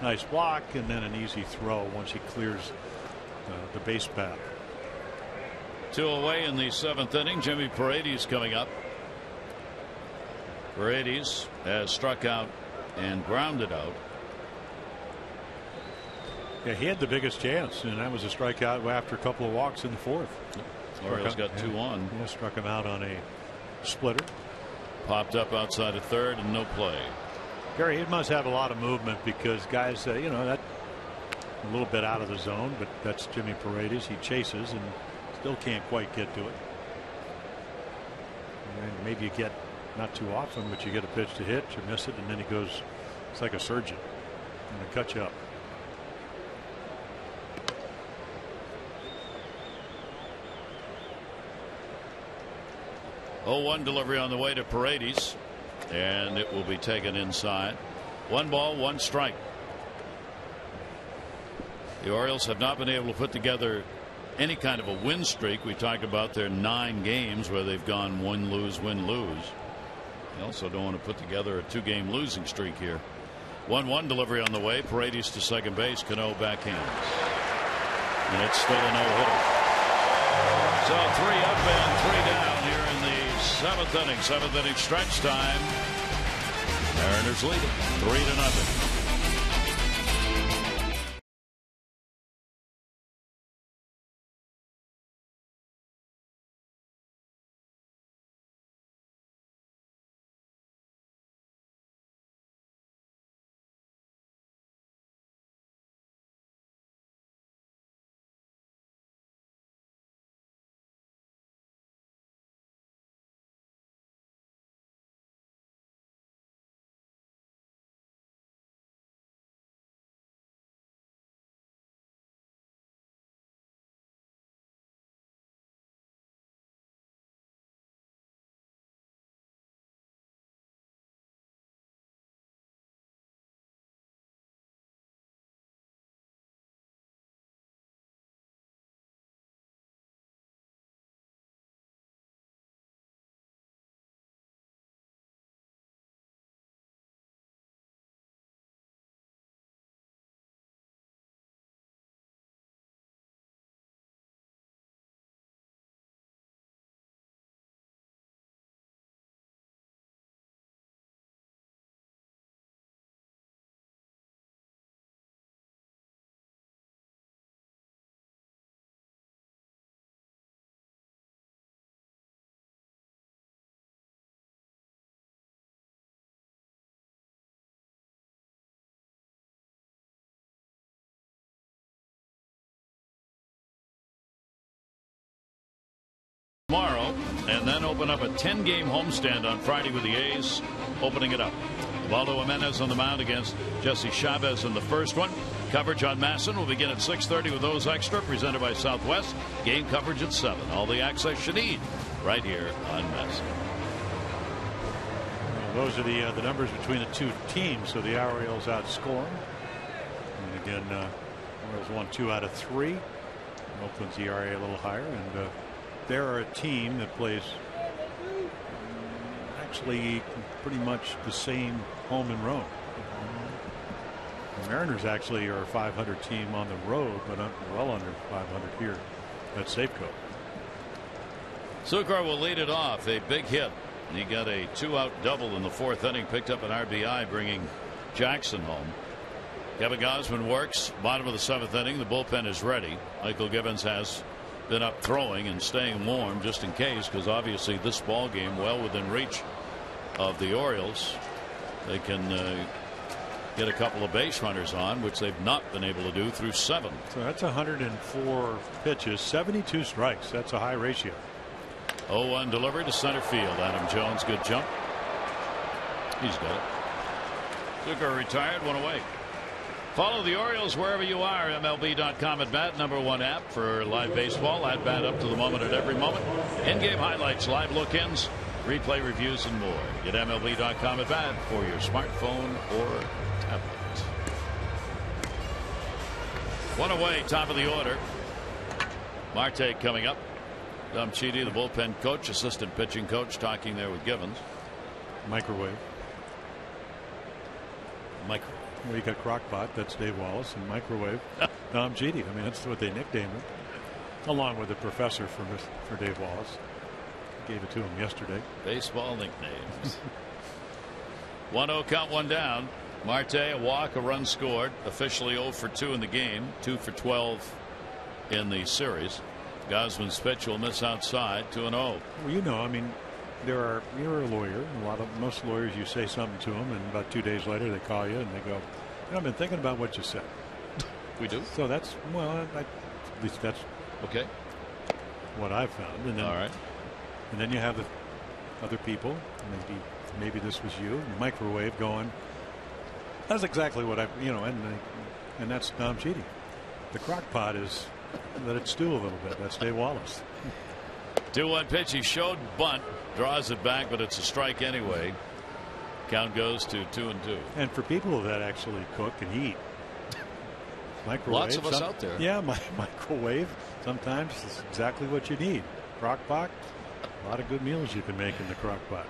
nice block, and then an easy throw once he clears the base path. 2 away in the 7th inning. Jimmy Paredes coming up. Paredes has struck out and grounded out Yeah, he had the biggest chance, and that was a strikeout after a couple of walks in the fourth. Orioles got 2 on. Yeah, struck him out on a splitter. Popped up outside of third and no play. Gary, he must have a lot of movement because guys, you know, that a little bit out of the zone, but that's Jimmy Paredes. He chases and still can't quite get to it. And maybe you get, not too often, but you get a pitch to hit, you miss it, and then he goes, it's like a surgeon, and they cut you up. Oh, 1 delivery on the way to Paredes, and it will be taken inside. 1 ball, 1 strike. The Orioles have not been able to put together any kind of a win streak. We talked about their 9 games where they've gone win, lose, win, lose. They also don't want to put together a 2-game losing streak here. 1-1 delivery on the way. Paredes to second base. Cano backhands. And it's still a no-hitter. So 3 up and 3 down here in the 7th inning. 7th inning stretch time. Mariners lead it 3-0. Tomorrow, and then open up a 10-game homestand on Friday with the A's opening it up. Valdo Jimenez on the mound against Jesse Chavez in the first one. Coverage on Masson will begin at 6:30 with those extra, presented by Southwest. Game coverage at 7. All the access you need right here on Masson. Well, those are the numbers between the 2 teams. So the Orioles outscore them. And again, Orioles won 2 out of 3. Oakland's ERA a little higher, and they're a team that plays actually pretty much the same home and road. The Mariners actually are a 500 team on the road, but well under 500 here at Safeco. Sukar will lead it off. A big hit. He got a 2-out double in the 4th inning, picked up an RBI, bringing Jackson home. Kevin Gausman works. Bottom of the 7th inning. The bullpen is ready. Michael Gibbons has been up throwing and staying warm just in case, because obviously this ball game well within reach of the Orioles. They can get a couple of base runners on, which they've not been able to do through 7. So that's 104 pitches, 72 strikes. That's a high ratio. 0-1 delivery to center field. Adam Jones, good jump. He's got it. Zucker retired, 1 away. Follow the Orioles wherever you are. MLB.com at bat, #1 app for live baseball. At bat up to the moment at every moment. In-game highlights, live look-ins, replay reviews, and more. Get MLB.com at bat for your smartphone or tablet. 1 away, top of the order. Marte coming up. Dom Chidi, the bullpen coach, assistant pitching coach, talking there with Givens. Microwave. Well, you got Crockpot, that's Dave Wallace, and Microwave, Dom Chidi. I mean, that's what they nicknamed him, along with the professor for Dave Wallace. Gave it to him yesterday. Baseball nicknames. 1-0 count, 1 down. Marte, a walk, a run scored, officially 0 for 2 in the game, 2 for 12 in the series. Gosman's pitch will miss outside, 2-0. Well, you know, I mean, you're a lawyer. Most lawyers, you say something to them, and about 2 days later they call you and they go, you know, I've been thinking about what you said. We do. So that's, well, at least that's okay. What I've found. And then, all right. And then you have the other people. Maybe this was you. Microwave going. That's exactly what I, you know, and that's Tom cheating. The crock pot is let it stew a little bit. That's Dave Wallace. 2-1 pitch. He showed bunt, draws it back, but it's a strike anyway. Count goes to 2-2. And for people that actually cook and eat, microwave. Lots of us out there. Yeah, microwave. Sometimes is exactly what you need. Crock pot. A lot of good meals you can make in the crock pot.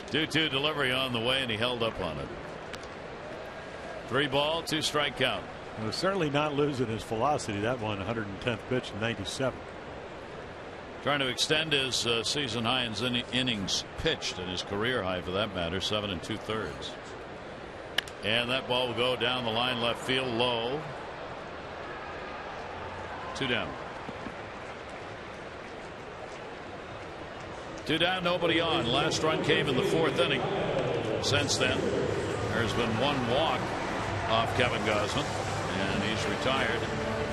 2-2 delivery on the way, and he held up on it. 3 ball, 2 strike count. He was certainly not losing his velocity. That one, 110th pitch, 97. Trying to extend his season high in innings pitched, and his career high for that matter, 7 2/3. And that ball will go down the line left field low. 2 down. 2 down, nobody on. Last run came in the 4th inning. Since then, there's been 1 walk off Kevin Gausman, and he's retired.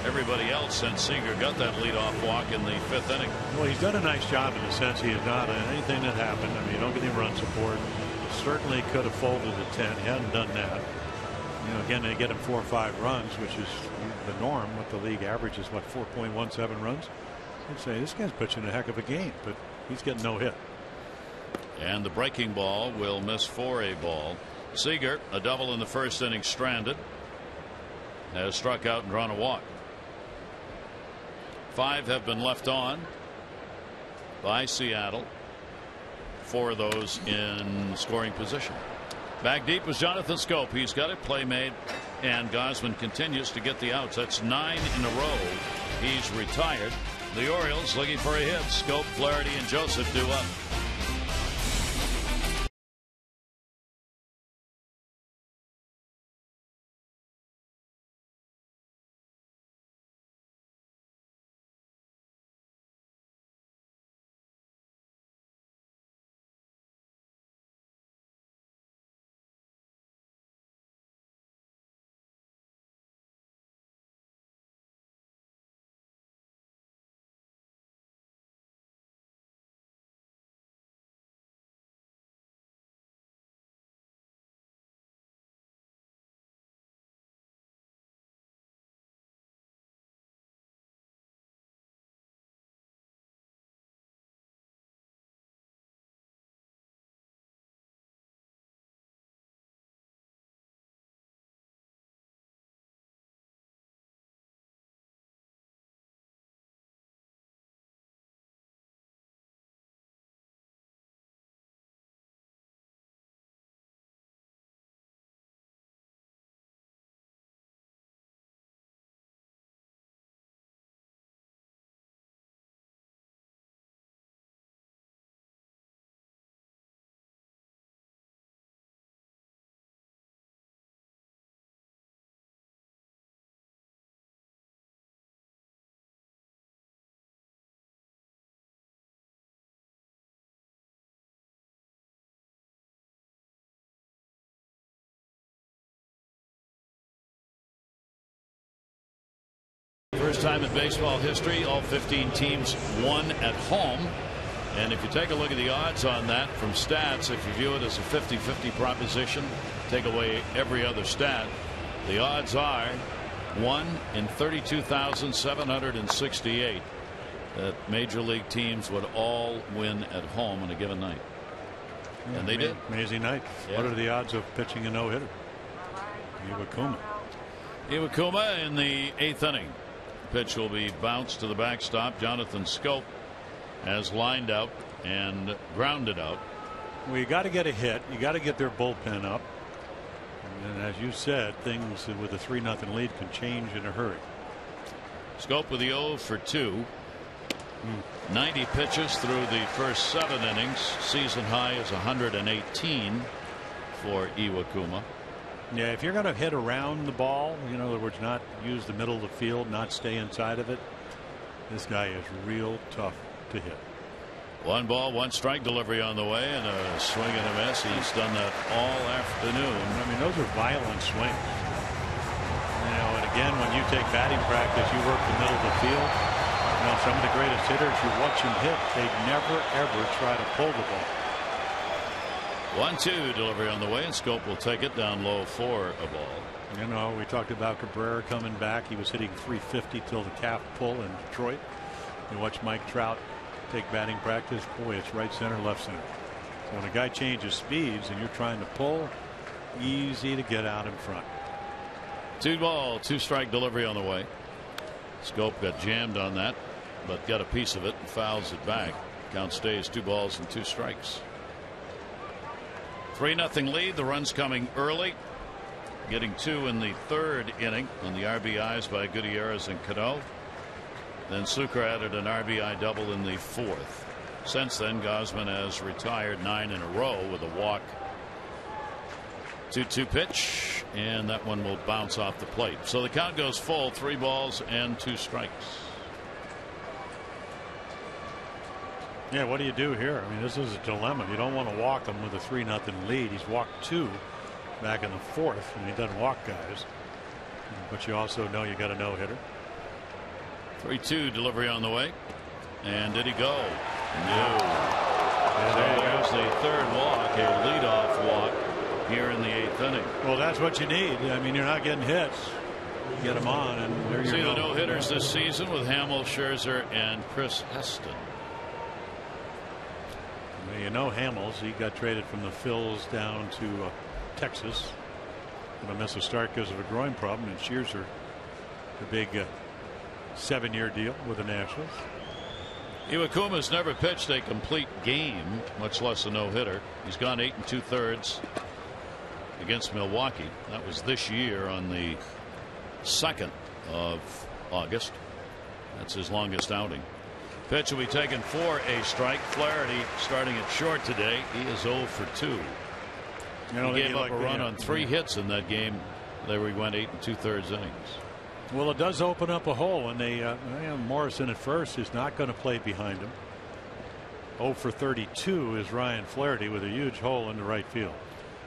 Everybody else since Seager got that leadoff walk in the 5th inning. Well, he's done a nice job in the sense he has not anything that happened. I mean, you don't get any run support. Certainly could have folded at 10. He hadn't done that. You know, again, they get him 4 or 5 runs, which is the norm. What the league average is, what, 4.17 runs. I'd say this guy's pitching a heck of a game, but he's getting no hit. And the breaking ball will miss for a ball. Seager, a double in the 1st inning, stranded, has struck out and drawn a walk. 5 have been left on by Seattle. 4 of those in scoring position. Back deep was Jonathan Scope. He's got it, play made, and Gausman continues to get the outs. That's 9 in a row. He's retired. The Orioles looking for a hit. Scope, Flaherty, and Joseph due up. First time in baseball history, all 15 teams won at home. And if you take a look at the odds on that from stats, if you view it as a 50-50 proposition, take away every other stat, the odds are 1 in 32,768 that major league teams would all win at home on a given night. Yeah, and they did. Amazing night. Yeah. What are the odds of pitching a no-hitter? Iwakuma in the 8th inning. Pitch will be bounced to the backstop. Jonathan Scope has lined out and grounded out. Well, you got to get a hit. You got to get their bullpen up. And as you said, things with a 3-0 lead can change in a hurry. Scope with the 0 for 2. 90 pitches through the first 7 innings. Season high is 118 for Iwakuma. Yeah, if you're going to hit around the ball, in other words, not use the middle of the field, not stay inside of it, this guy is real tough to hit. 1 ball, 1 strike delivery on the way, and a swing and a miss. He's done that all afternoon. I mean, those are violent swings. And again, when you take batting practice, you work the middle of the field. Some of the greatest hitters, you watch them hit, they never ever try to pull the ball. 1-2 delivery on the way, and Scope will take it down low for a ball. We talked about Cabrera coming back. He was hitting .350 till the calf pull in Detroit. You watch Mike Trout take batting practice. Boy, it's right center, left center. So when a guy changes speeds and you're trying to pull, easy to get out in front. 2 ball, 2 strike delivery on the way. Scope got jammed on that, but got a piece of it and fouls it back. Count stays 2 balls and 2 strikes. 3-0 lead. The runs coming early, getting 2 in the 3rd inning on the RBIs by Gutierrez and Cano. Then Sucre added an RBI double in the 4th. Since then, Gausman has retired 9 in a row with a walk. 2-2 pitch, and that one will bounce off the plate. So the count goes full, 3 balls and 2 strikes. Yeah, what do you do here? I mean, this is a dilemma. You don't want to walk him with a 3-0 lead. He's walked 2 back in the 4th, and he doesn't walk guys. But you also know you got a no-hitter. 3-2 delivery on the way. And did he go? No. So there's the 3rd walk, a leadoff walk here in the 8th inning. Well, that's what you need. I mean, you're not getting hits. Get them on, and there you go. See the no-hitters this season with Hamill, Scherzer, and Chris Heston. Well, Hamels, he got traded from the Phils down to Texas. Going to miss a start because of a groin problem. And Scherzer, the big 7-year deal with the Nationals. Iwakuma's never pitched a complete game, much less a no-hitter. He's gone 8 2/3 against Milwaukee. That was this year on the 2nd of August. That's his longest outing. Pitch will be taken for a strike. Flaherty starting it short today. He is 0 for 2. He gave up a run on 3 hits in that game. There we went 8 2/3 innings. Well, it does open up a hole, and they Morrison at first is not going to play behind him. 0 for 32 is Ryan Flaherty with a huge hole into right field.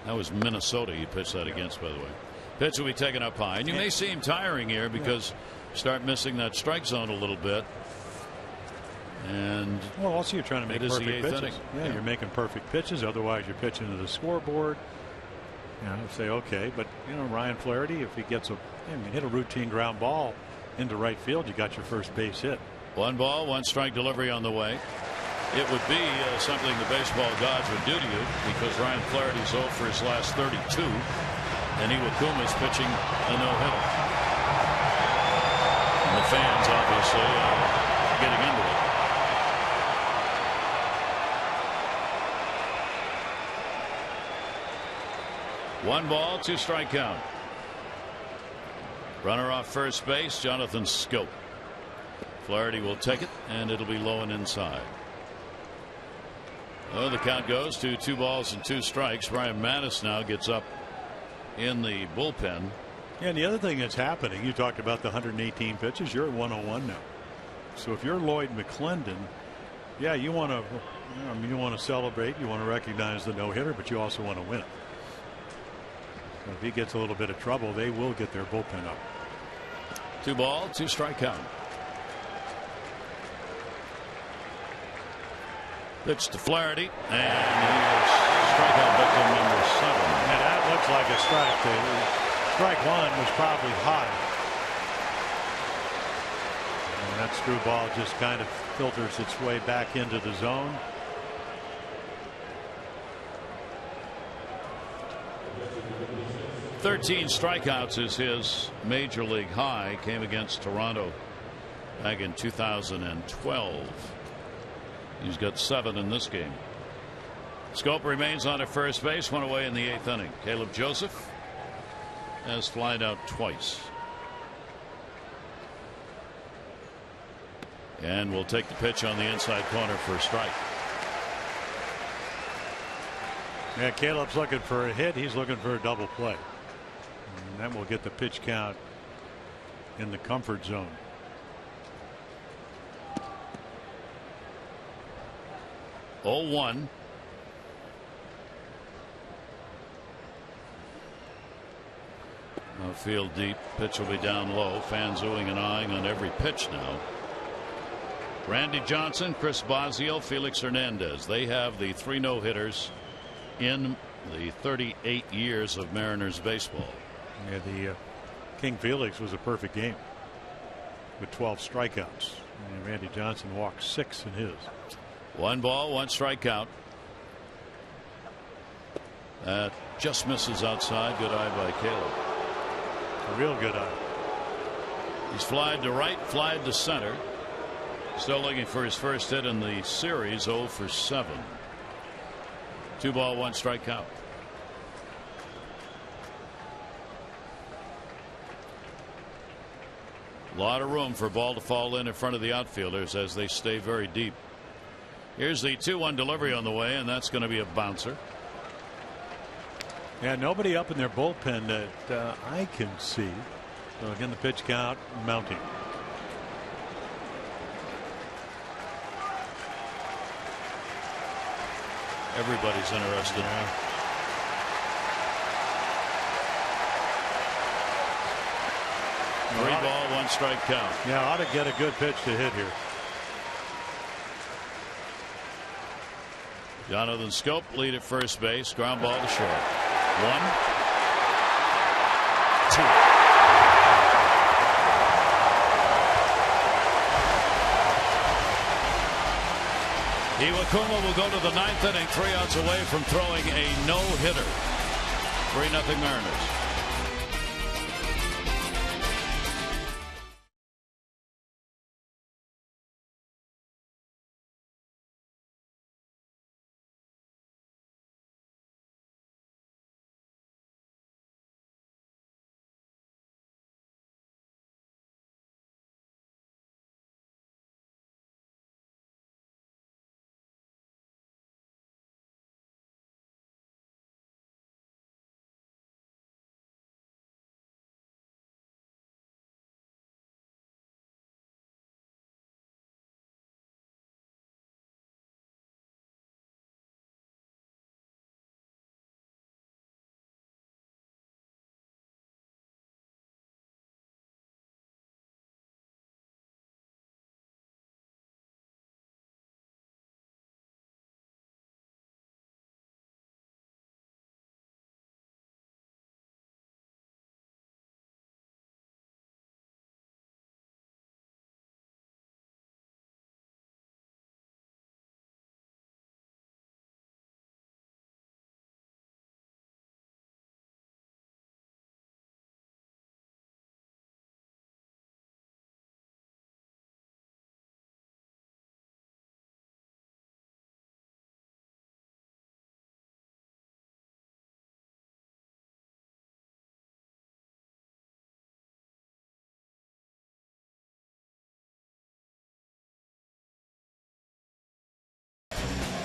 That was Minnesota he pitched that against, by the way. Pitch will be taken up high, and you may see him tiring here because start missing that strike zone a little bit. And well, also you're trying to make perfect pitches. Yeah, you're making perfect pitches. Otherwise, you're pitching to the scoreboard. Say okay, but Ryan Flaherty, if he gets hit a routine ground ball into right field, you got your first base hit. 1 ball, 1 strike delivery on the way. It would be something the baseball gods would do to you because Ryan Flaherty's 0 for his last 32, and Iwakuma's pitching a no-hitter. And the fans obviously getting into it. 1 ball, 2 strike count. Runner off first base, Jonathan Scope. Flaherty will take it, and it'll be low and inside. Oh, the count goes to 2 balls and 2 strikes. Ryan Mattis now gets up in the bullpen. Yeah, and the other thing that's happening, you talked about the 118 pitches. You're at 101 now. So if you're Lloyd McClendon, yeah, you want to celebrate, you want to recognize the no-hitter, but you also want to win it. So if he gets a little bit of trouble, they will get their bullpen up. 2 ball, 2 strike count. Pitch to Flaherty, and he is strikeout victim number 7. And that looks like a strike. Strike 1 was probably high. And that screwball just kind of filters its way back into the zone. "13 strikeouts is his major league high. Came against Toronto back in 2012. He's got 7 in this game. Scope remains on at first base, 1 away in the 8th inning. Caleb Joseph has flied out twice. And will take the pitch on the inside corner for a strike. Yeah, Caleb's looking for a hit. He's looking for a double play. And then we'll get the pitch count in the comfort zone. Oh, 1. Field deep. Pitch will be down low. Fans oohing and eyeing on every pitch now. Randy Johnson, Chris Bosio, Felix Hernandez. They have the 3 no-hitters in the 38 years of Mariners baseball. Yeah, the King Felix was a perfect game with 12 strikeouts. And Randy Johnson walked 6 in his. 1 ball, 1 strikeout. That just misses outside. Good eye by Caleb. A real good eye. He's flied to right, flied to center. Still looking for his first hit in the series. 0 for 7. 2 ball, 1 strikeout. A lot of room for ball to fall in front of the outfielders as they stay very deep. Here's the 2-1 delivery on the way, and that's going to be a bouncer. Yeah, nobody up in their bullpen that I can see. So again, the pitch count mounting. Everybody's interested. Yeah. Three ball, 1 strike count. Yeah, ought to get a good pitch to hit here. Jonathan Scope lead at first base. Ground ball to short. 1, 2. Iwakuma will go to the 9th inning, 3 outs away from throwing a no-hitter. 3-0 Mariners.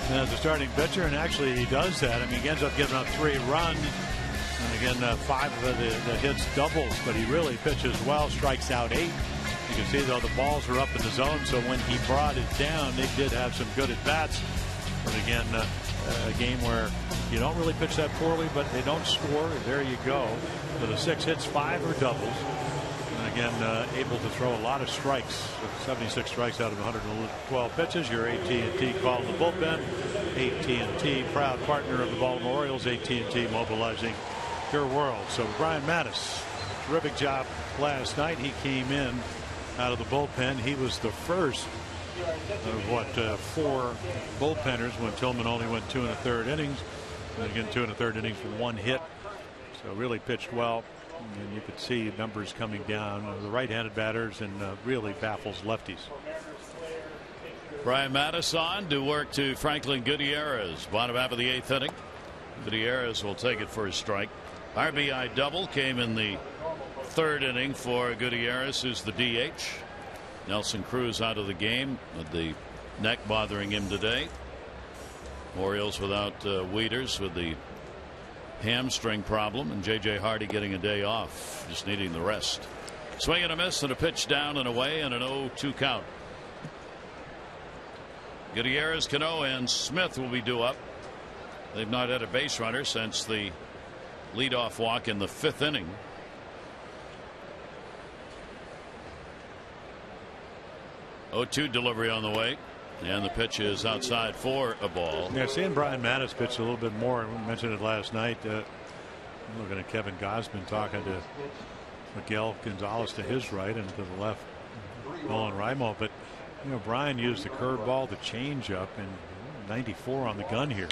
As a starting pitcher, and actually he does that. I mean, he ends up giving up 3 runs, and again 5 of the hits doubles, but he really pitches well. Strikes out 8. You can see though the balls are up in the zone, so when he brought it down, they did have some good at bats. But again, a game where you don't really pitch that poorly, but they don't score. There you go. For the 6 hits, 5 are doubles. And again, able to throw a lot of strikes. 76 strikes out of 112 pitches. Your AT&T call in the bullpen. AT&T, proud partner of the Baltimore Orioles. AT&T mobilizing your world. So Brian Mattis, terrific job last night. He came in out of the bullpen. He was the first of 4 bullpenners when Tillman only went 2 1/3 innings. And again, 2 1/3 innings for 1 hit. So really pitched well. And you could see numbers coming down. The right-handed batters, and really baffles lefties. Brian Mattis on to work to Franklin Gutierrez. Bottom half of the 8th inning. Gutierrez will take it for a strike. RBI double came in the 3rd inning for Gutierrez, who's the DH. Nelson Cruz out of the game with the neck bothering him today. Orioles without Wieters with the hamstring problem, and J.J. Hardy getting a day off, just needing the rest. Swing and a miss, and a pitch down and away, and an 0-2 count. Gutierrez, Cano, and Smith will be due up. They've not had a base runner since the leadoff walk in the 5th inning. Oh, 2 delivery on the way, and the pitch is outside for a ball. Yeah, seeing Brian Mattis pitch a little bit more. We mentioned it last night. I'm looking at Kevin Gausman talking to Miguel Gonzalez to his right, and to the left, Nolan Raimo. But you know, Brian used the curveball, the changeup, and 94 on the gun here.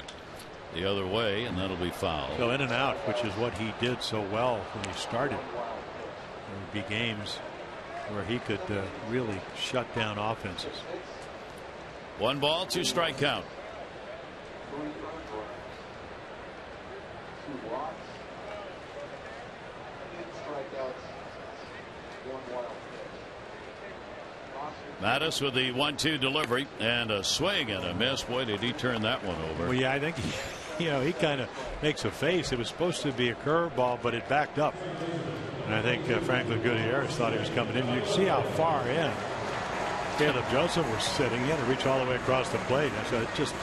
The other way, and that'll be foul. So in and out, which is what he did so well when he started. There would be games where he could really shut down offenses. 1 ball, 2 strike count. Mattis with the 1-2 delivery, and a swing and a miss. Boy, did he turn that one over. Well, yeah, I think he kind of makes a face. It was supposed to be a curveball, but it backed up. And I think Franklin Gutierrez thought he was coming in. You can see how far in Caleb Joseph was sitting. He had to reach all the way across the plate. And so it just,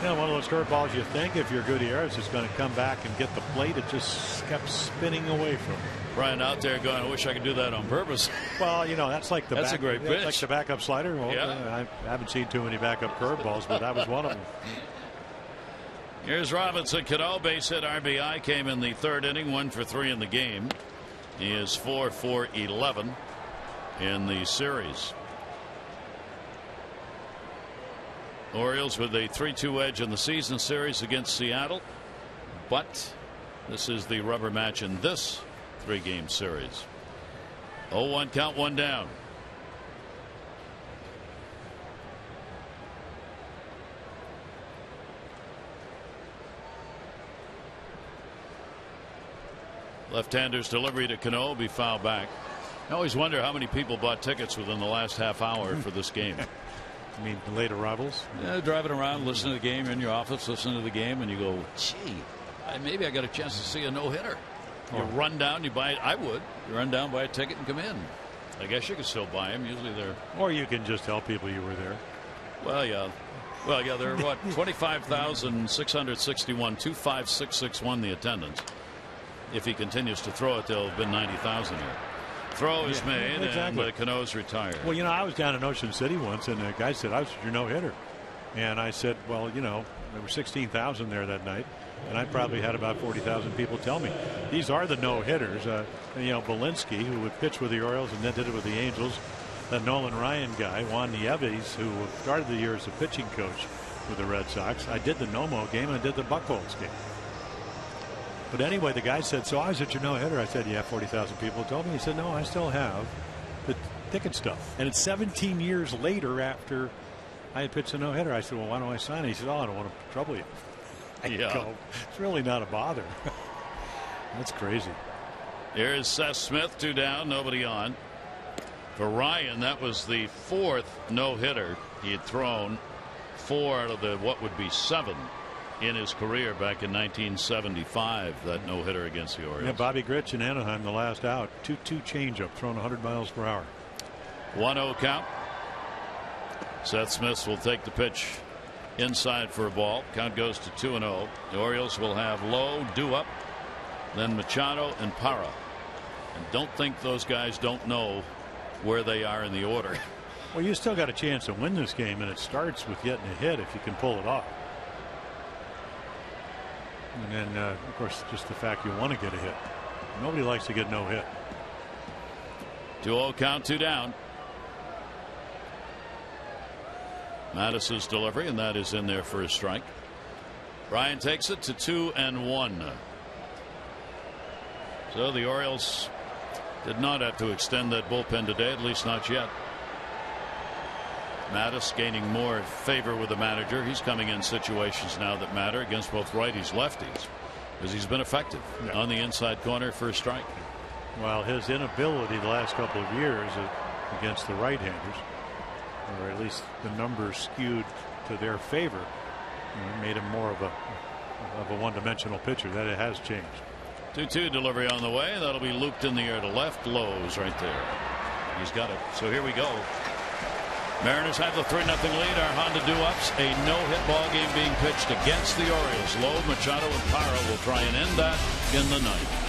you know, one of those curveballs you think if you're Gutierrez is going to come back and get the plate. It just kept spinning away from him. Brian out there going, I wish I could do that on purpose. Well, you know, that's like the a great pitch. Like the backup slider. Well, yeah. I haven't seen too many backup curveballs, but that was one of them. Here's Robinson Cano, base hit, RBI, came in the 3rd inning, 1 for 3 in the game. He is 4 for 11 in the series. Orioles with a 3-2 edge in the season series against Seattle, but this is the rubber match in this 3-game series. 0-1 count, 1 down. Left-hander's delivery to Cano will be fouled back. I always wonder how many people bought tickets within the last half hour for this game. I mean, the late arrivals? Yeah, driving around, listening to the game, in your office, listening to the game, and you go, gee, maybe I got a chance to see a no-hitter. You run down, you buy it. I would. You run down, buy a ticket, and come in. I guess you could still buy them. Usually they're. Or you can just tell people you were there. Well, yeah. Well, yeah, there are what, 25,661, 25,661 the attendance. If he continues to throw it, there'll have been 90,000 here. Throw is made, exactly. And Cano's retired. Well, you know, I was down in Ocean City once, and the guy said, I was your no-hitter. And I said, well, you know, there were 16,000 there that night, and I probably had about 40,000 people tell me. These are the no-hitters. You know, Belinsky, who would pitch with the Orioles and then did it with the Angels. That Nolan Ryan guy, Juan Nieves, who started the year as a pitching coach with the Red Sox. I did the Nomo game, and I did the Buchholz game. But anyway, the guy said, so I was at your no-hitter. I said, yeah, 40,000 people told me. He said, no, I still have the ticket stuff. And it's 17 years later after I had pitched a no-hitter. I said, well, why don't I sign it? He said, oh, I don't want to trouble you. Yeah. It's really not a bother. That's crazy. Here's Seth Smith, 2 down, nobody on. For Ryan, that was the 4th no-hitter. He had thrown 4 out of the what would be 7 in his career back in 1975, that no-hitter against the Orioles. Yeah, Bobby Grich in Anaheim, the last out. 2-2 changeup, thrown 100 miles per hour. 1-0 count. Seth Smith will take the pitch inside for a ball. Count goes to 2-0. The Orioles will have Lowe, due up, then Machado and Parra. And don't think those guys don't know where they are in the order. Well, you still got a chance to win this game, and it starts with getting a hit if you can pull it off. And then, of course, just the fact you want to get a hit. Nobody likes to get no hit. 2-0 count, 2 down. Mattis's delivery, and that is in there for a strike. Ryan takes it to 2-1. So the Orioles did not have to extend that bullpen today, at least not yet. Mattis gaining more favor with the manager. He's coming in situations now that matter against both righties, lefties, because he's been effective on the inside corner for a strike. Well, his inability the last couple of years against the right-handers, or at least the numbers skewed to their favor, made him more of a of a one-dimensional pitcher. That it has changed. 2-2 delivery on the way. That'll be looped in the air to left. Lowe's right there. He's got it. So here we go. Mariners have the 3-0 lead. Our Honda do-ups. A no-hit ball game being pitched against the Orioles. Lowe, Machado, and Parra will try and end that in the ninth.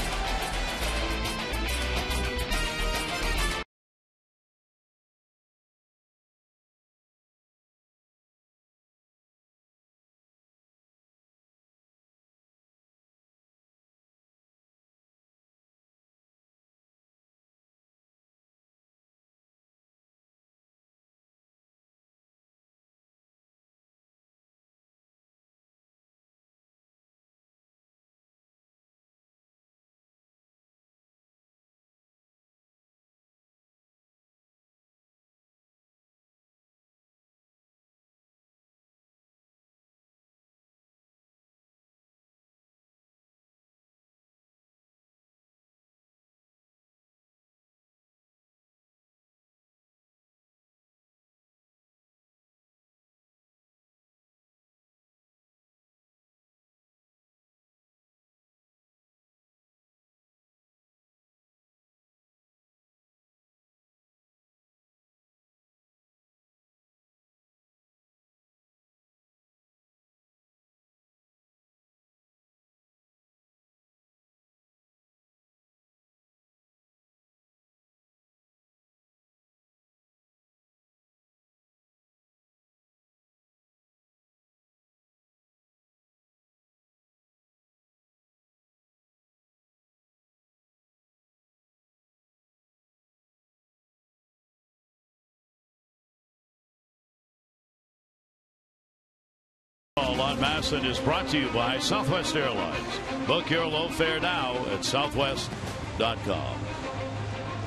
On Masson is brought to you by Southwest Airlines. Book your low fare now at southwest.com.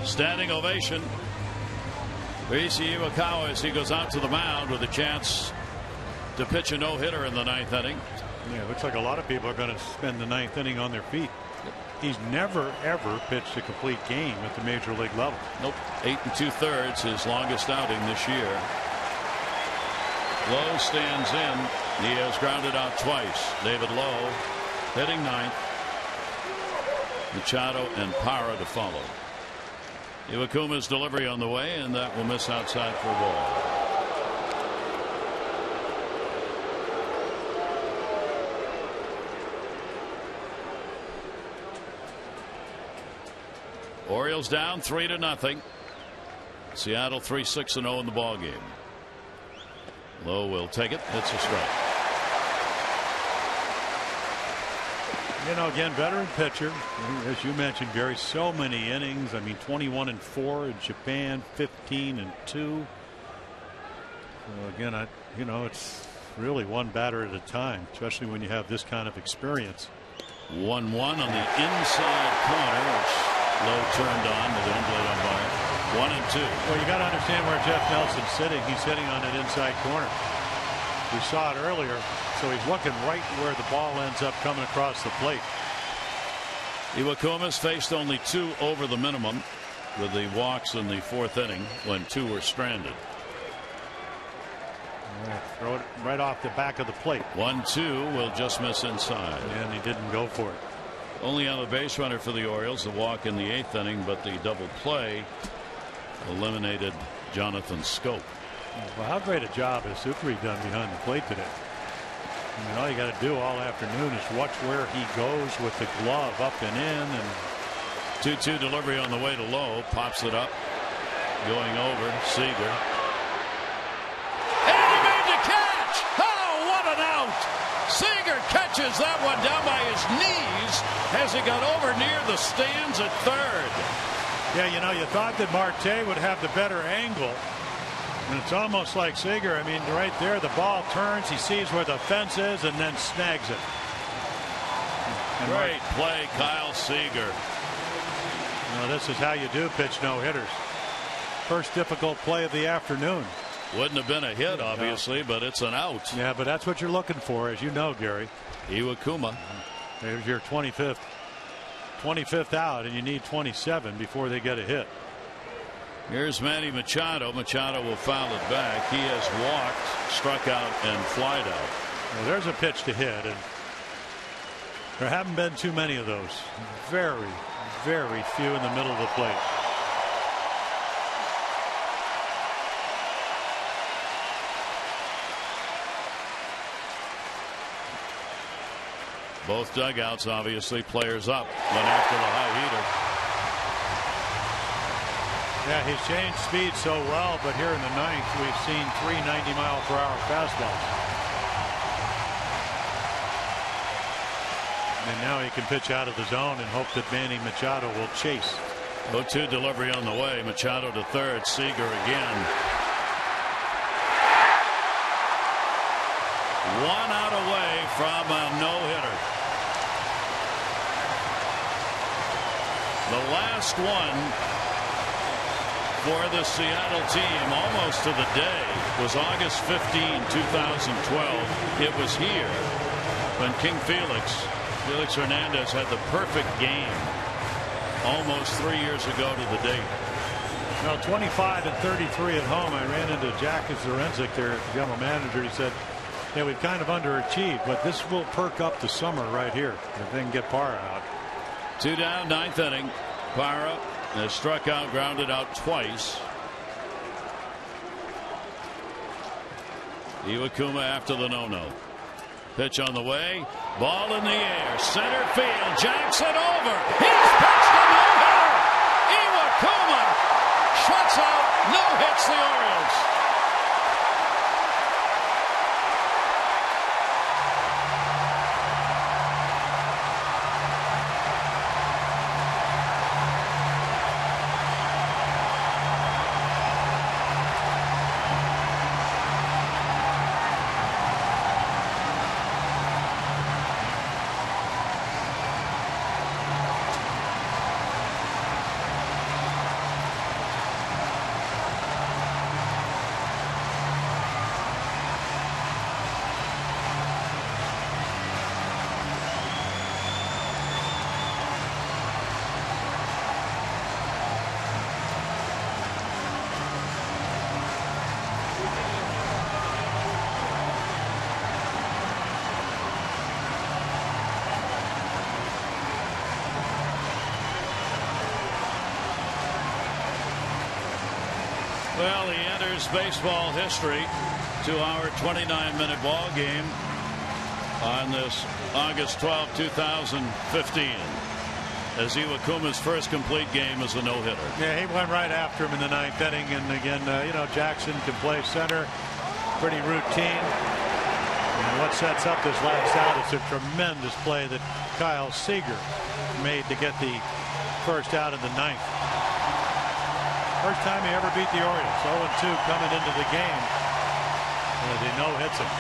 Standing ovation for Issei Iwakawa as he goes out to the mound with a chance to pitch a no-hitter in the ninth inning. Yeah, it looks like a lot of people are going to spend the ninth inning on their feet. He's never, ever pitched a complete game at the major league level. Nope. 8 2/3, his longest outing this year. Lowe stands in. He has grounded out twice. David Lowe hitting ninth. Machado and Parra to follow. Iwakuma's delivery on the way, and that will miss outside for a ball. Orioles down 3-0. Seattle 3-6-0 in the ball game. Lowe will take it. It's a strike. You know, again, veteran pitcher, as you mentioned, Gary, so many innings. I mean, 21-4 in Japan, 15-2. So again, you know, it's really one batter at a time, especially when you have this kind of experience. 1-1 on the inside corner, which Lowe turned on with the home plate umpire. 1-2. Well, you got to understand where Jeff Nelson's sitting. He's sitting on that inside corner. We saw it earlier, so he's looking right where the ball ends up coming across the plate. Iwakuma's faced only 2 over the minimum with the walks in the fourth inning when 2 were stranded. Throw it right off the back of the plate. 1-2 will just miss inside. And he didn't go for it. Only on the base runner for the Orioles, the walk in the 8th inning, but the double play eliminated Jonathan Scope. Well, how great a job has Sucre done behind the plate today? I mean, all you got to do all afternoon is watch where he goes with the glove up and in. And 2-2 delivery on the way to Lowe. Pops it up. Going over. Seager. And he made the catch! Oh, what an out! Seager catches that one down by his knees as he got over near the stands at third. Yeah, you know, you thought that Marte would have the better angle. And it's almost like Seager. I mean, right there, the ball turns. He sees where the fence is and then snags it. And great play, Kyle Seager. Well, this is how you do pitch no-hitters. First difficult play of the afternoon. Wouldn't have been a hit, obviously, but it's an out. Yeah, but that's what you're looking for, as you know, Gary. Iwakuma. There's your 25th out, and you need 27 before they get a hit. Here's Manny Machado. Machado will foul it back. He has walked, struck out, and flied out. Well, there's a pitch to hit, and There haven't been too many of those. Very, very few in the middle of the plate. Both dugouts, obviously, players up. Went after the high heater. Yeah, he's changed speed so well, but here in the ninth, we've seen 3 90-mile-per-hour fastballs. And now he can pitch out of the zone and hope that Manny Machado will chase. 0-2 delivery on the way. Machado to third. Seager again. 1 out away from a no-hitter. The last one for the Seattle team, almost to the day, was August 15, 2012. It was here when Felix Hernandez had the perfect game almost 3 years ago to the date. No, 25 and 33 at home. I ran into Jack Zarenzik, their general manager. He said, yeah, we've kind of underachieved, but this will perk up the summer right here if they can get Parra out. 2 down, 9th inning. Parra has struck out, grounded out twice. Iwakuma after the no-no. Pitch on the way. Ball in the air. Center field. Jackson over. He's pitched a no-hitter. Iwakuma shuts out. No-hits the Orioles. Well, he enters baseball history to our 29-minute ball game on this August 12, 2015. As Iwakuma's first complete game as a no-hitter. Yeah, he went right after him in the 9th inning, and again, you know, Jackson can play center, pretty routine. And what sets up this last out is a tremendous play that Kyle Seager made to get the first out in the 9th. First time he ever beat the Orioles. 0-2 coming into the game as he no-hits him.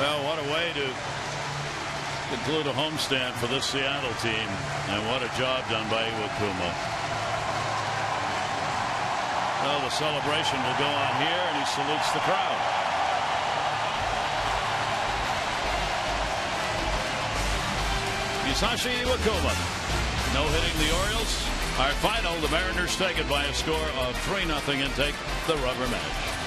Well, what a way to conclude a homestand for this Seattle team, and what a job done by Iwakuma. Well, the celebration will go on here, and he salutes the crowd. Musashi Iwakuma no-hitting the Orioles. Our final, the Mariners take it by a score of 3-0 and take the rubber match.